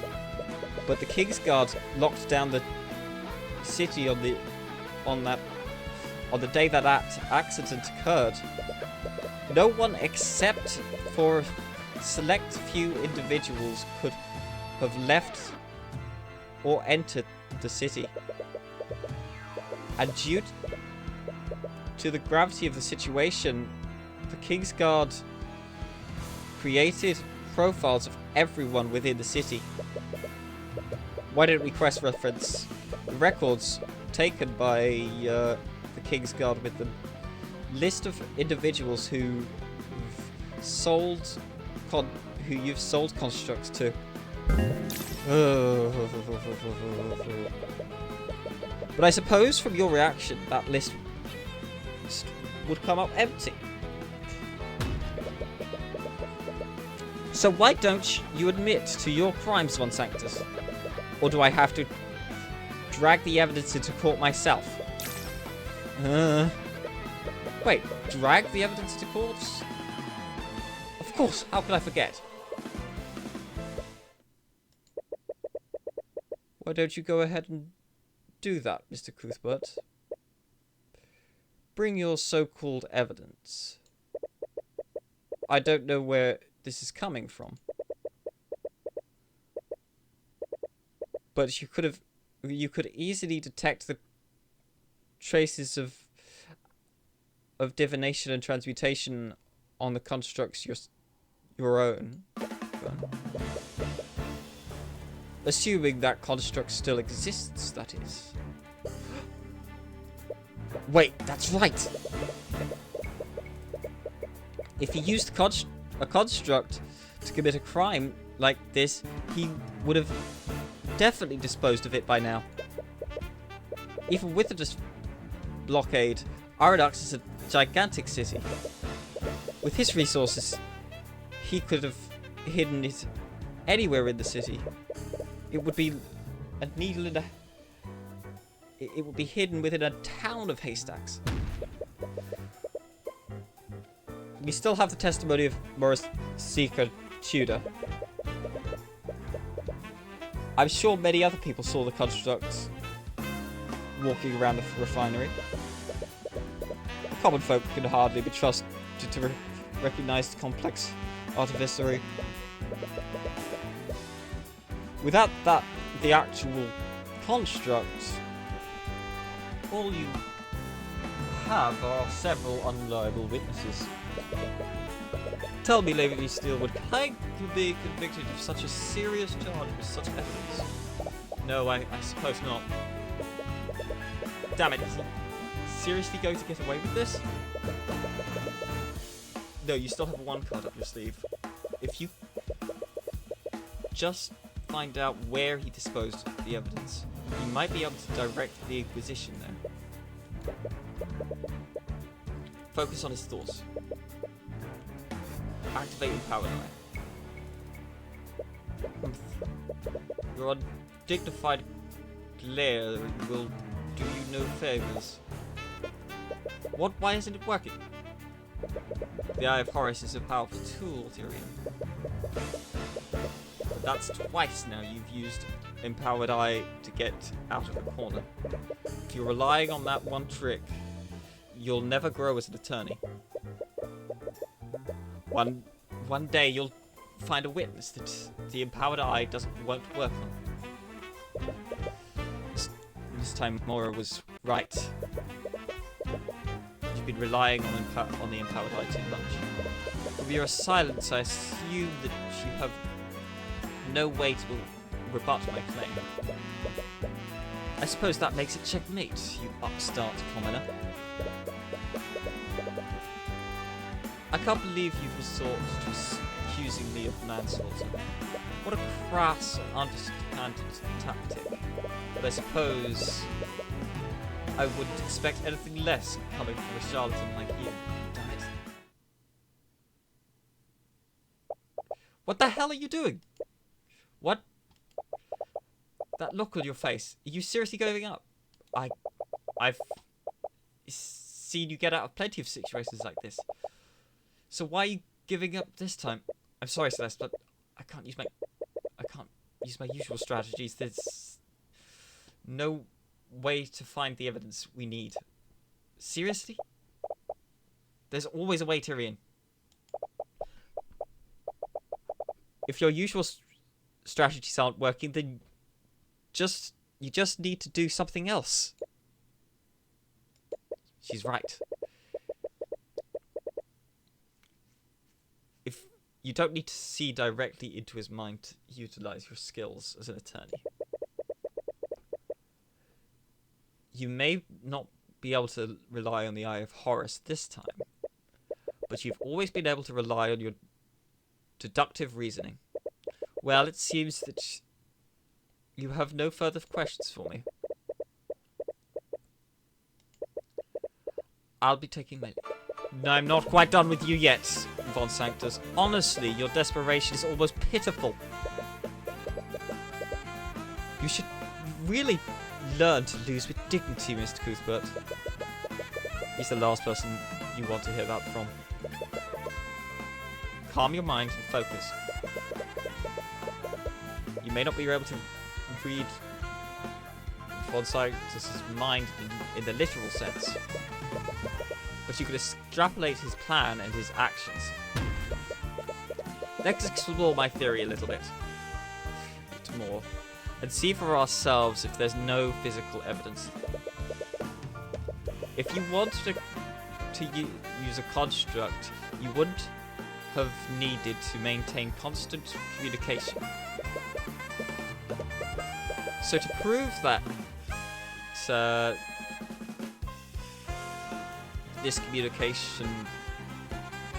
but the King's Guard locked down the city on the day that accident occurred. No one except for a select few individuals could have left or entered the city. And due to the gravity of the situation, the King's Guard created profiles of everyone within the city. Why didn't we cross-reference the records taken by the King's Guard with the list of individuals who you've sold constructs to? But I suppose from your reaction, that list would come up empty. So why don't you admit to your crimes, Von Sanctus? Or do I have to drag the evidence into court myself? Wait, drag the evidence to court? Of course, how could I forget? Why don't you go ahead and do that, Mr. Cuthbert? Bring your so-called evidence. I don't know where this is coming from, but you could easily detect the traces of divination and transmutation on the constructs your own. Assuming that construct still exists, that is. Wait, that's right! If he used a construct to commit a crime like this, he would have definitely disposed of it by now. Even with the blockade, Aranax is a gigantic city. With his resources, he could have hidden it anywhere in the city. It would be a needle in a... It would be hidden within a town of haystacks. We still have the testimony of Morris Seeker Tudor. I'm sure many other people saw the constructs walking around the refinery. Common folk can hardly be trusted to recognize the complex artificery. Without that, the actual construct, all you have are several unreliable witnesses. Tell me, Lady Steelwood, can I be convicted of such a serious charge with such evidence? No, I suppose not. Damn it, is he seriously going to get away with this? No, you still have one card up your sleeve. If you just find out where he disposed of the evidence, you might be able to direct the Inquisition there. Focus on his thoughts. Activate Empowered Eye. Your undignified glare will do you no favors. What? Why isn't it working? The Eye of Horus is a powerful tool, Tyrion. But that's twice now you've used Empowered Eye to get out of the corner. If you're relying on that one trick, you'll never grow as an attorney. One day you'll find a witness that the empowered eye won't work on. This time Mora was right. You've been relying on the empowered eye too much. From your silence, I assume that you have no way to rebut my claim. I suppose that makes it checkmate, you upstart commoner. I can't believe you've resort to accusing me of manslaughter. What a crass and underhanded tactic. But I suppose I wouldn't expect anything less coming from a charlatan like you. Damn it. What the hell are you doing? What? That look on your face. Are you seriously going up? I've seen you get out of plenty of situations like this. So why are you giving up this time? I'm sorry, Celeste, but I can't use my usual strategies. There's no way to find the evidence we need. Seriously? There's always a way, Tyrion. If your usual strategies aren't working, then you just need to do something else. She's right. If you don't need to see directly into his mind to utilize your skills as an attorney. You may not be able to rely on the Eye of Horus this time, but you've always been able to rely on your deductive reasoning. Well, it seems that you have no further questions for me. I'll be taking my leave. No, I'm not quite done with you yet, Von Sanctus. Honestly, your desperation is almost pitiful. You should really learn to lose with dignity, Mr. Cuthbert. He's the last person you want to hear that from. Calm your mind and focus. You may not be able to read Von Sanctus' mind in the literal sense, but you could extrapolate his plan and his actions. Let's explore my theory a little bit more and see for ourselves if there's no physical evidence. If you wanted to use a construct, you wouldn't have needed to maintain constant communication. So to prove that this communication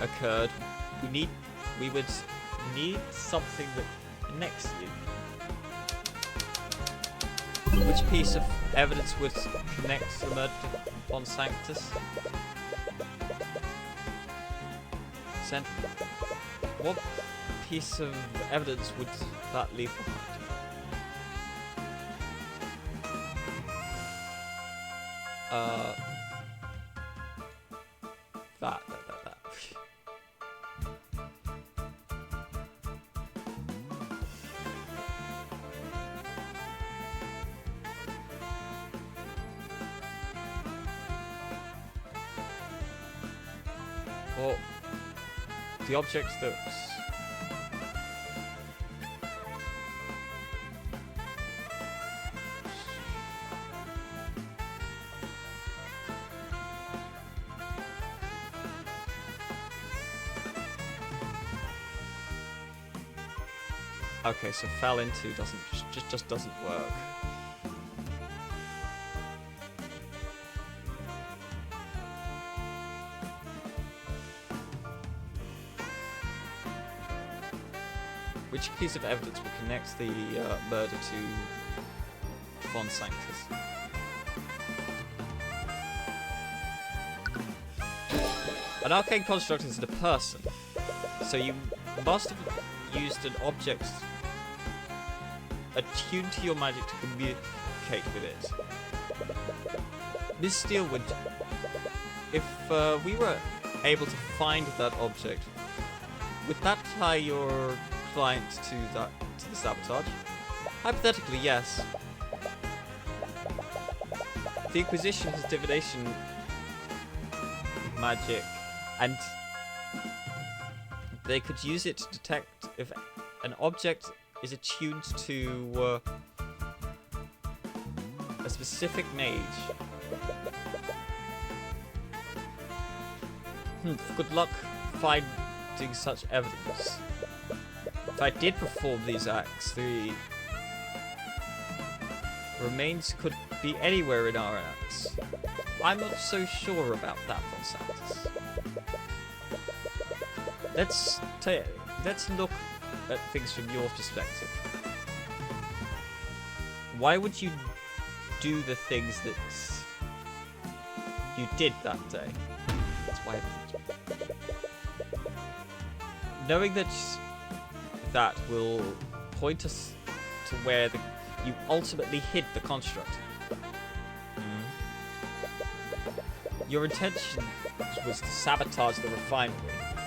occurred, we would need something that connects you. Which piece of evidence would connect the murder to Von Sanctus? What piece of evidence would that leave behind? That. Well, the object that okay, so fell into just doesn't work. Which piece of evidence would connect the murder to Von Sanctus? An arcane construct isn't a person, so you must have used an object attuned to your magic to communicate with it. Miss Steelwood, if we were able to find that object, would that tie your client to the sabotage? Hypothetically, yes. The Inquisition has divination magic and they could use it to detect if an object is attuned to a specific mage. Good luck finding such evidence. If I did perform these acts, the remains could be anywhere in our acts. I'm not so sure about that, Von Santos. Let's look at things from your perspective. Why would you do the things that you did that day? That's why. Knowing that will point us to where you ultimately hid the construct. Your intention was to sabotage the refinery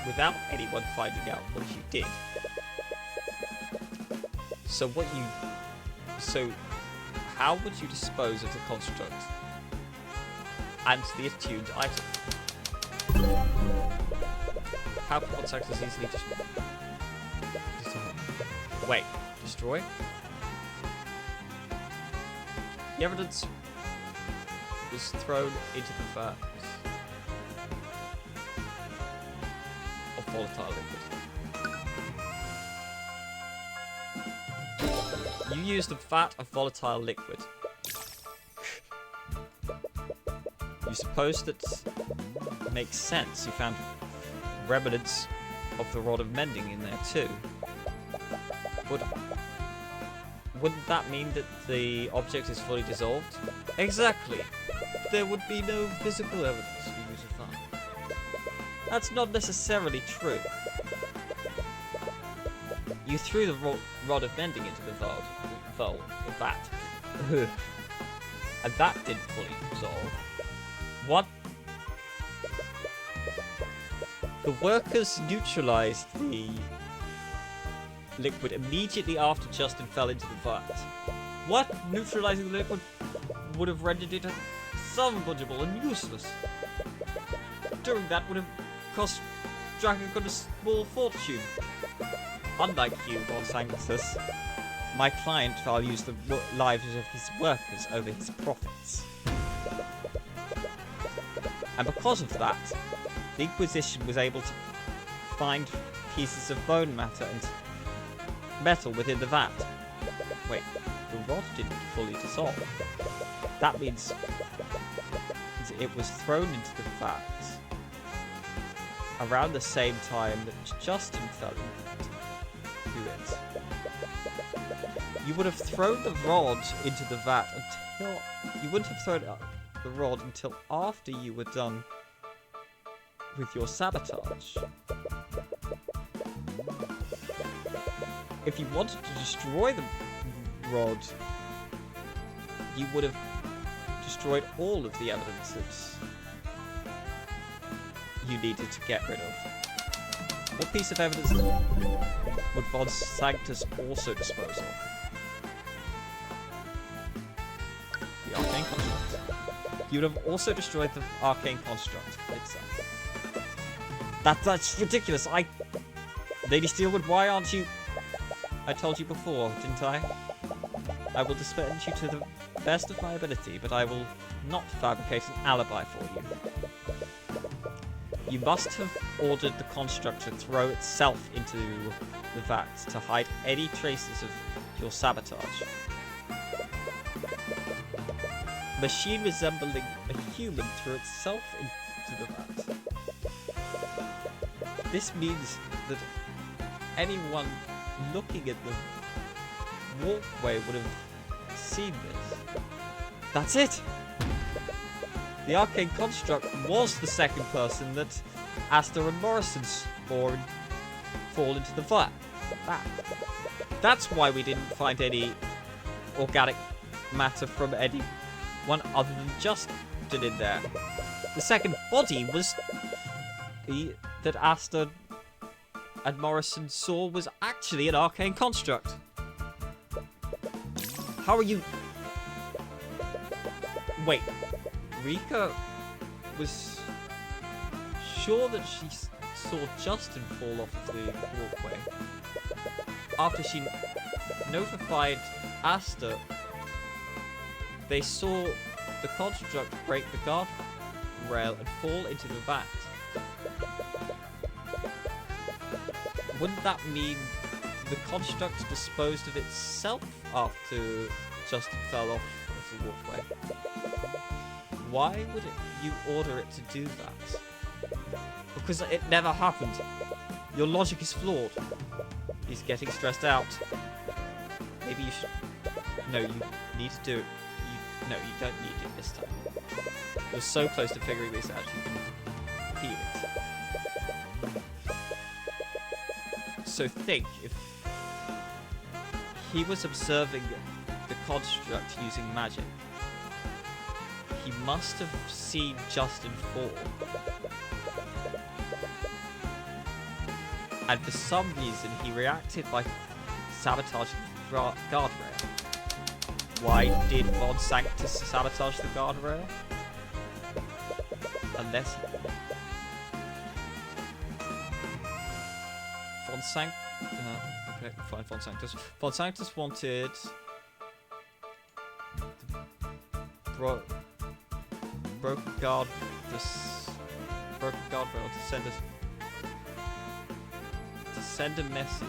without anyone finding out what you did. So how would you dispose of the construct and the attuned item? How could one Santos easily wait, destroy? The evidence was thrown into the vat of volatile liquid. You used a vat of volatile liquid. You suppose that makes sense. You found remnants of the rod of mending in there too. Wouldn't that mean that the object is fully dissolved? Exactly. There would be no physical evidence to use a vat. That's not necessarily true. You threw the rod of mending into the vat. And that didn't fully dissolve. What? The workers neutralized the liquid immediately after Justin fell into the vat. What? Neutralizing the liquid would have rendered it unsalvageable and useless. Doing that would have cost Dragon a small fortune. Unlike you, Von Sanctus, my client values the lives of his workers over his profits. And because of that, the Inquisition was able to find pieces of bone matter and metal within the vat. Wait, the rod didn't fully dissolve. That means it was thrown into the vat around the same time that Justin fell into it. You would have thrown the rod into the vat until... You wouldn't have thrown the rod until after you were done with your sabotage. If you wanted to destroy the rod, you would have destroyed all of the evidence that you needed to get rid of. What piece of evidence would Von Sanctus also dispose of? The arcane construct. You would have also destroyed the arcane construct itself. That's ridiculous. Lady Steelwood, why aren't you... I told you before, didn't I? I will dispense you to the best of my ability, but I will not fabricate an alibi for you. You must have ordered the construct to throw itself into the vat to hide any traces of your sabotage. Machine resembling a human threw itself into the vat. This means that anyone looking at the walkway would have seen this. That's it! The arcane construct was the second person that Asta and Morrison saw fall into the vat. That's why we didn't find any organic matter from anyone other than Justin in there. The second body was that Asta and Morrison saw was actually an arcane construct. How are you... Wait, Rika was sure that she saw Justin fall off of the walkway. After she notified Asta, they saw the construct break the guardrail and fall into the vat. Wouldn't that mean the construct disposed of itself after Justin fell off of the walkway? Why would you order it to do that? Because it never happened. Your logic is flawed. He's getting stressed out. Maybe you should... No, you need to do it. No, you don't need it this time. You're so close to figuring this out, you can feel it. So think, if he was observing the construct using magic, he must have seen Justin fall. And for some reason, he reacted by sabotaging the guardrail. Why did Von Sanctus sabotage the guardrail? Unless Von Sanctus... okay, fine, Von Sanctus. Von Sanctus wanted... broken guard... broken guardrail to send us... to send a message.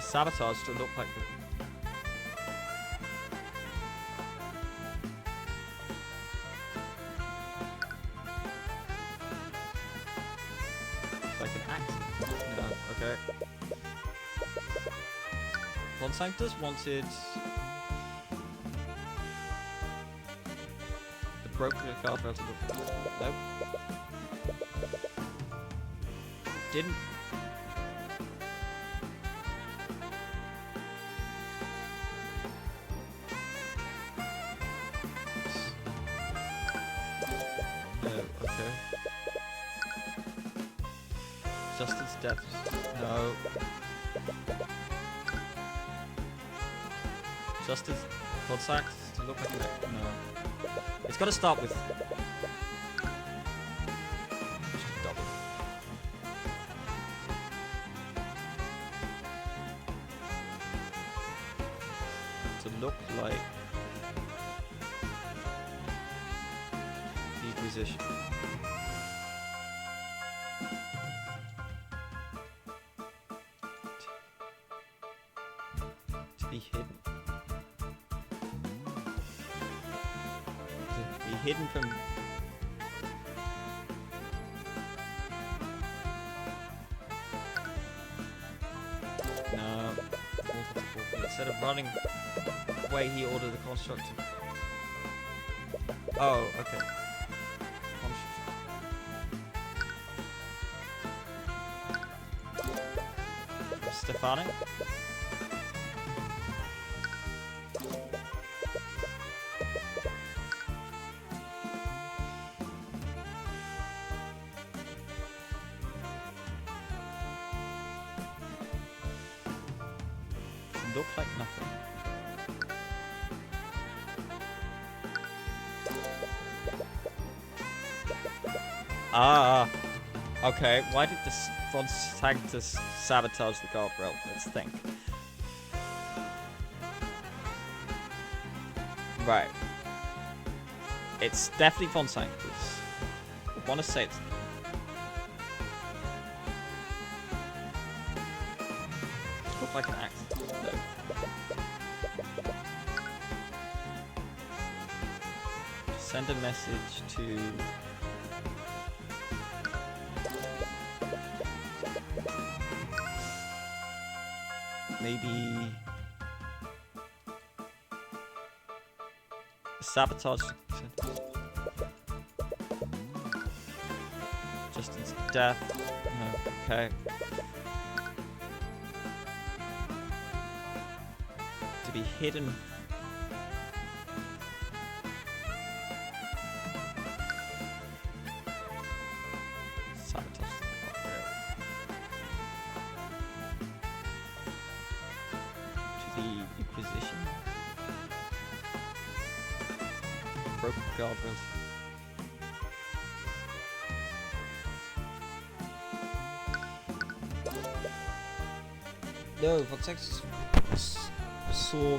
Sabotage to look like it's like an accident. No, okay. Von Sanctus wanted the broken guardrail to look. Nope. Didn't. Justin's death. No. Justin's contact to look like a no. It's got to start with. Just double. To look like the Inquisition. Be hidden. To be hidden from. No. Instead of running away, he ordered the construct to... Oh, okay. Stefani? Look like nothing. Ah, okay. Why did this Von Sanctus sabotage the guardrail? Let's think. Right. It's definitely Von Sanctus. I want to say it's. Look like an accident. No. Send a message to. Maybe sabotage Justin's death. No, okay. To be hidden. Sabotage. The Inquisition. broken guardrails. No, Von Sanctus saw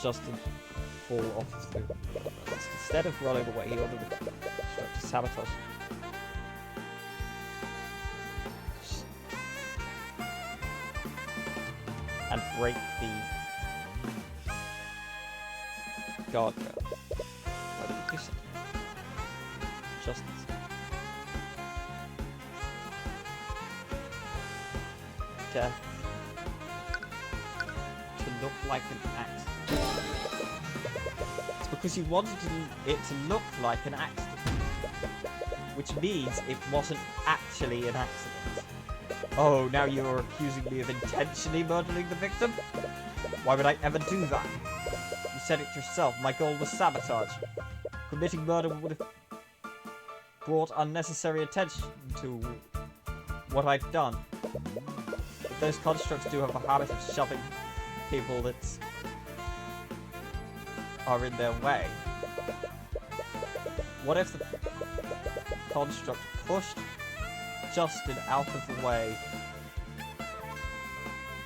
Justin fall off the guardrails. Instead of running away, he ordered the construct to sabotage. And break the guardrail. Why did he do so? Justin's. Death to look like an accident. It's because you wanted it to look like an accident, which means it wasn't actually an accident. Oh, now you're accusing me of intentionally murdering the victim? Why would I ever do that? You said it yourself, my goal was sabotage. Committing murder would have brought unnecessary attention to what I've done. But those constructs do have a habit of shoving people that are in their way. What if the construct pushed Justin out of the way,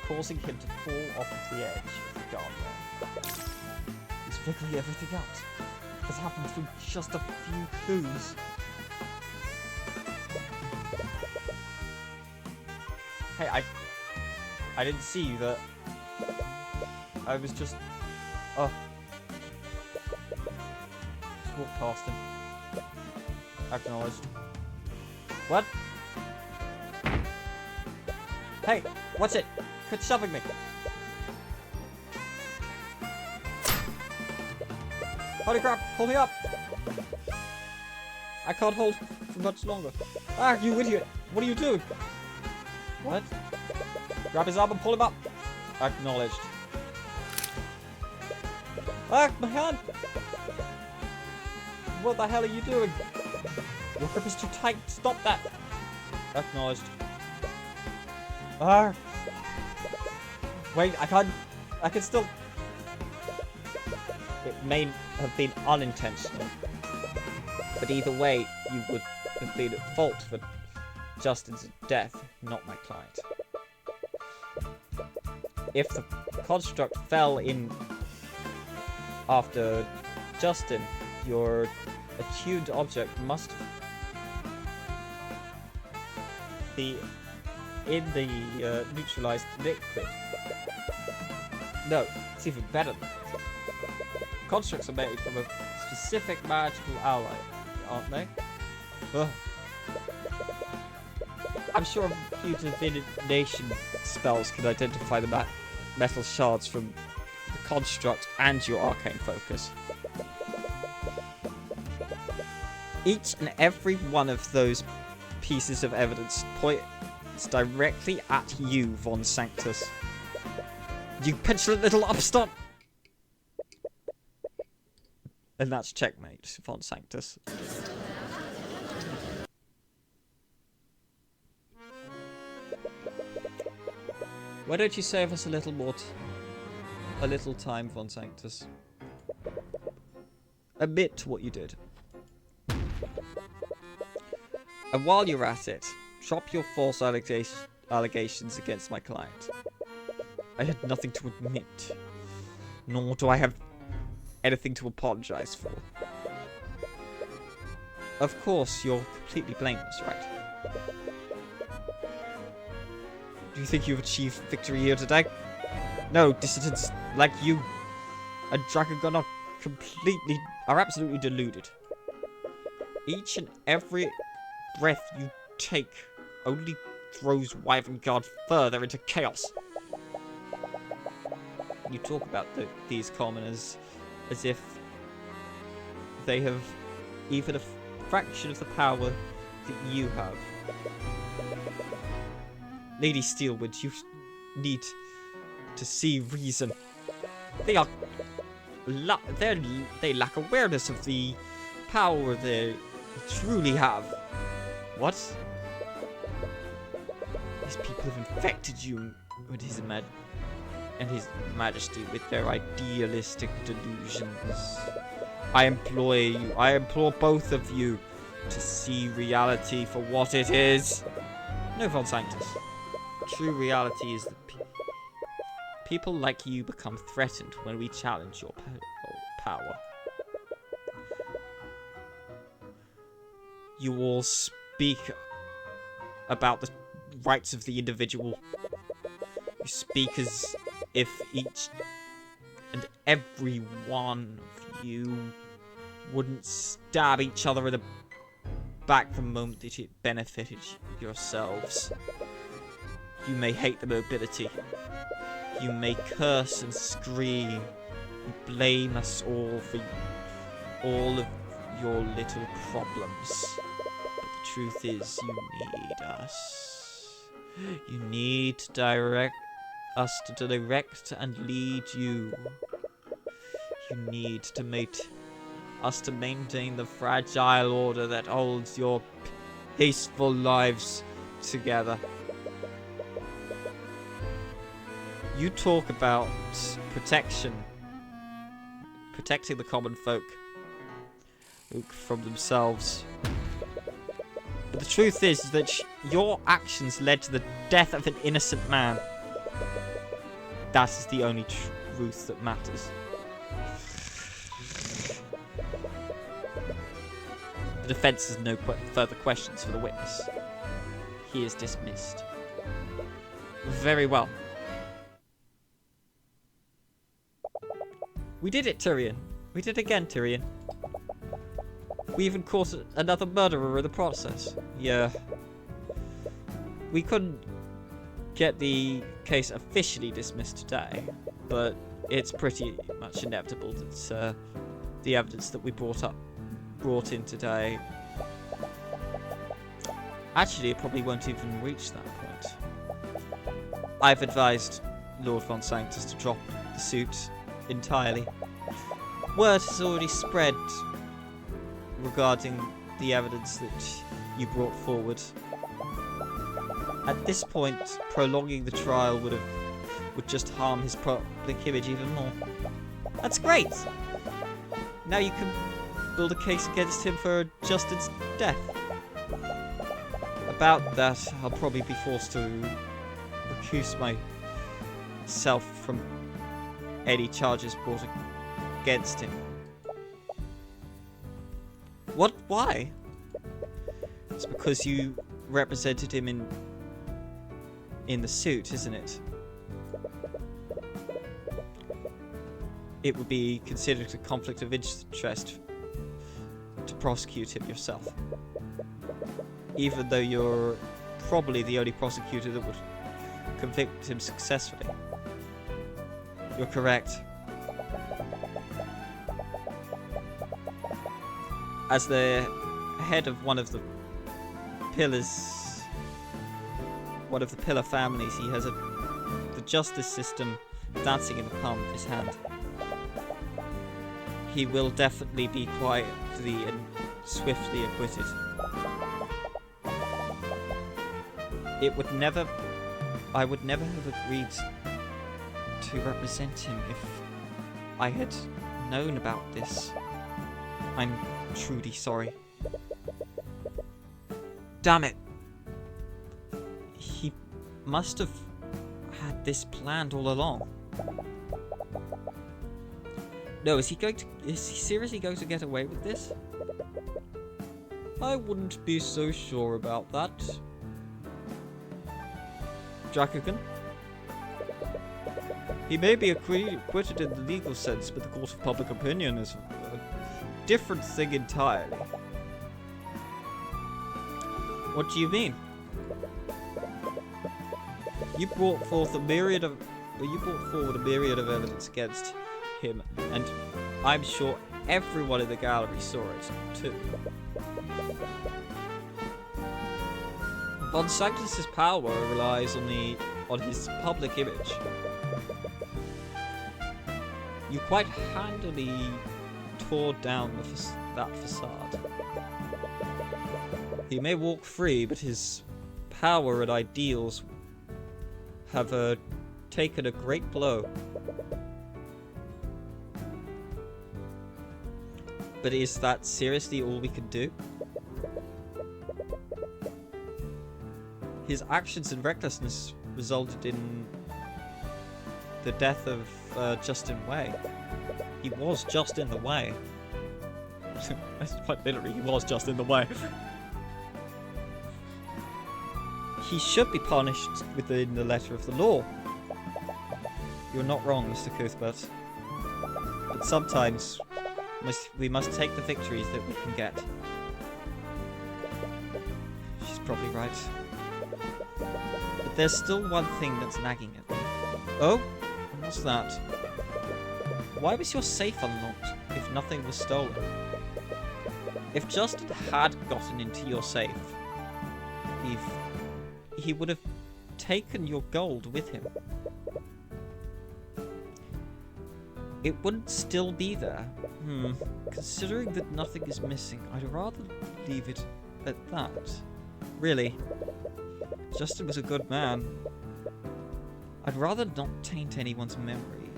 causing him to fall off of the edge of the guardrail? He's figuring everything out. This happened through just a few clues. Hey, I didn't see you. That I was just just walked past him. Acknowledged. What? Hey, what's it? Quit shoving me. Holy crap, pull me up. I can't hold for much longer. Ah, you idiot. What are you doing? What? Grab his arm and pull him up. Acknowledged. Ah, my hand. What the hell are you doing? Your grip is too tight. Stop that. Acknowledged. Ah. Wait, I can still. It may have been unintentional, but either way, you would have been at fault for Justin's death, not my client. If the construct fell in after Justin, your attuned object must be in the neutralized liquid. No, it's even better than that. Constructs are made from a specific magical alloy, aren't they? Ugh. I'm sure computer divination spells can identify the metal shards from the construct and your arcane focus. Each and every one of those pieces of evidence points directly at you, Von Sanctus. You petulant little upstart! And that's checkmate, Von Sanctus. Why don't you save us a little time, Von Sanctus? Admit what you did. And while you're at it, drop your false allegations against my client. I had nothing to admit, nor do I have anything to apologize for. Of course, you're completely blameless, right? Do you think you've achieved victory here today? No, dissidents like you and Dragongon are absolutely deluded. Each and every breath you take only throws Wyvern further into chaos. You talk about these commoners as if they have even a fraction of the power that you have. Lady Steelwood, you need to see reason. They lack awareness of the power they truly have. What? These people have infected you with His Majesty with their idealistic delusions. I implore both of you to see reality for what it is. No, Von Sanctus. True reality is that people like you become threatened when we challenge your power. You all speak about the rights of the individual. You speak as if each and every one of you wouldn't stab each other in the back the moment that it benefited yourselves. You may hate the mobility. You may curse and scream. You blame us all for all of your little problems. But the truth is, you need us. You need to direct and lead you. You need to us to maintain the fragile order that holds your peaceful lives together. You talk about protecting the common folk from themselves. But the truth is that your actions led to the death of an innocent man. That is the only truth that matters. The defense has no further questions for the witness. He is dismissed. Very well. We did it, Tyrion. We did it again, Tyrion. We even caught another murderer in the process. Yeah. We couldn't get the case officially dismissed today, but it's pretty much inevitable that the evidence that we brought in today, actually it probably won't even reach that point. I've advised Lord Von Sanctus to drop the suit entirely. Word has already spread regarding the evidence that you brought forward. At this point, prolonging the trial would just harm his public image even more. That's great! Now you can build a case against him for a just death. About that, I'll probably be forced to recuse myself from any charges brought against him. What? Why? It's because you represented him in the suit, isn't it? It would be considered a conflict of interest to prosecute him yourself. Even though you're probably the only prosecutor that would convict him successfully. You're correct. As the head of one of the pillars, one of the pillar families, he has the justice system dancing in the palm of his hand. He will definitely be quietly and swiftly acquitted. I would never have agreed to represent him if I had known about this. I'm truly sorry. Damn it! He must have had this planned all along. No, is he seriously going to get away with this? I wouldn't be so sure about that. Drakugan? He may be acquitted in the legal sense, but the court of public opinion is a different thing entirely. What do you mean? You brought forward a myriad of evidence against him, and I'm sure everyone in the gallery saw it too. Von Sanctus's power relies on his public image. You quite handily tore down that facade. He may walk free, but his power and ideals have taken a great blow. But is that seriously all we could do? His actions and recklessness resulted in the death of Justin Way. He was just in the way. Quite literally, he was just in the way. He should be punished within the letter of the law. You're not wrong, Mr. Cuthbert. But sometimes we must take the victories that we can get. She's probably right. But there's still one thing that's nagging at me. Oh? What's that? Why was your safe unlocked if nothing was stolen? If Justin had gotten into your safe, he would have taken your gold with him. It wouldn't still be there. Considering that nothing is missing, I'd rather leave it at that. Really. Justin was a good man. I'd rather not taint anyone's memory.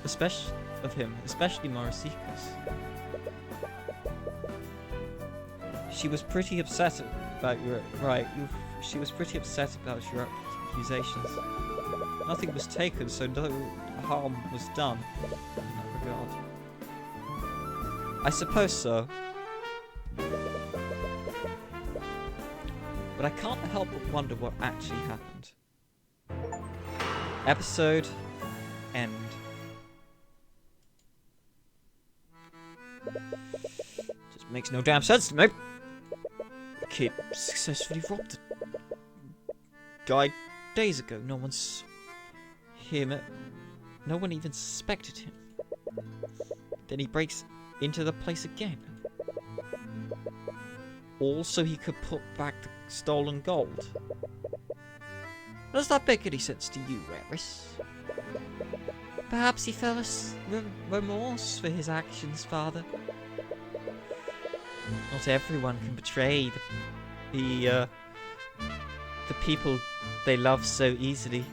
Especially of him, especially Morrisika's. She was pretty upset about your... Right, she was pretty upset about your accusations. Nothing was taken, so no harm was done in that regard. I suppose so. But I can't help but wonder what actually happened. Episode end. Just makes no damn sense to me. The kid successfully robbed the guy days ago. No one saw him. No one even suspected him. Then he breaks into the place again. All so he could put back the stolen gold. Does that make any sense to you, Eris? Perhaps he felt remorse for his actions, Father. Not everyone can betray the people they love so easily.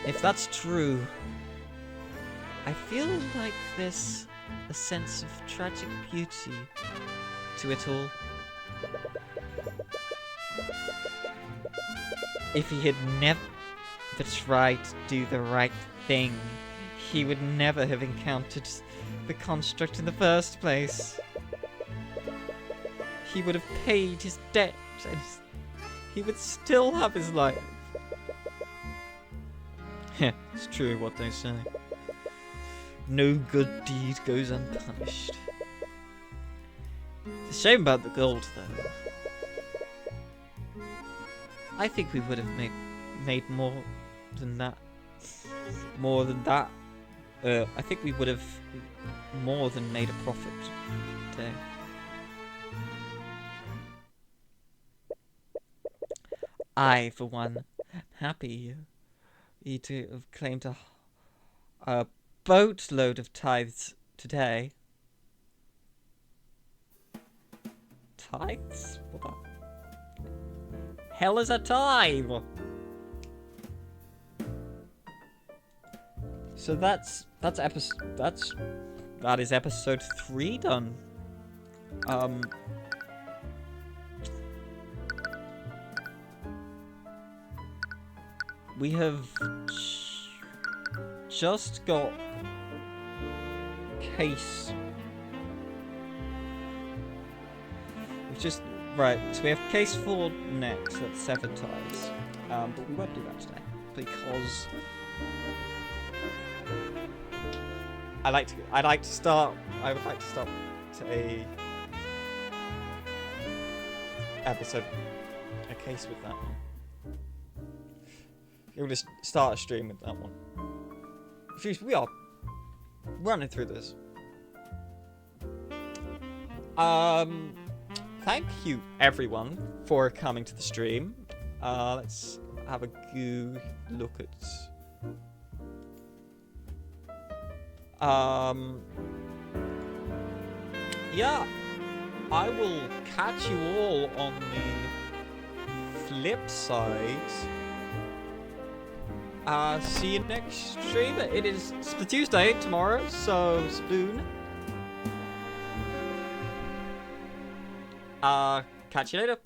If that's true, I feel like there's a sense of tragic beauty to it all. If he had never tried to do the right thing, he would never have encountered the construct in the first place. He would have paid his debt, and he would still have his life. It's true what they say. No good deed goes unpunished. It's a shame about the gold, though. I think we would have made more than that. More than that. I think we would have more than made a profit today. I, for one, am happy to have claimed a boatload of tithes today. Tithes? What the hell is a tithe? So that is episode 3 done. We have just got case. We've just right. So we have case 4 next. That's 7 ties. But we won't do that today because I would like to start a episode, a case with that one. You'll just start a stream with that one. Jeez, we are running through this. Thank you everyone for coming to the stream. Let's have a good look at. Yeah, I will catch you all on the flip side See you next stream. It is the Tuesday tomorrow, so spoon. Catch you later.